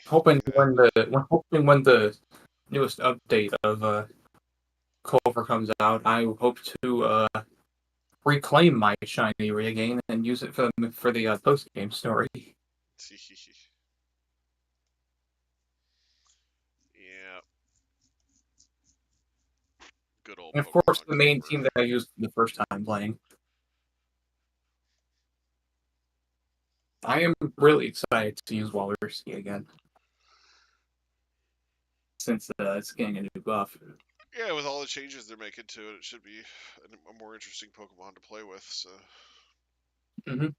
hoping That. when the newest update of Clover comes out, I hope to reclaim my shiny Regain and use it for the post game story. Yeah. Good old And of course, Pokemon the main Clover. team that I used the first time playing. I am really excited to use Walrusky again, since it's getting a new buff. Yeah, with all the changes they're making to it, it should be a more interesting Pokemon to play with. So. Mm-hmm. Okay.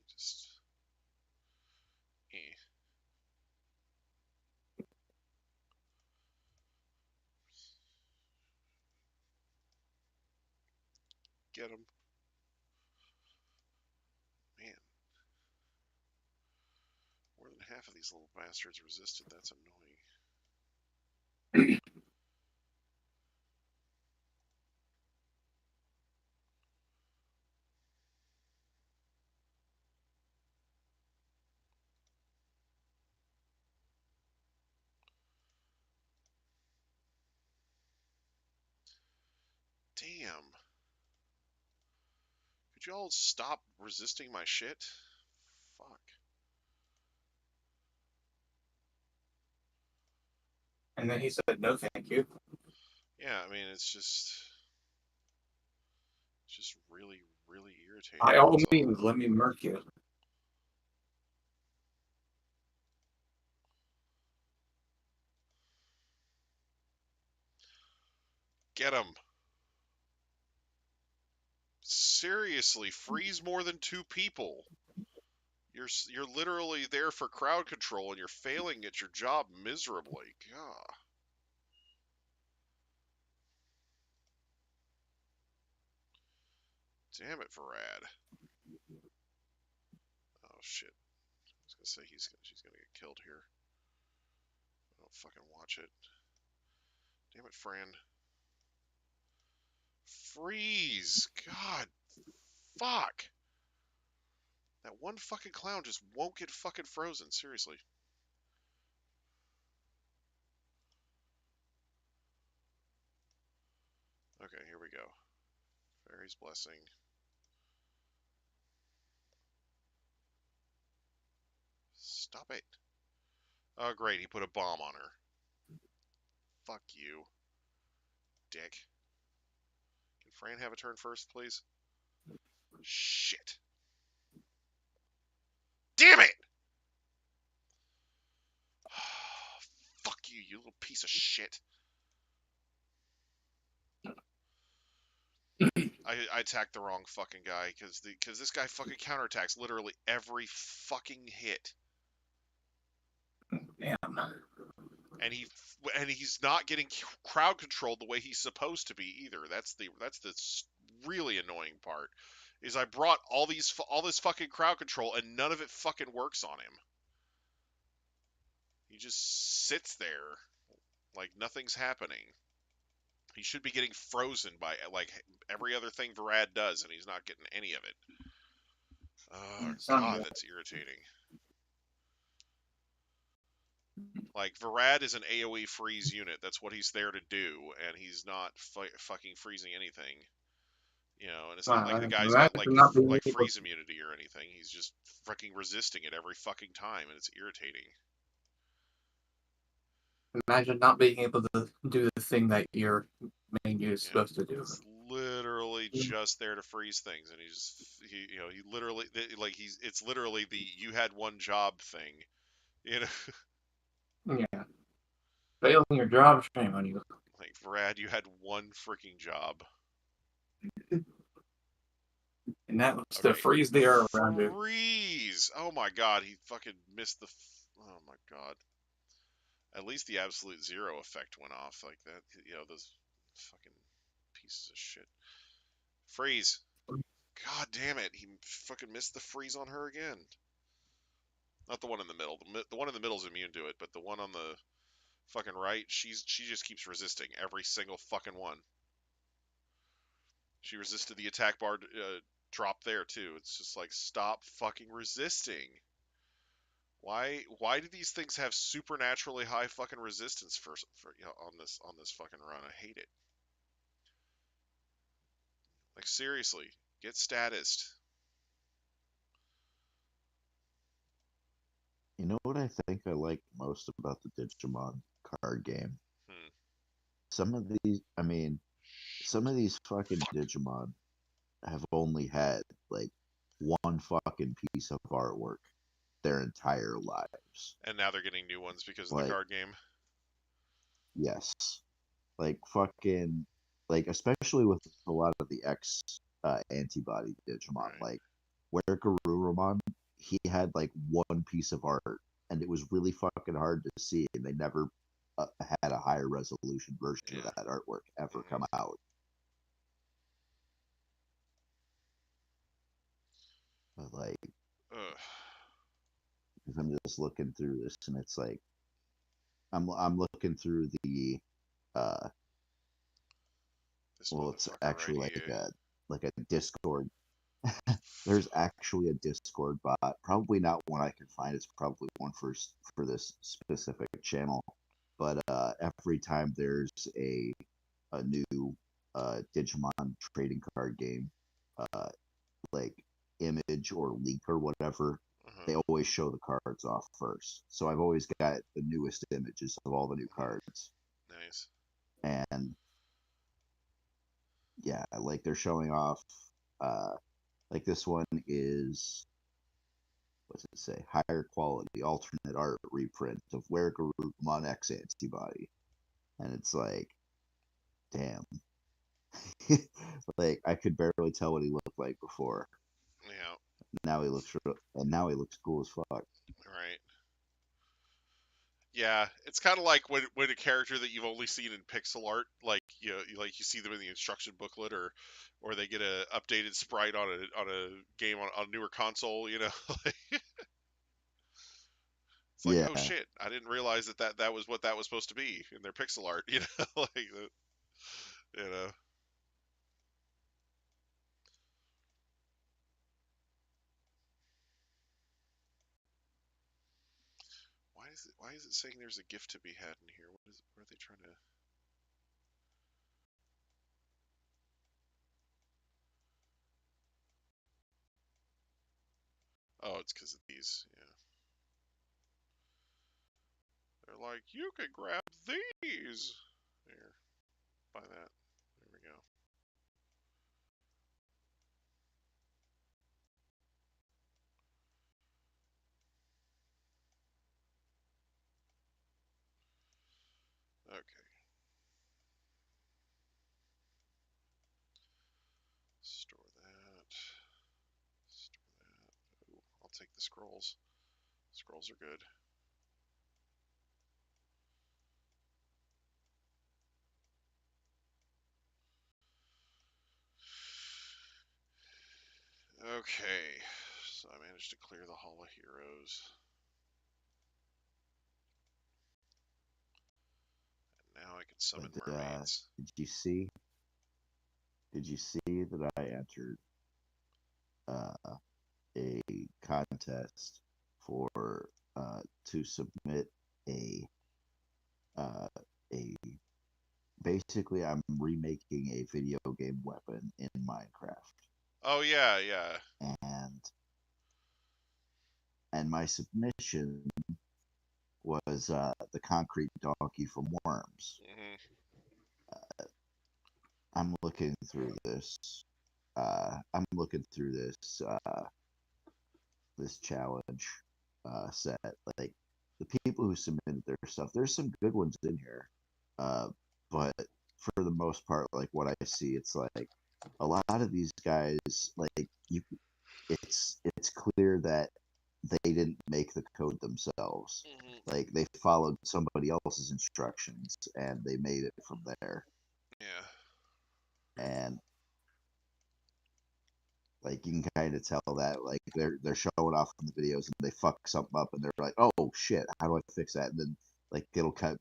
Just. Eh. Get them. Man. More than half of these little bastards resisted. That's annoying. Damn. Could you all stop resisting my shit? And then he said, no, thank you. Yeah, I mean, it's just really, really irritating. By all means, let me murk you. Get him. Seriously, freeze more than 2 people. You're literally there for crowd control, and you're failing at your job miserably. God. Damn it, Varad. Oh shit. I was gonna say she's gonna get killed here. I don't fucking watch it. Damn it, Fran. Freeze! God. Fuck! That one fucking clown just won't get fucking frozen, seriously. Okay, here we go. Fairy's Blessing. Stop it. Oh, great, he put a bomb on her. Fuck you. Dick. Can Fran have a turn first, please? Shit. Damn it! Fuck you, you little piece of shit. I attacked the wrong fucking guy because this guy fucking counterattacks literally every fucking hit. Damn. And he's not getting crowd controlled the way he's supposed to be either. That's the really annoying part. Is I brought all this fucking crowd control and none of it fucking works on him. He just sits there like nothing's happening. He should be getting frozen by like every other thing Varad does, and he's not getting any of it. Oh god, that's irritating. Like, Varad is an AoE freeze unit. That's what he's there to do, and he's not fucking freezing anything. You know, and it's not like the guy's got, like freeze immunity or anything. He's just fucking resisting it every fucking time, and it's irritating. Imagine not being able to do the thing that your main unit is supposed to do. He's literally just there to freeze things, and he literally, like, it's literally the you had one job thing, you know? Yeah. Failing your job, shame on you. Like, Brad, you had one freaking job. And that was to freeze the air around you. Freeze! Oh my god, he fucking missed the... Oh my god. At least the absolute zero effect went off like that. You know, those fucking pieces of shit. Freeze! God damn it, he fucking missed the freeze on her again. Not the one in the middle. The one in the middle is immune to it, but the one on the fucking right, she just keeps resisting every single fucking one. She resisted the attack bar drop there too. It's just like, stop fucking resisting. Why do these things have supernaturally high fucking resistance for you know, on this fucking run? I hate it. Like, seriously, get statused. You know what I think I like most about the Digimon card game? Some of these fucking Digimon have only had like one fucking piece of artwork their entire lives. And now they're getting new ones because of the card game. Yes. Like fucking, like, especially with a lot of the X antibody Digimon, Right. like where Garurumon, he had like one piece of art, and it was really fucking hard to see, and they never had a higher resolution version of that artwork ever come out. But like, because I'm just looking through this, and it's like, I'm looking through the well, it's actually like a Discord. There's actually a Discord bot. Probably not one I can find. It's probably one for this specific channel. But every time there's a new Digimon trading card game, like image or leak or whatever, they always show the cards off first. So I've always got the newest images of all the new cards. Nice. And yeah, like they're showing off, like this one is, what's it say? Higher quality alternate art reprint of Wergarutmon X antibody. And it's like, damn. Like I could barely tell what he looked like before. Yeah. Now he looks cool as fuck. Right. Yeah, it's kind of like when a character that you've only seen in pixel art, like you see them in the instruction booklet, or they get a updated sprite on a game on a newer console. It's like, Yeah. oh shit, I didn't realize that was what that was supposed to be in their pixel art. Like you know. Why is it saying there's a gift to be had in here? What are they trying to? Oh, it's because of these. Yeah. They're like, you can grab these. Here, buy that. There we go. Okay. Store that. Store that. Ooh, I'll take the scrolls. Scrolls are good. Okay. So I managed to clear the Hall of Heroes. And now I can summon mermaids. Did you see that I entered a contest for to submit a basically I'm remaking a video game weapon in Minecraft. Oh yeah, yeah. And my submission was the concrete donkey from Worms. Mm-hmm. I'm looking through this. This challenge set. Like the people who submitted their stuff, there's some good ones in here, but for the most part, like what I see, it's like a lot of these guys, like it's clear that they didn't make the code themselves. Mm-hmm. Like they followed somebody else's instructions and they made it from there. Yeah. And like you can kind of tell that like they're showing off in the videos and they fuck something up and they're like, oh shit, how do I fix that? And then like it'll cut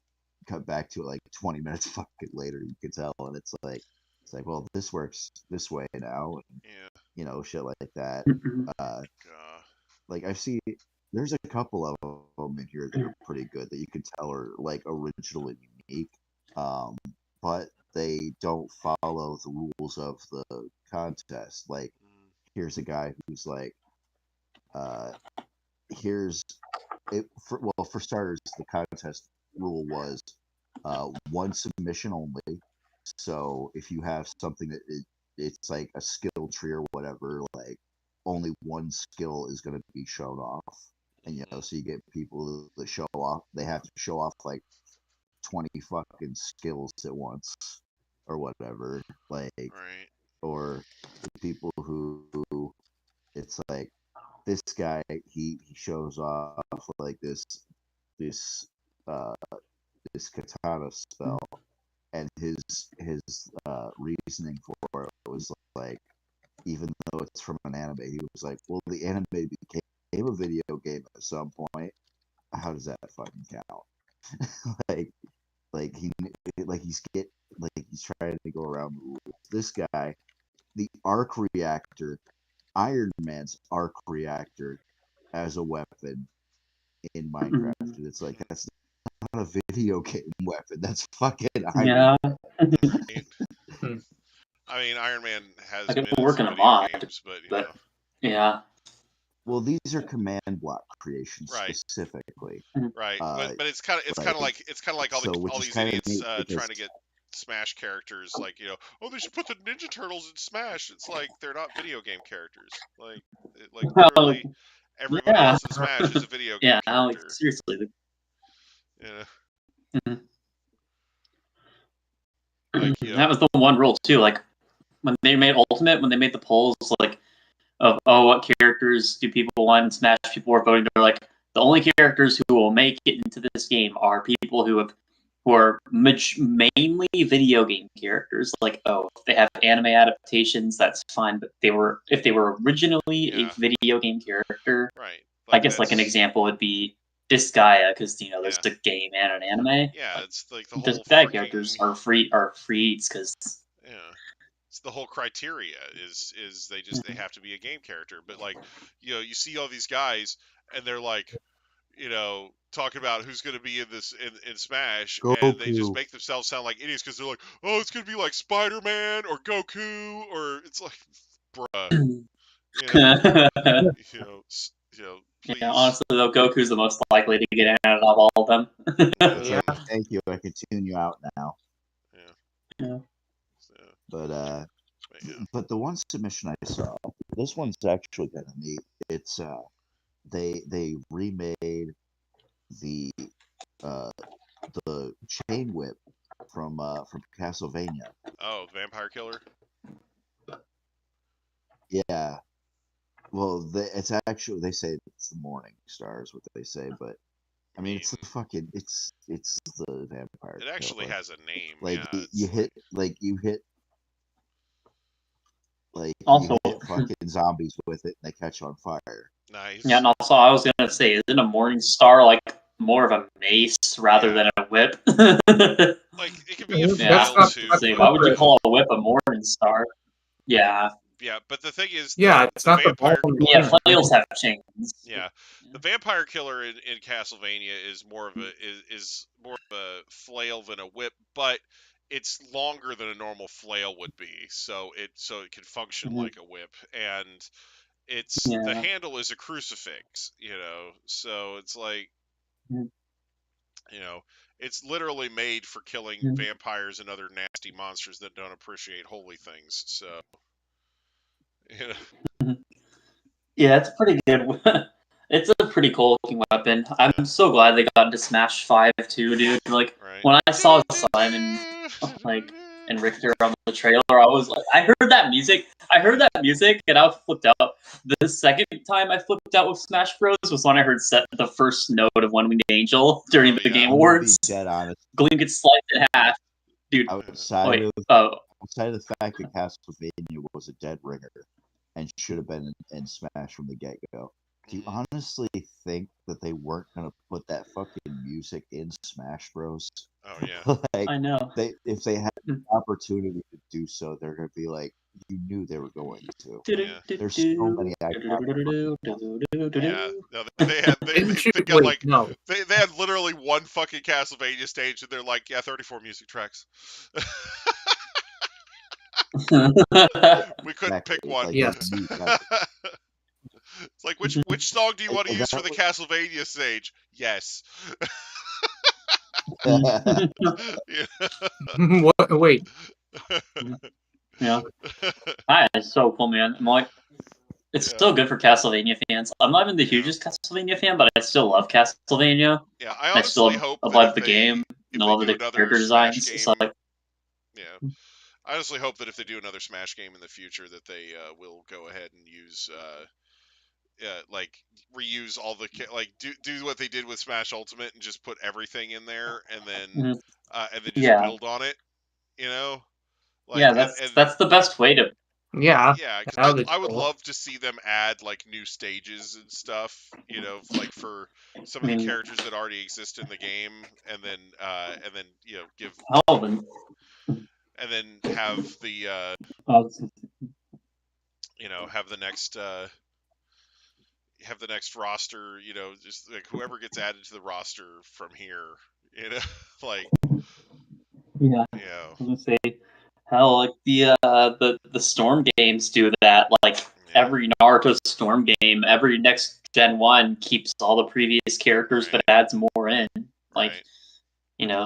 back to it like 20 minutes fucking later. You can tell, and it's like well, this works this way now, and Yeah. Shit like that. God. Like I see, there's a couple of them in here that are pretty good that you can tell are like original and unique, but they don't follow the rules of the contest. Like here's a guy who's like, here's it. For starters, the contest rule was one submission only. So if you have something that it's like a skill tree or whatever, like only one skill is going to be shown off. And so you get people that show off. They have to show off like 20 fucking skills at once or whatever. Like, right. Or the people who it's like this guy he shows off like this katana spell, and his reasoning for it was like, even though it's from an anime, he was like, well, the anime became a video game at some point. How does that fucking count? He's trying to go around the rules. This guy, the arc reactor, Iron Man's arc reactor as a weapon in Minecraft. And it's like, that's not a video game weapon. That's fucking Iron Man. I mean, Iron Man has like been work in a video mod, games, but yeah. Well, these are command block animation Right. specifically. Right, but it's kind of like all which is these kinda idiots neat trying because to get Smash characters, like, oh, they should put the Ninja Turtles in Smash. It's like they're not video game characters. Like literally everybody Yeah. else in Smash is a video game Yeah, like character. seriously. Yeah, Mhm. like That was the one rule too. Like when they made Ultimate, when they made the polls, like of what characters do people want in Smash, people were voting. They're like, the only characters who will make it into this game are people who are mainly video game characters. Like, if they have anime adaptations, that's fine. But if they were originally a video game character, right. I guess like an example would be Disgaea, because there's a game and an anime. Yeah, it's like the whole Disgaea characters are frees because yeah. It's the whole criteria is they have to be a game character. But like, you see all these guys and they're like, talking about who's going to be in this in Smash, and they just make themselves sound like idiots because they're like, oh, it's going to be like Spider-Man or Goku, or it's like, bruh, please. Yeah, honestly, though, Goku's the most likely to get in out of all of them. Yeah. Thank you. I can tune you out now. Yeah. But the one submission I saw, this one's actually kind of neat. It's they remade the chain whip from Castlevania. Oh, Vampire Killer. Yeah. Well, it's actually, they say it's the Morning Star is what they say, but I mean it's the fucking it's the Vampire. It actually Killer. has a name. Like yeah, you hit Also, you hit fucking zombies with it and they catch on fire. Nice. Yeah, and also I was gonna say, isn't a Morning Star like more of a mace rather than a whip? Like it could be a flail too. See, why would you call a whip a Morning Star? Yeah. Yeah, but the thing is, it's not vampire. Yeah, flails have chains. Yeah, the Vampire Killer in Castlevania is more of a flail than a whip, but it's longer than a normal flail would be, so it can function like a whip, and the handle is a crucifix, so it's like, it's literally made for killing vampires and other nasty monsters that don't appreciate holy things. So, Yeah, it's pretty good. It's a pretty cool looking weapon. I'm so glad they got into Smash 5 too, dude. Like when I saw Simon and Richter on the trailer, I was like, I heard that music, and I was flipped out. The second time I flipped out with Smash Bros was when I heard the first note of One Winged Angel during the Game Awards. Dead honest. Gleam gets sliced in half, dude. Outside of the fact that Castlevania was a dead ringer and should have been in Smash from the get-go, do you honestly think that they weren't going to put that fucking music in Smash Bros? Oh yeah. Like, I know. If they had the opportunity to do so, they're going to be like, you knew they were going to. Yeah. There's so many iconic. Yeah, no, they had literally one fucking Castlevania stage, and they're like, yeah, 34 music tracks. We couldn't pick one. Like, yes. It's like, which song do you want to use for the Castlevania stage? Yes. What? Wait. Yeah. It's so cool, man. I'm like, it's still good for Castlevania fans. I'm not even the hugest Castlevania fan, but I still love Castlevania. Yeah, I honestly hope I love the game. And I love the character designs. It's like, yeah. I honestly hope that if they do another Smash game in the future, that they will go ahead and use, like reuse all the do what they did with Smash Ultimate and just put everything in there, and then just build on it. Like, that's the best way to. Yeah. Yeah, because I would love to see them add like new stages and stuff, like for some of the characters that already exist in the game, and then give and then have the have the next roster, just like whoever gets added to the roster from here, like I was gonna say, hell, like the Storm games do that. Like every Naruto Storm game, every next Gen 1 keeps all the previous characters but adds more in. Like,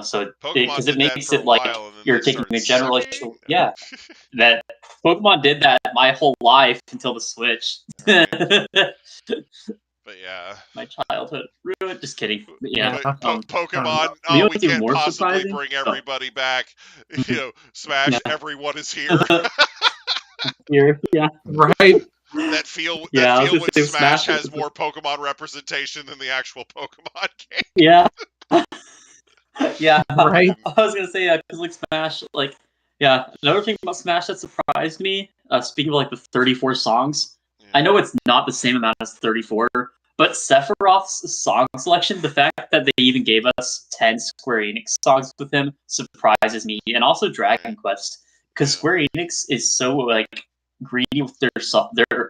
so because it makes it like you're taking a generational. Yeah, that Pokemon did that my whole life until the Switch. Right. But yeah, my childhood ruined. Just kidding. But yeah, Pokemon. we can't possibly bring everybody back. Smash. Everyone is here. Here, yeah, right. That feel when Smash has more Pokemon representation than the actual Pokemon game. Yeah. Yeah, right. I was gonna say because like Smash, another thing about Smash that surprised me. Speaking of like the 34 songs, I know it's not the same amount as 34, but Sephiroth's song selection, the fact that they even gave us 10 Square Enix songs with him, surprises me, and also Dragon Quest, because Square Enix is so like greedy with their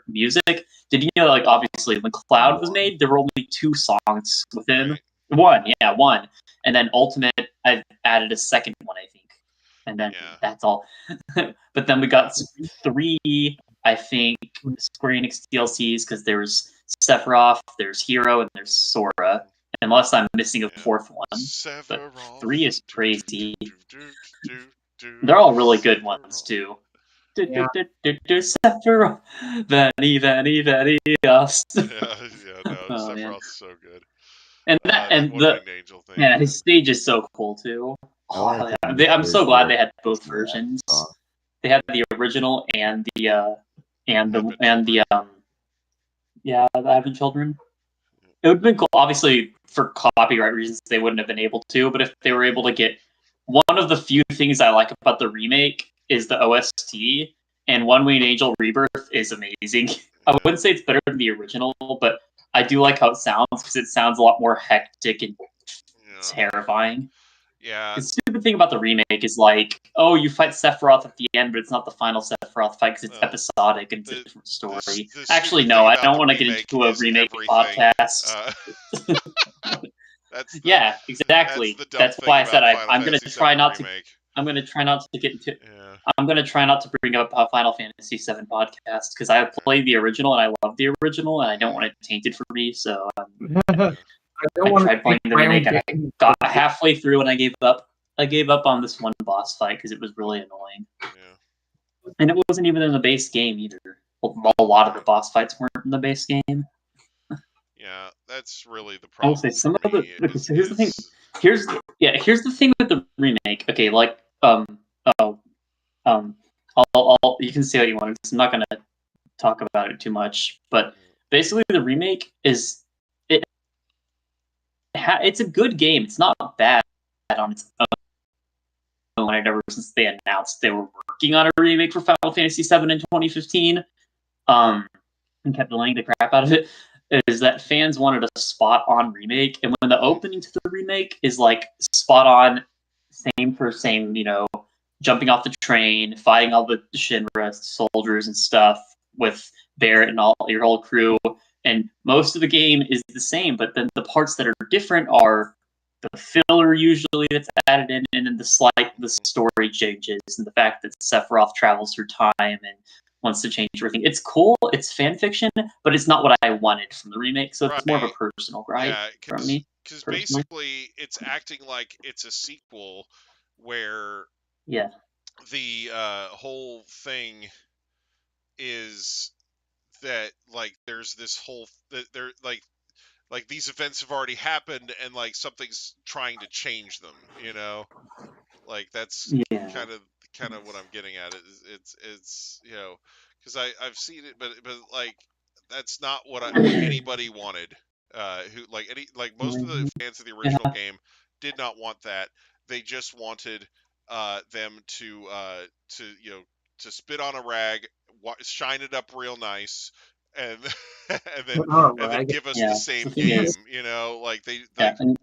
music. Did you know, like, obviously when Cloud was made, there were only 2 songs with him. One. And then Ultimate, I added a second one, I think. And then that's all. But then we got 3, I think, Square Enix DLCs, because there's Sephiroth, there's Hero, and there's Sora. Unless I'm missing a 4th one. But 3 is crazy. They're all really good ones, too. Sephiroth, Vanny, us. Sephiroth's so good. And his stage is so cool too. I'm so glad they had both versions. They had the original and the Advent Children. It would have been cool. Obviously, for copyright reasons, they wouldn't have been able to. But if they were able to get, one of the few things I like about the remake is the OST, and One Winged Angel Rebirth is amazing. I wouldn't say it's better than the original, but I do like how it sounds, because it sounds a lot more hectic and terrifying. Yeah. The stupid thing about the remake is like, oh, you fight Sephiroth at the end, but it's not the final Sephiroth fight because it's episodic and it's a different story. Actually, no, I don't want to get into a remake podcast. Yeah, exactly. That's why I said I'm going to try not to. I'm going to try not to get into. Yeah. I'm going to try not to bring up a Final Fantasy VII podcast, because I played the original and I love the original and I don't want it tainted for me. So I tried playing the remake and I got halfway through and I gave up. I gave up on this one boss fight because it was really annoying. Yeah. And it wasn't even in the base game either. A lot of the boss fights weren't in the base game. Yeah, that's really the problem. I will say some of the. Here's the thing. Here's the thing with the remake. Okay, like you can say what you want. I'm not gonna talk about it too much, but basically the remake is it's a good game. It's not bad on its own. Ever since they announced they were working on a remake for Final Fantasy VII in 2015, and kept delaying the crap out of it, is that fans wanted a spot-on remake, and when the opening to the remake is like spot-on, same for same, jumping off the train, fighting all the Shinra soldiers and stuff with Barrett and all your whole crew, and most of the game is the same, but then the parts that are different are the filler usually that's added in, and then the story changes, and the fact that Sephiroth travels through time and wants to change everything. It's cool, it's fan fiction, but it's not what I wanted from the remake, so it's more of a personal gripe from me. Because basically, it's acting like it's a sequel where the whole thing is that like there's this whole there like these events have already happened and like something's trying to change them, like that's kind of what I'm getting at. It's because I've seen it, but like that's not what anybody wanted. Most of the fans of the original game did not want that. They just wanted them to spit on a rag, shine it up real nice, and then give us the same game.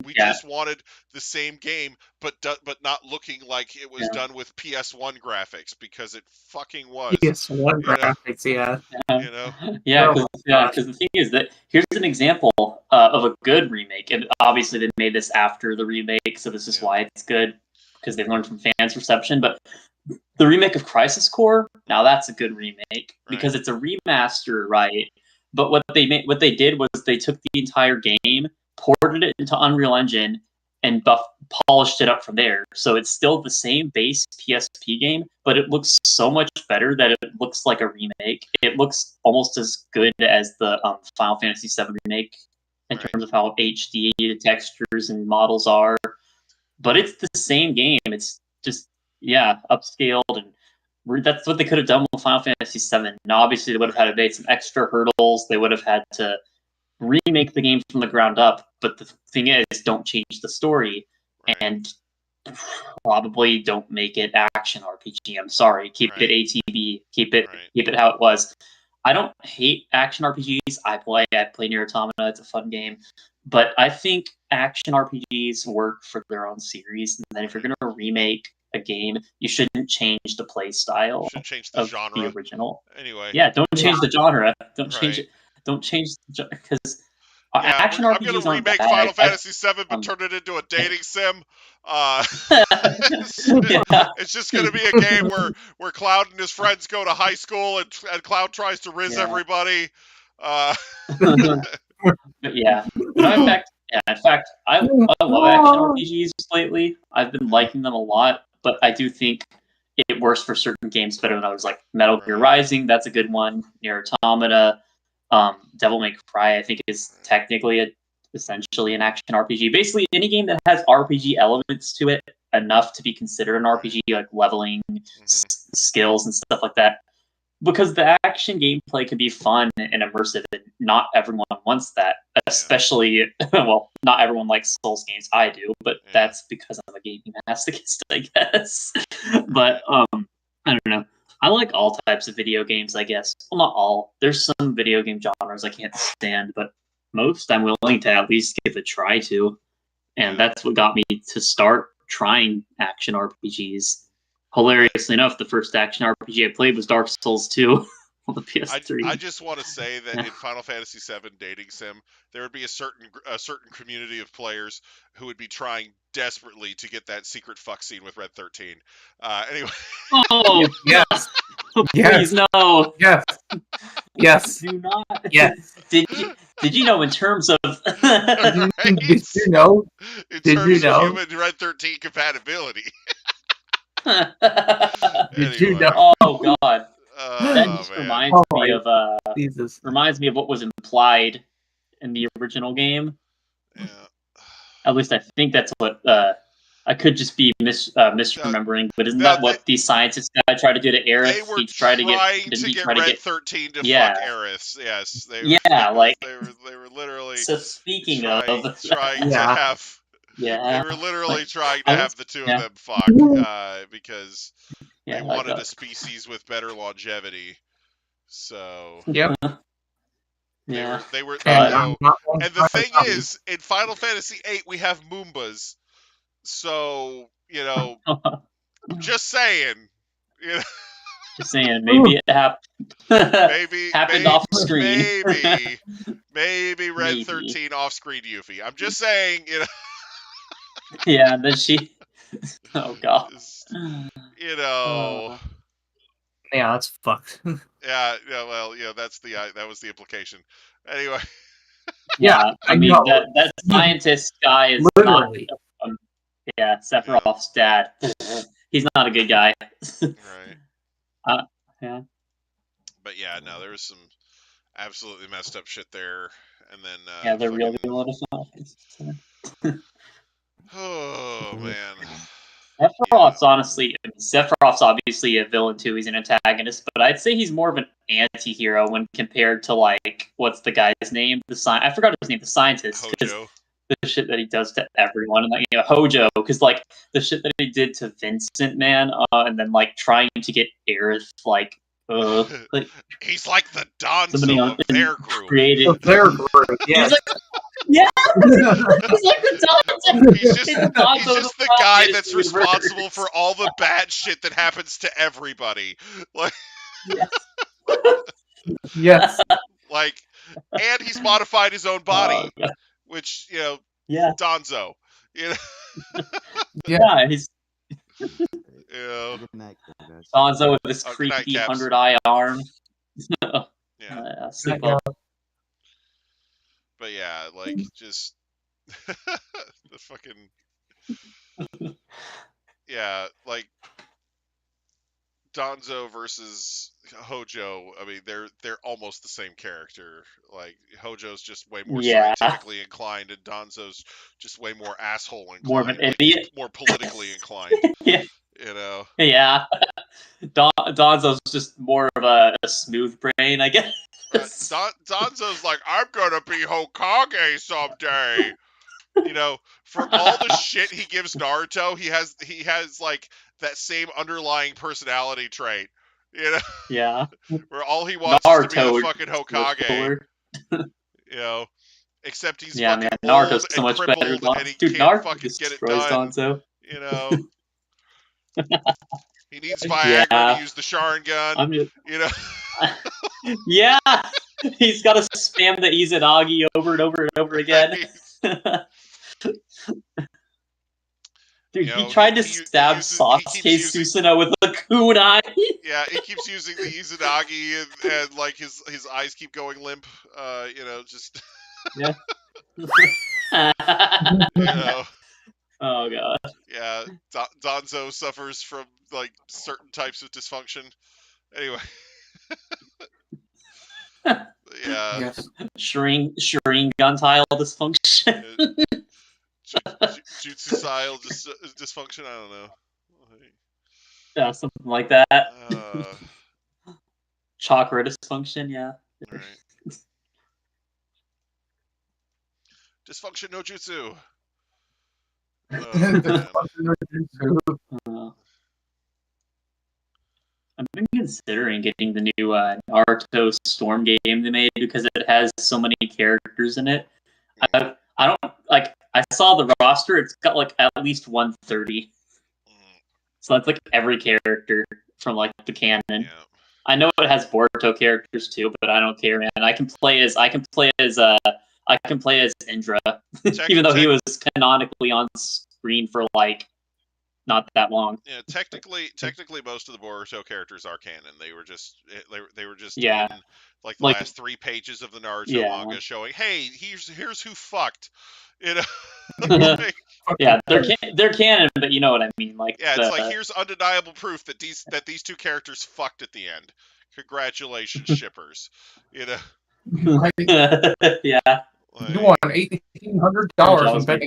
We just wanted the same game, but not looking like it was done with PS1 graphics, because it fucking was. PS1 graphics, because the thing is that here's an example of a good remake, and obviously they made this after the remake, so this is why it's good, because they learned from fans' reception. But the remake of Crisis Core. Now that's a good remake because it's a remaster, right? But what they did was they took the entire game, ported it into Unreal Engine, and polished it up from there. So it's still the same base PSP game, but it looks so much better that it looks like a remake. It looks almost as good as the Final Fantasy VII remake in terms of how HD the textures and models are. But it's the same game. It's just upscaled, and that's what they could have done with Final Fantasy VII. Now, obviously, they would have had to make some extra hurdles. They would have had to remake the game from the ground up. But the thing is, don't change the story, and probably don't make it action RPG. I'm sorry, keep it ATB, keep it how it was. I don't hate action RPGs. I play Nier Automata. It's a fun game, but I think action RPGs work for their own series. And then if you're going to remake a game, you shouldn't change the play style. Shouldn't change the genre. The original. Anyway. Yeah, don't change the genre. Don't change it. Don't change because action RPGs I'm going to remake Final Fantasy VII, but turn it into a dating sim. It's just going to be a game where Cloud and his friends go to high school and Cloud tries to riz everybody. But in fact, I love action RPGs lately. I've been liking them a lot, but I do think it works for certain games better than others. Like Metal Gear Rising, that's a good one. Nier Automata, Devil May Cry, I think is technically essentially an action RPG. Basically, any game that has RPG elements to it enough to be considered an RPG, like leveling, skills, and stuff like that. Because the action gameplay can be fun and immersive, and not everyone wants that. Especially, well, not everyone likes Souls games. I do, but that's because I'm a gaming masochist, I guess. But I don't know. I like all types of video games, I guess. Well, not all. There's some video game genres I can't stand, but most I'm willing to at least give a try to. And that's what got me to start trying action RPGs. Hilariously enough, the first action RPG I played was Dark Souls 2 on the PS3. I just want to say that in Final Fantasy VII Dating Sim, there would be a certain community of players who would be trying desperately to get that secret fuck scene with Red 13. Anyway. Oh, yes. Please, no. Yes. Yes. Do not. Yes. Did you know in terms of... Did you know? In terms of human Red 13 compatibility. Did you know? Oh God! That just reminds me of what was implied in the original game. Yeah. At least I think that's what I could just be misremembering. But isn't that what the scientist guy tried to do to Aerith? They were trying to get Red 13 to fuck Aerith. Yes. They were literally. So speaking trying of trying to have. Yeah, they were literally trying to have the two of them fuck because they wanted a species with better longevity. So yep. They were and the thing is, in Final Fantasy VIII we have Moombas. So just saying, Just saying, maybe it happened off screen. Maybe Red 13 off screen Yuffie. I'm just saying, Yeah, then she. Oh God. Yeah, that's fucked. Yeah. Well, that was the implication. Anyway. Yeah, I mean that scientist guy is literally. Sephiroth's dad. He's not a good guy. Right. Yeah. But yeah, no, there was some absolutely messed up shit there, and then they're really a lot of stuff. Oh man. Sephiroth's obviously a villain too. He's an antagonist, but I'd say he's more of an anti-hero when compared to like what's the guy's name? I forgot his name. The scientist. Hojo. The shit that he does to everyone, and like Hojo, because like the shit that he did to Vincent, man, and then like trying to get Aerith, like he's like the Donzo of their group. Created their group. Yeah. He's like the Donzo. He's just the guy that's responsible for all the bad shit that happens to everybody. Like, yes. Like, and he's modified his own body, which Donzo. Yeah, he's You know. Good night, guys. Gonzo with this Good night, creepy Caps. 100-eye arm. Yeah. Sick love. But yeah, like just the fucking yeah, like Donzo versus Hojo. I mean, they're almost the same character. Like Hojo's just way more Yeah. scientifically inclined, and Donzo's just way more asshole inclined. More of an like, he's idiot. more politically inclined. Yeah. You know. Yeah. Donzo's just more of a smooth brain, I guess. Donzo's like, I'm gonna be Hokage someday. You know, for all the shit he gives Naruto, he has like that same underlying personality trait. You know, Yeah. where all he wants is to be the Naruto fucking is Hokage. cooler. You know, except he's Yeah, fucking man, old Naruto's so and much better. crippled, and he Dude, can't Naruto fucking get it destroys done. Donzo. You know, he needs Viagra Yeah. to use the Sharingan. I'm just... You know, yeah, he's got to spam the Izanagi over and over and over again. Dude, You know, he tried to he stab uses- he Sasuke keeps using- Susanoo with a kunai. Yeah, he keeps using the Izanagi, and like his eyes keep going limp. You know, just Yeah. you know, Oh god. yeah. Donzo suffers from like certain types of dysfunction. Anyway, yeah. Yes. Sharingan tile dysfunction. Jutsu style dysfunction. I don't know. Yeah, something like that. All Chakra dysfunction, yeah. right. Dysfunction no jutsu. Uh, I've been considering getting the new Naruto Storm game they made because it has so many characters in it. I don't like. I saw the roster; it's got like at least 130. So that's like every character from like the canon. Yeah. I know it has Boruto characters too, but I don't care, man. I can play as Indra, even though he was canonically on screen for like not that long. Yeah, technically, most of the Boruto characters are canon. They were just Yeah. in like the Like- last 3 pages of the Naruto Yeah. manga showing, hey, here's who fucked. You know. Like, Yeah, they're canon, but you know what I mean. Like yeah, it's like here's undeniable proof that these 2 characters fucked at the end. Congratulations, shippers. You know. Like, yeah. you Like, want $1,800 and bet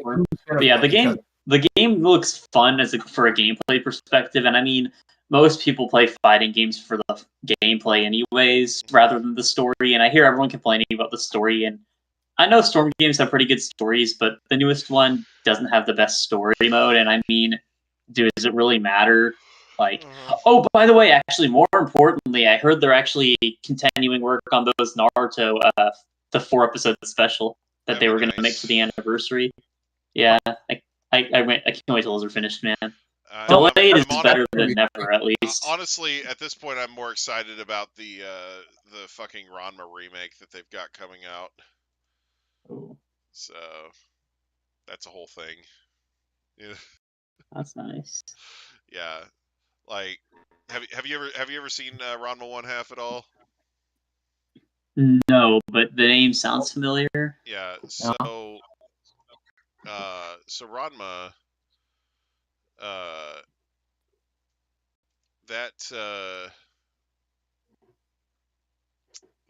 But yeah, the game looks fun for a gameplay perspective, and I mean, most people play fighting games for the gameplay anyways, rather than the story. And I hear everyone complaining about the story, and I know Storm games have pretty good stories, but the newest one doesn't have the best story mode. And I mean, does it really matter? Like, oh, by the way, actually, more importantly, I heard they're actually continuing work on those Naruto, the 4-episode special that they were going to make for the anniversary. Yeah, I can't wait till those are finished, man. Delayed is better than never, at least. Honestly, at this point, I'm more excited about the fucking Ranma remake that they've got coming out. Ooh, So that's a whole thing. Yeah. that's nice. Yeah. Like, have you ever seen Ranma 1/2 at all? No, but the name sounds familiar. Yeah. So so Ranma,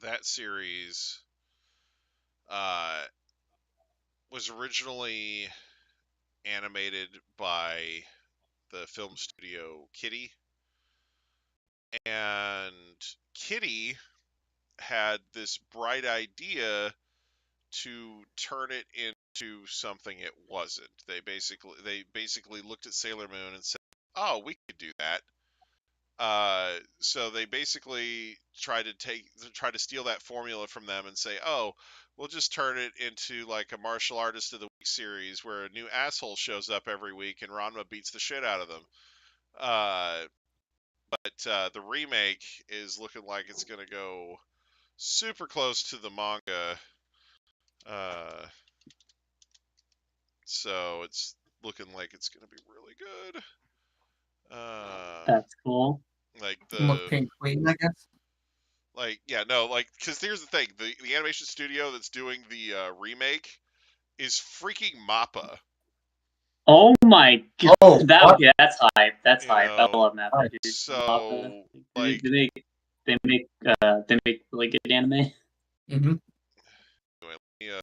that series was originally animated by the film studio Kitty, and Kitty had this bright idea to turn it into something it wasn't. They basically looked at Sailor Moon and said, "Oh, we could do that." So they basically tried to steal that formula from them and say, "Oh, we'll just turn it into like a martial artist of the week series where a new asshole shows up every week and Ranma beats the shit out of them." But the remake is looking like it's gonna go super close to the manga. So it's looking like it's gonna be really good. That's cool. Like Looking clean, I guess. because here's the thing: the animation studio that's doing the remake is freaking Mappa. Oh my god! Oh, what? Yeah, that's hype. That's You hype. I know, love Mappa, dude. so like, They make really good anime. Mm-hmm. anyway,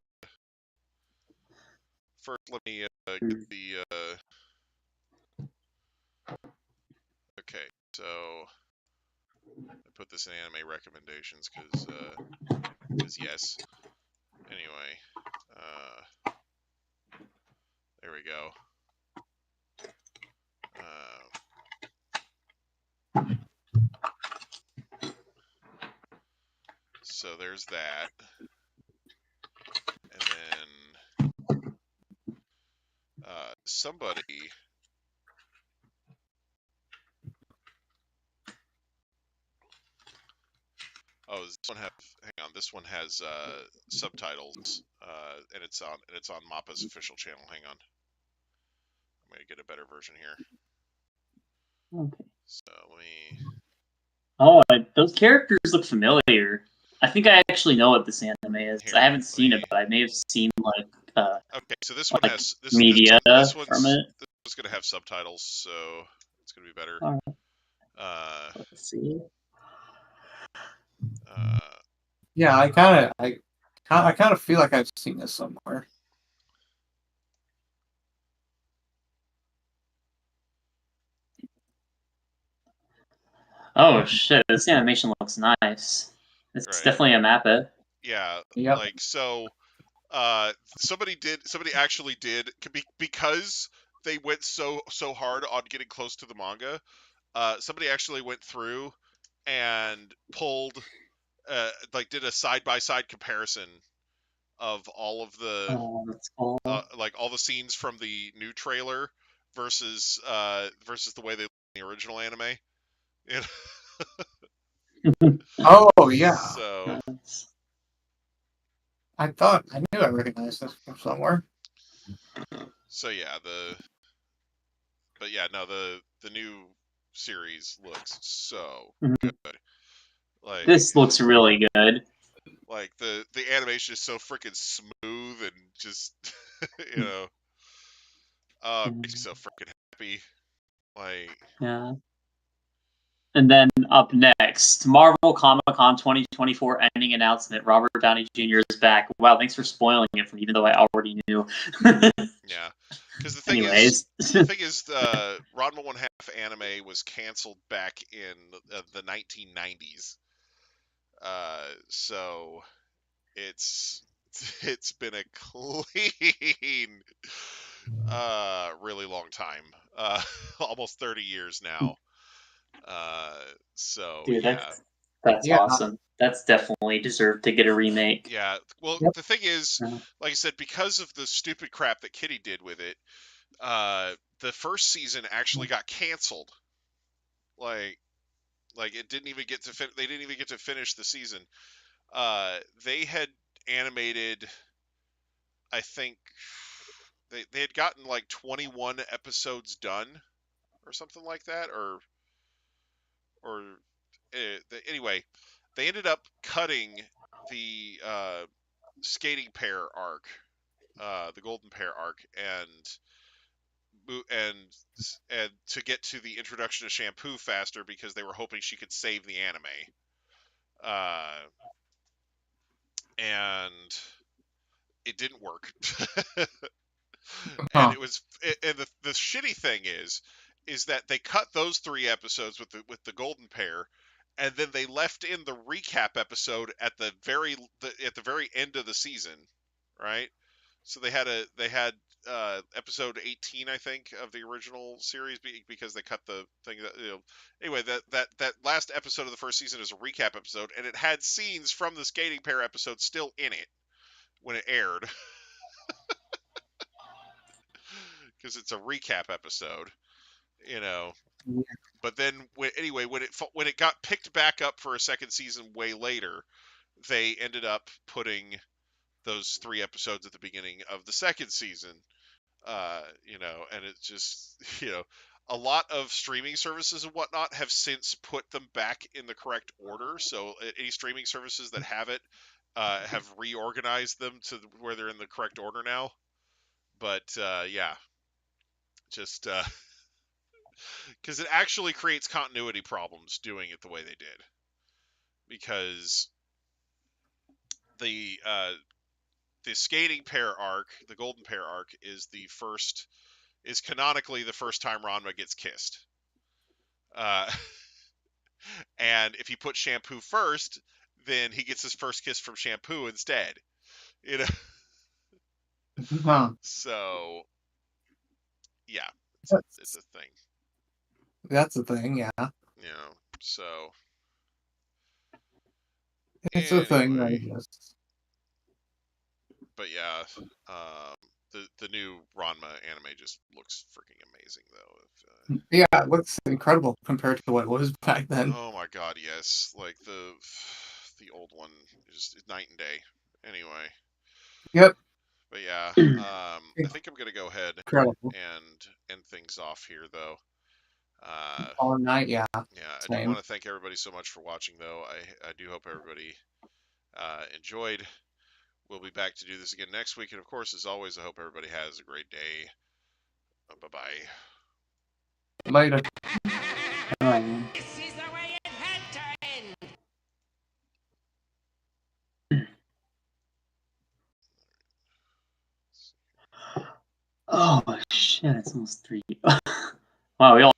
first let me Hmm. get the okay. So I put this in anime recommendations because yes. Anyway, there we go. So there's that, and then somebody. Oh, does this one have? Hang on, this one has subtitles, and it's on Mappa's official channel. Hang on, I'm gonna get a better version here. Okay. So let me. Oh, those characters look familiar. I think I actually know what this anime is. Here, I haven't let seen me- it, but I may have seen like Okay, so this one like has media this from it. This one's gonna have subtitles, so it's gonna be better. All right, Uh, let's see. Yeah, I kind of feel like I've seen this somewhere. Oh shit, this animation looks nice. It's Right. definitely a Mappa. Yeah, Yep. like so. Somebody actually did because they went so hard on getting close to the manga. Somebody actually went through and pulled did a side by side comparison of all of the Oh, that's cool. like all the scenes from the new trailer versus the way they look in the original anime. You know? Oh yeah, So I knew I recognized this from somewhere. yeah, the new series looks so Mhm. good. Like This looks really good. like the animation is so freaking smooth and just you know, it makes me so freaking happy. Like Yeah. And then up next, Marvel Comic Con 2024 ending announcement. Robert Downey Jr. is back. Wow, thanks for spoiling it for me, even though I already knew. yeah, because Anyways, the thing is, Ranma One Half anime was canceled back in the 1990s. So it's it's been a clean, really long time, almost 30 years now. So dude, yeah, that's Yeah. awesome. That's definitely deserved to get a remake. yeah. Well, Yep. the thing is, Yeah. like I said, because of the stupid crap that Kitty did with it, the first season actually got canceled. Like, it didn't even get to they didn't even get to finish the season. They had animated, I think, they had gotten like 21 episodes done or something like that, or anyway, they ended up cutting the skating pair arc, the golden pair arc, and and to get to the introduction of shampoo faster because they were hoping she could save the anime. And it didn't work. And Huh. it was, and the shitty thing is that they cut those 3 episodes with the golden pair, and then they left in the recap episode at the very end of the season, right? So they had episode 18, I think, of the original series because they cut the thing that, anyway, that last episode of the first season is a recap episode, and it had scenes from the skating pair episode still in it when it aired because it's a recap episode, you know. Yeah. But then anyway, when it got picked back up for a second season way later, they ended up putting those 3 episodes at the beginning of the second season. And it's just, a lot of streaming services and whatnot have since put them back in the correct order. So any streaming services that have it have reorganized them to where they're in the correct order now. But yeah, just because it actually creates continuity problems doing it the way they did. Because the skating pair arc, the golden pair arc, is canonically the first time Ranma gets kissed. And if you put Shampoo first, then he gets his first kiss from Shampoo instead. You know. Huh. So yeah, it's a thing. That's the thing, yeah. You know, so It's a thing, I anyway. guess. But yeah, the new Ranma anime just looks freaking amazing, though. Yeah, it looks incredible compared to what it was back then. Oh my god, yes! Like the old one is night and day. Anyway. Yep. But yeah, I think I'm gonna go ahead Incredible. and end things off here, though. All night, yeah. Yeah, I do Same. want to thank everybody so much for watching, though. I do hope everybody enjoyed. We'll be back to do this again next week, and of course, as always, I hope everybody has a great day. Bye-bye. Later. All right, man. This is the way it had to end. Oh shit! It's almost 3. Wow, we always